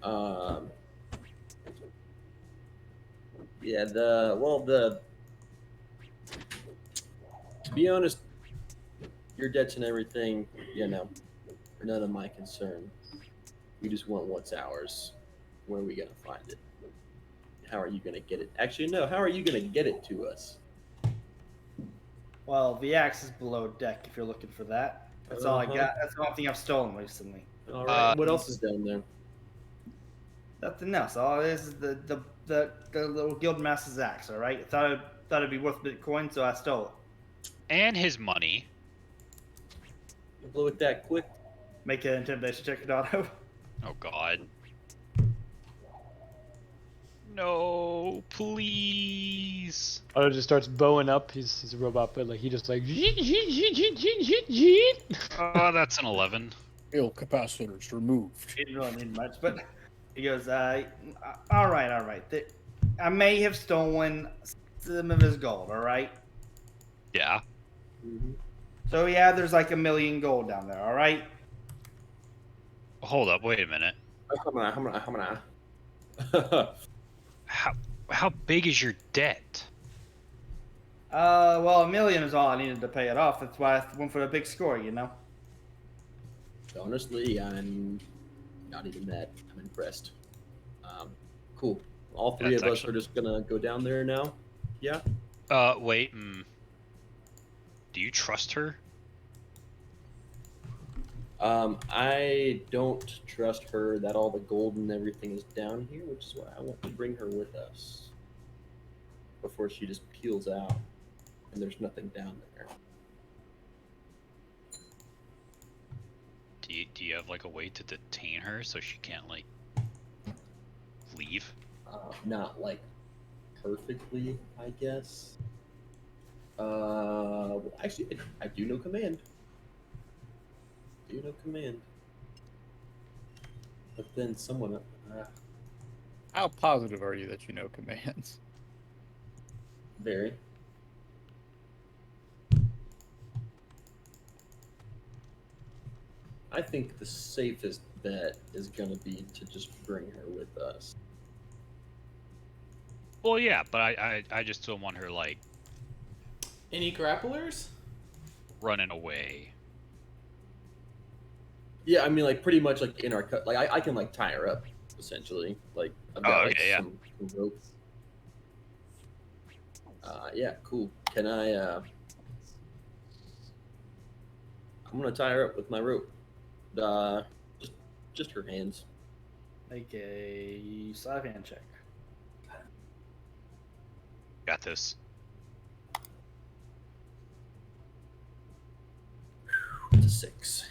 Um. Yeah. The to be honest, your debts and everything, are none of my concern. We just want what's ours. Where are we gonna find it? How are you gonna get it? Actually, no. How are you gonna get it to us? Well, the axe is below deck if you're looking for that. That's all I Uh-huh. got. That's the only thing I've stolen recently. All right. Uh, What else is down there? Nothing else. All it is the little guild master's axe. All right. Thought it'd be worth Bitcoin, so I stole it. and his money. You blow it that quick? Make an intimidation check, Donato. Oh God. No, please. Otto just starts bowing up. He's a robot, but like he just like. Oh, that's an 11. Ill capacitors removed. He didn't really need much, but he goes, all right. I may have stolen some of his gold. All right. Yeah. Mm-hmm. So yeah, there's like 1 million gold down there. All right. Hold up. Wait a minute. How How big is your debt? Well, 1 million is all I needed to pay it off. That's why I went for a big score, you know. Honestly, I'm not even that. I'm impressed. Cool. All three That's of us actually- are just gonna go down there now. Yeah. Wait. Do you trust her? I don't trust her that all the gold and everything is down here, which is why I want to bring her with us before she just peels out and there's nothing down there. Do you have like a way to detain her so she can't like leave? Not like perfectly, I guess. Well, actually, I do know command. But then someone. How positive are you that you know commands? Very. I think the safest bet is going to be to just bring her with us. Well, yeah, but I just don't want her like Any grapplers? running away. Yeah, I mean, like pretty much like in our cut. Like I can like tie her up, essentially. Like I've got like okay, yeah. some rope. Yeah, cool. Can I? I'm gonna tie her up with my rope. Just her hands. Make a sleight of hand check. Got this. It's a 6.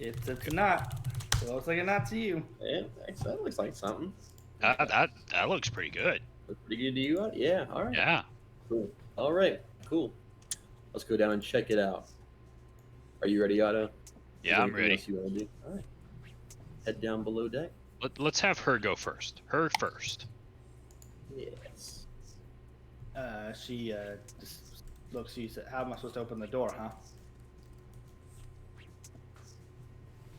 It's a knot. It looks like a knot to you. Yeah, that looks like something. That looks pretty good. Looks pretty good to you. Yeah. All right. Yeah. Cool. All right. Cool. Let's go down and check it out. Are you ready, Otto? Yeah, I'm Anything ready. else you want to do? All right. Head down below deck. Let's have her go first. Her first. Yes. She just looks at you. Said, "How am I supposed to open the door, huh?"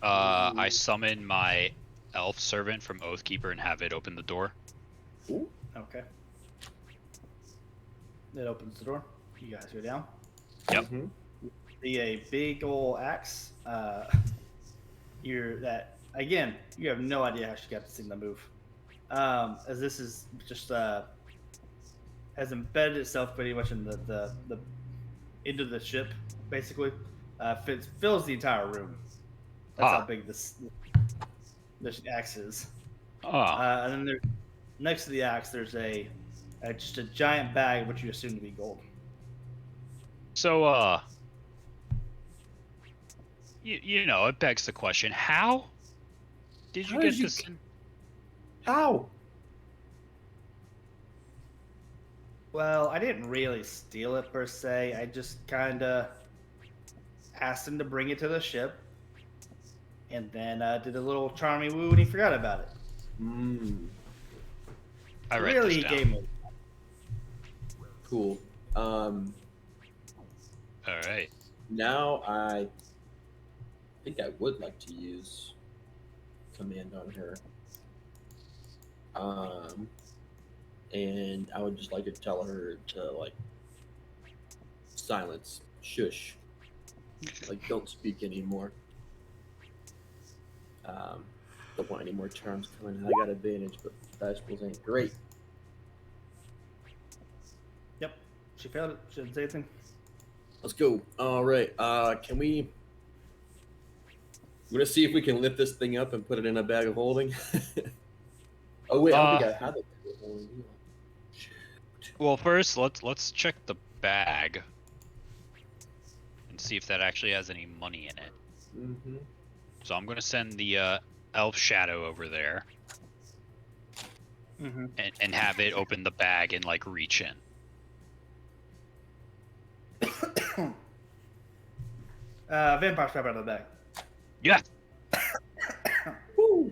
I summon my elf servant from Oathkeeper and have it open the door. Ooh. Okay. It opens the door. You guys go down. Yep. Mhm. See a big old axe. You're that again. You have no idea how she got this thing to move. As this is just has embedded itself pretty much in the into the ship, basically. Fills the entire room. That's how big this axe is. Oh. And then there, next to the axe, there's just a giant bag, which you assume to be gold. So, you know, it begs the question: how did you How get did you this? How? Well, I didn't really steal it per se. I just kind of asked him to bring it to the ship, and then did a little charmy woo, and he forgot about it. Mm, I read Really, this he down. gave me. cool. All right. Now I think I would like to use command on her. And I would just like to tell her to like silence, shush, like don't speak anymore. Don't want any more terms coming. I got advantage, but dice rolls ain't great. Yep, she failed it. She didn't say anything. Let's go. All right. Can we? We're gonna see if we can lift this thing up and put it in a bag of holding. Oh wait, I don't think I have a bag of holding. do I? Well, first let's check the bag and see if that actually has any money in it. Mm-hmm. So I'm gonna send the elf shadow over there Mm-hmm. and have it open the bag and like reach in. Vampire strap out of the bag. Yeah. Woo!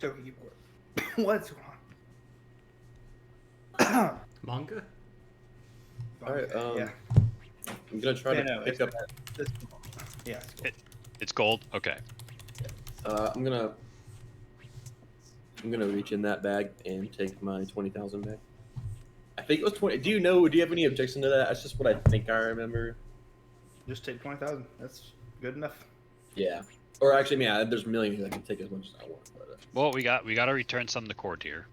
Joking keyboard. What's wrong? Manga? All right. Yeah. I'm gonna try Yeah, to no, pick it's up. Yeah. It's cool. It's gold. Okay. I'm gonna reach in that bag and take my 20,000 back. I think it was 20. Do you have any objection to that? That's just what I think I remember. Just take 20,000. That's good enough. Yeah. Or actually, yeah, there's millions. I can take as much as I want. But, Well, we gotta return some to Cordier.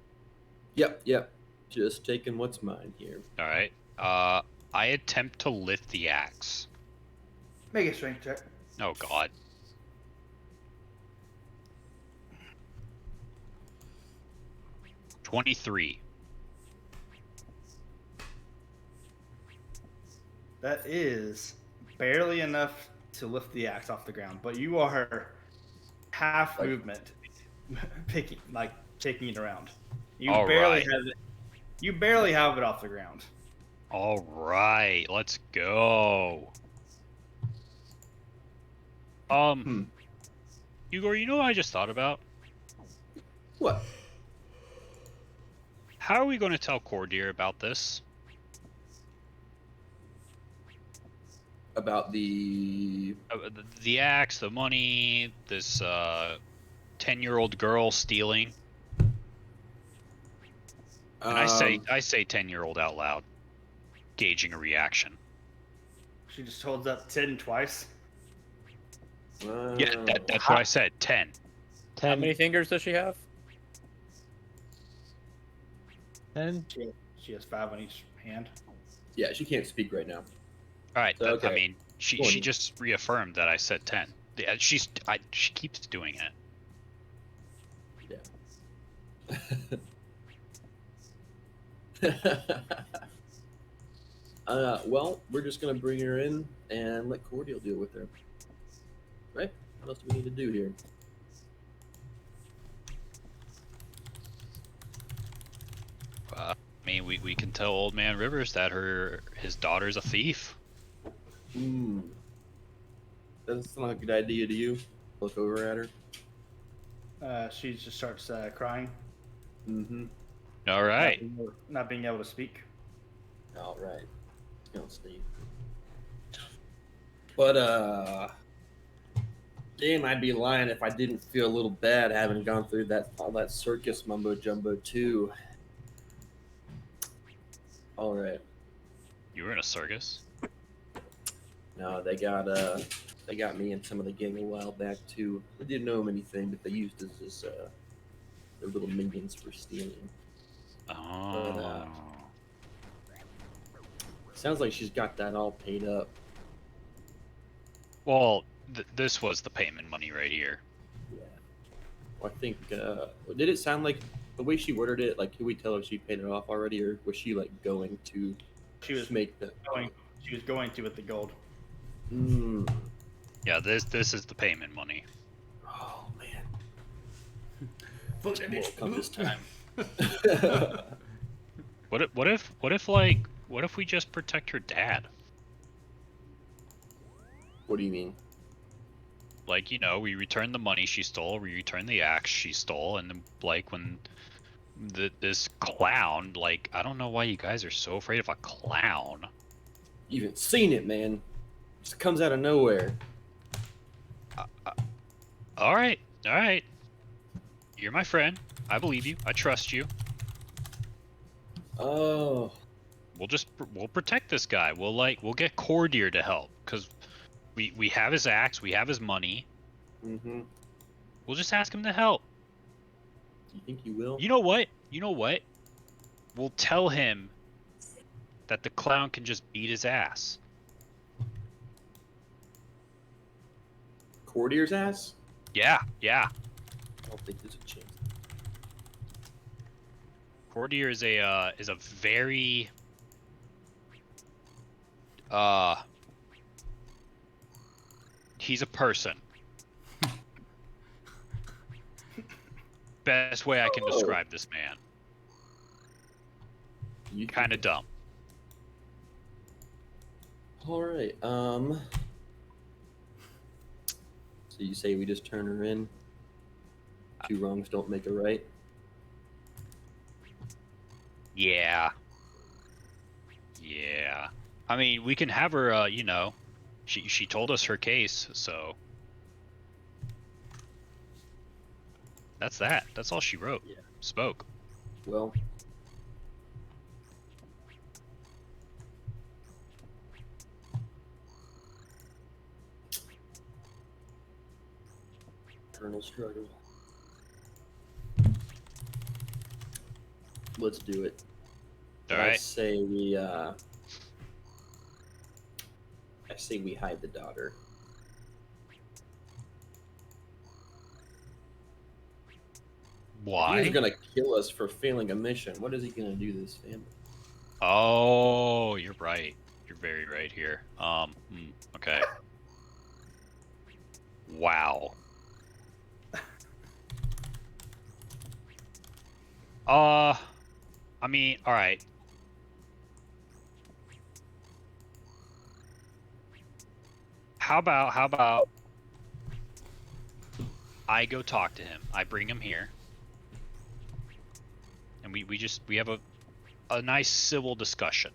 Yep. Just taking what's mine here. All right. I attempt to lift the axe. Make a strength check. Oh God. $23. That is barely enough to lift the axe off the ground, but you are half Like- movement, taking it around. You All barely right. have it. You barely have it off the ground. All right, let's go. Igor, you know what I just thought about? What? How are we going to tell Cordier about this? About the The axe, the money, this 10-year-old girl stealing. And I say 10-year-old out loud, gauging a reaction. She just holds up 10 twice. Yeah, that's what I said. 10. How many fingers does she have? 10? She has 5 on each hand. Yeah, she can't speak right now. All right. So, I mean, she 20. just reaffirmed that I said 10. Yeah, she keeps doing it. Well, we're just gonna bring her in and let Cordial deal with her. Right? What else do we need to do here? I mean, we can tell Old Man Rivers that his daughter's a thief. That's not a good idea to you. Look over at her. She just starts crying. Mm-hmm. All right. Not being able to speak. All right. Don't sleep. But damn, I'd be lying if I didn't feel a little bad having gone through all that circus mumbo jumbo too. All right. You were in a circus? No, they got me and some of the gang a while back too. I didn't know them anything, but they used us as their little minions for stealing. Oh. Sounds like she's got that all paid up. Well, this was the payment money right here. Yeah. Well, I think did it sound like the way she worded it? Like, could we tell if she paid it off already, or was she like going to? She was make the. She was going to with the gold. Yeah, this is the payment money. Oh man. Fuck that More bitch. come this time. What if we just protect her dad? What do you mean? Like, you know, we return the money she stole, we return the axe she stole, and then, like, when this clown, like, I don't know why you guys are so afraid of a clown. You haven't seen it, man. Just comes out of nowhere. All right. You're my friend. I believe you. I trust you. Oh. We'll protect this guy. We'll get Cordier to help, because we have his axe, we have his money. Mm-hmm. We'll just ask him to help. You think you will? You know what? We'll tell him that the clown can just beat his ass. Cordier's ass? Yeah. I don't think there's a chance. Cordier is a very he's a person. Best way I can describe this man. You Kind of dumb. All right. So you say we just turn her in? Two wrongs don't make a right. Yeah. I mean, we can have her. You know, she told us her case, so that's that. That's all she wrote. Yeah. Spoke. Well. Eternal struggle. Let's do it. All I right. say we hide the daughter. Why? He's gonna kill us for failing a mission. What is he gonna do to this family? Oh, you're right. You're very right here. Okay. Wow. I mean, all right. How about I go talk to him. I bring him here. And we have a nice civil discussion.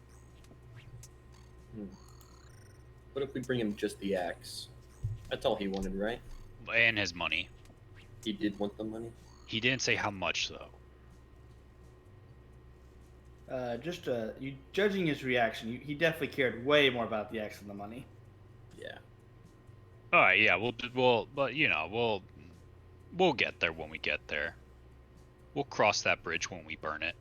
What if we bring him just the axe? That's all he wanted, right? And his money. He did want the money. He didn't say how much though. You judging his reaction, he definitely cared way more about the axe than the money. Yeah. All right, yeah, but you know, we'll get there when we get there. We'll cross that bridge when we burn it.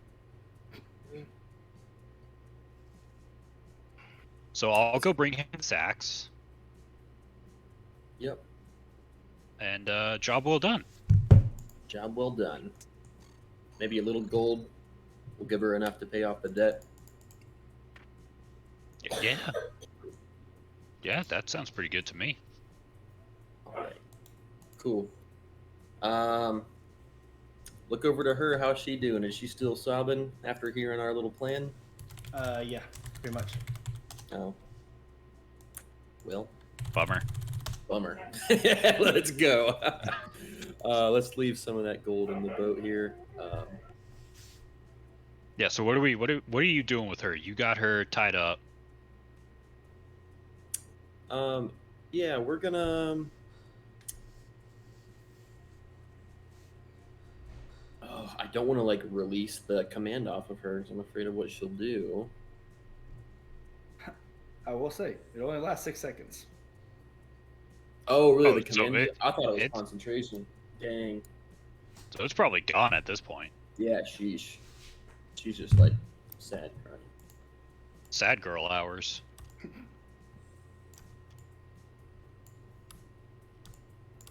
So I'll go bring him his axe. Yep. And job well done. Job well done. Maybe a little gold. We'll give her enough to pay off the debt. Yeah. Yeah, that sounds pretty good to me. All right. Cool. Look over to her. How's she doing? Is she still sobbing after hearing our little plan? Yeah, pretty much. Oh. Well, Bummer. Let's go. Let's leave some of that gold in the boat here. Yeah, so what are you doing with her? You got her tied up. Yeah, we're gonna. Oh, I don't want to like release the command off of her because I'm afraid of what she'll do. I will say, it only lasts 6 seconds. Oh, really? Oh, The so command? I thought it was it's- concentration. Dang. So it's probably gone at this point. Yeah, sheesh. She's just like sad crying. Sad girl hours.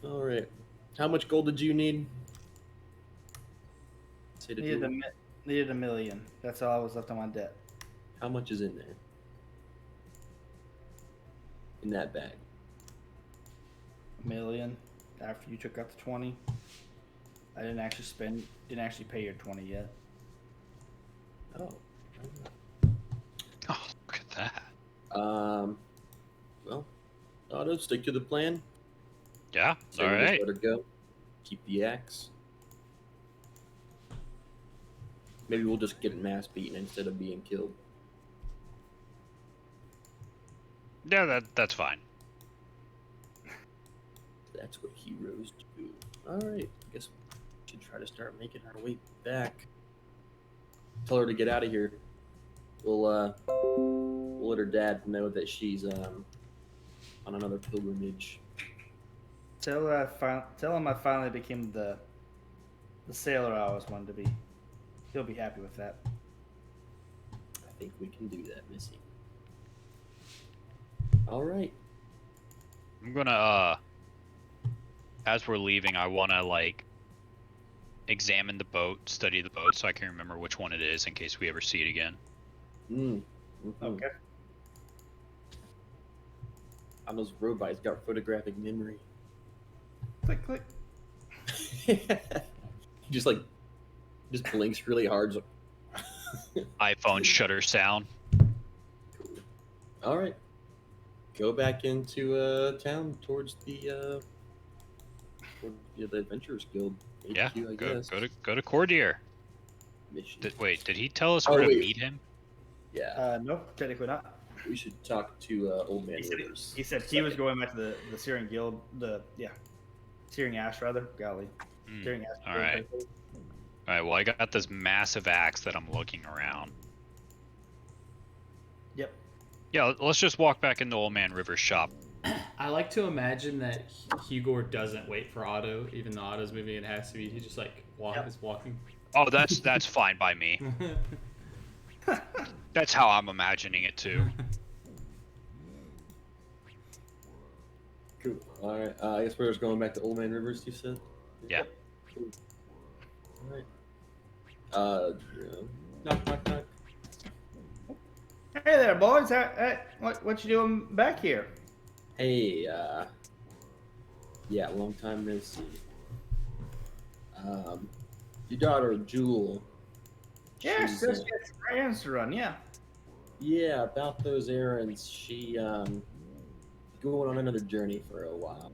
All right. How much gold did you need? Say to Needed do- needed $1 million. That's all I was left on my debt. How much is in there? In that bag. $1 million after you took out the 20. I didn't actually pay your 20 yet. Oh, Oh, look at that. Well, Otto, stick to the plan. Yeah. Say All when to right. let her go. Keep the axe. Maybe we'll just get mass beaten instead of being killed. Yeah, that's fine. That's what heroes do. Alright, I guess we should try to start making our way back. Tell her to get out of here. We'll let her dad know that she's on another pilgrimage. Tell him I finally became the sailor I always wanted to be. He'll be happy with that. I think we can do that, Missy. Alright. I'm gonna as we're leaving, I wanna like examine the boat, study the boat, so I can remember which one it is in case we ever see it again. Okay. On those robots, got photographic memory. Click, click. just blinks really hard. iPhone shutter sound. All right, go back into town towards the Adventurers Guild. HQ, Yeah, I go guess. go to Cordier. Mission. Did he tell us Oh, where to wait. meet him? Yeah, No, technically not. we should talk to Old Man He said, Rivers. he said he was going back to the Searing Guild, Searing Ash rather. Golly, Searing Ash. All right. All right. Well, I got this massive axe that I'm looking around. Yep. Yeah, let's just walk back into Old Man River's shop. I like to imagine that Hugor doesn't wait for Otto, even though Otto's moving at half speed. He just like is walking. Oh, that's fine by me. That's how I'm imagining it too. Cool. All right. I guess we're just going back to Old Man Rivers. You said. Yeah. Cool. All right. Knock, knock, knock. Hey there, boys. What you doing back here? Hey, yeah, long time no see. Your daughter Jewel. Yeah, she's, just got some errands to run. Yeah. yeah, about those errands. She going on another journey for a while.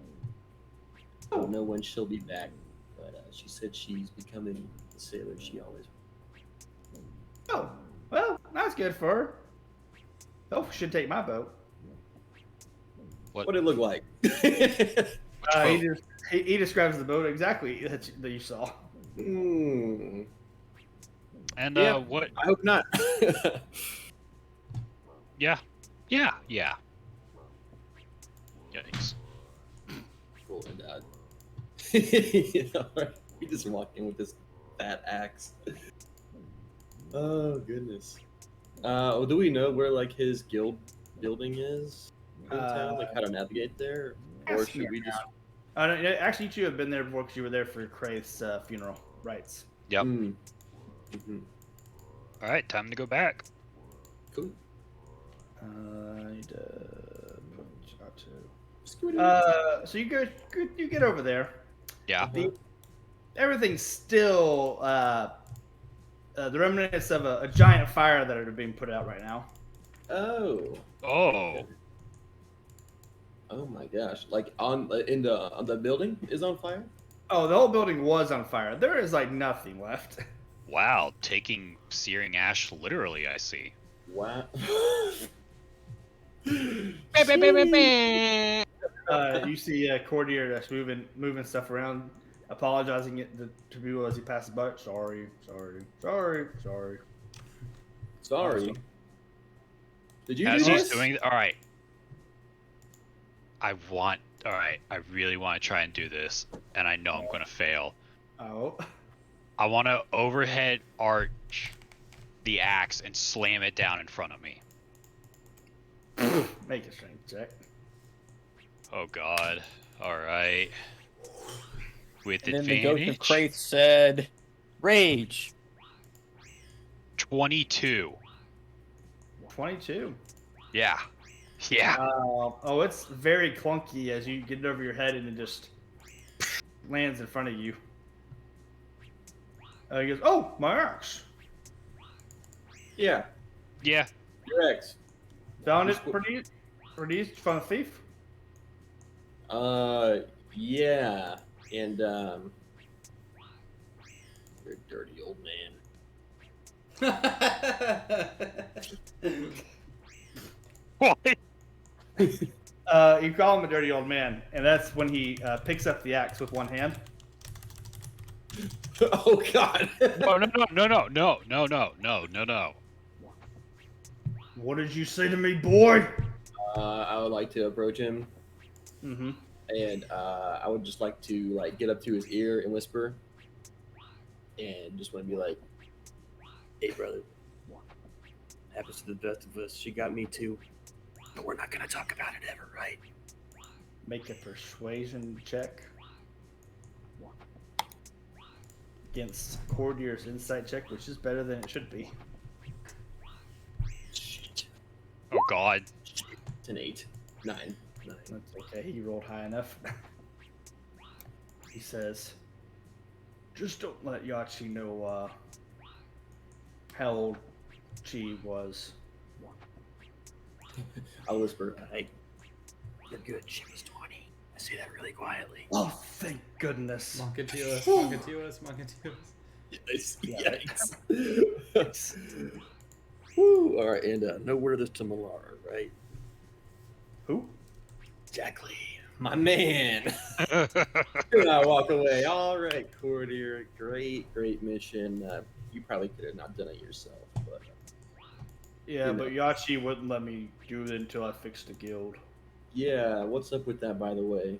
Don't know when she'll be back, but she said she's becoming the sailor she always. Oh, well, that's good for her. Oh, should take my boat. What it look like? He describes the boat exactly that you saw. Hmm. And Yeah. what? I hope not. Yeah. Yikes. Cool, and we just walked in with this fat axe. Oh goodness. Do we know where like his guild building is in town? Like how to navigate there, or ask me should we just? No, actually, you two have been there before because you were there for Kraith's funeral rites. Yep. Mm-hmm. All right, time to go back. Cool. So you get over there. Yeah. Everything's still the remnants of a giant fire that are being put out right now. Oh. Oh. Oh my gosh! Like on the building is on fire. Oh, the whole building was on fire. There is like nothing left. Wow, taking searing ash literally, I see. Wow. You see Cordier that's moving stuff around, apologizing to people as he passes by. Sorry. Sorry. Did you As do he's this? doing, all right. I really want to try and do this, and I know I'm going to fail. Oh. I want to overhead arch the axe and slam it down in front of me. Make a strength check. Oh God! All right. With And then the ghost of advantage. Kraith said, "Rage." 22. 22. Yeah. Yeah. Oh, it's very clunky as you get it over your head and it just lands in front of you. He goes, "Oh, my axe." Yeah. Yeah. Correct. Found it pretty easy. Found a thief. Yeah, and you're a dirty old man. What? You call him a dirty old man, and that's when he picks up the axe with one hand. Oh God! No. What did you say to me, boy? I would like to approach him, Mm-hmm. and I would just like to get up to his ear and whisper, and just want to be like, "Hey, brother, happens to the best of us. She got me too, but we're not gonna talk about it ever, right?" Make a persuasion check against Cordier's insight check, which is better than it should be. Shit. Oh God. It's an 8, 9. That's okay. He rolled high enough. He says, "Just don't let Yachi know how old she was." I'll whisper, "Hey, you're good. She was 20." I say that really quietly. Oh, thank goodness. Monkatius. Yes. Yeah. Yikes. Woo. All right, and no word of this to Malara, right? Who? Exactly. My man. And I walk away. All right, Cordier. Great mission. You probably could have not done it yourself, but Yeah, You but Yachi wouldn't let me do it until I fixed the guild. yeah. What's up with that, by the way?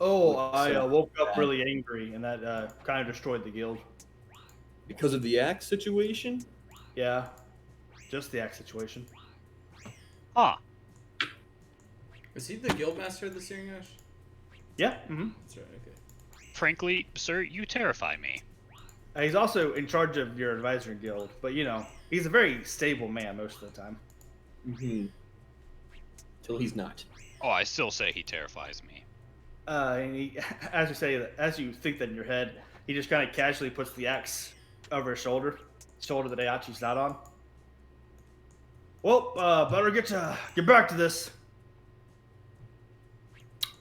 Oh, What's I up woke with up that? really angry, and that kind of destroyed the guild. Because of the axe situation? Yeah, just the axe situation. Huh. Is he the guildmaster of the Searing Ash? Yeah. Mm-hmm. That's right. Okay. Frankly, sir, you terrify me. He's also in charge of your advisory guild, but he's a very stable man most of the time. Mm-hmm. Till he's not. Oh, I still say he terrifies me. And he, as you think that in your head, he just kind of casually puts the axe over his shoulder that Ayachi's not on. Well, better get back to this.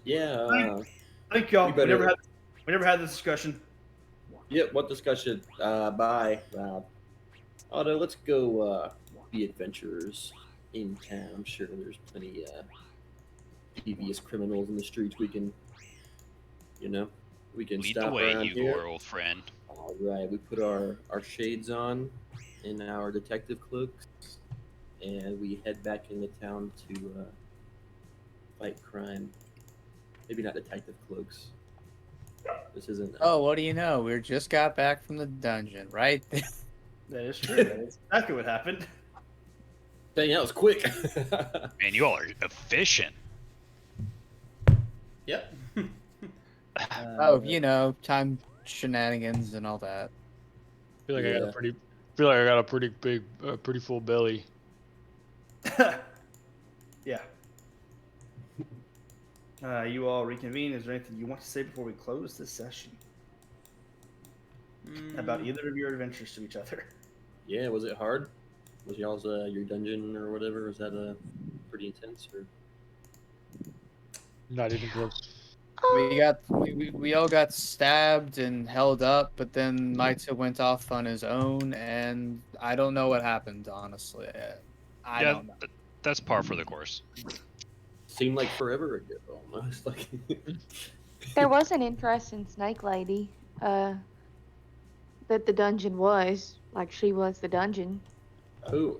Yeah. Thank y'all. We better- We never had this discussion. Yep. What discussion? Bye. Otto, let's go be adventurers in town. I'm sure there's plenty devious criminals in the streets we can Lead stop the way, around you here. old friend. All right, we put our shades on in our detective cloaks, and we head back into town to fight crime. Maybe not detective cloaks. This isn't. Oh, what do you know? We just got back from the dungeon, right? That is true. That is exactly what happened. Dang, that was quick. Man, you all are efficient. Yep. Oh, time shenanigans and all that. I feel like Yeah. I got a pretty big, pretty full belly. Yeah. You all reconvene. Is there anything you want to say before we close this session about either of your adventures to each other? Yeah, was it hard? Was y'all's your dungeon or whatever? Was that pretty intense? Or Not even close. We all got stabbed and held up, but then Maita went off on his own, and I don't know what happened. Honestly, I Yeah, don't know. that's par for the course. seemed like forever ago, almost. Like There was an interesting snake lady, that the dungeon was. Like, she was the dungeon. oh,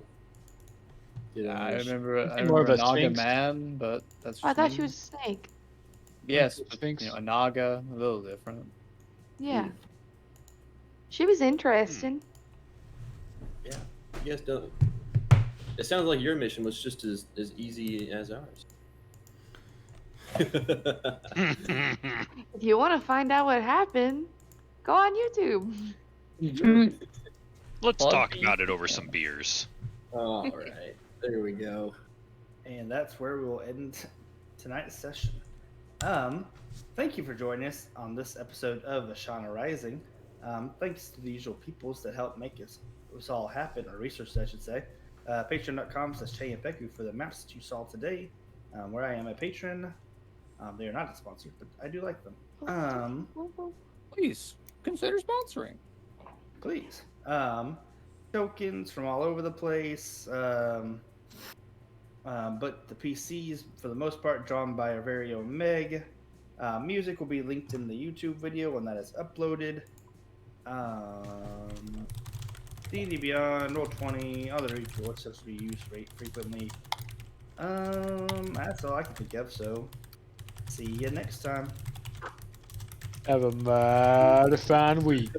I remember More of a a Naga sphinx. man, but that's. I Just thought me. she was a snake. Yes, but, Sphinx. a Naga, a little different. Yeah. She was interesting. you guys don't. It sounds like your mission was just as easy as ours. If you want to find out what happened, go on YouTube. Let's Plug talk me. about it over some beers. All right, there we go. And that's where we will end tonight's session. Thank you for joining us on this episode of Ashana Rising. Thanks to the usual peoples that help make this all happen, or research, I should say. Patreon.com/CheyandPeku for the maps that you saw today, where I am a patron. They are not a sponsor, but I do like them. Please consider sponsoring. Please. Tokens from all over the place. But the PCs, for the most part, drawn by our very own Meg. Music will be linked in the YouTube video when that is uploaded. D&D Beyond, Roll20, other ritual systems we use frequently. That's all I can think of, so see you next time. Have a mighty fine week.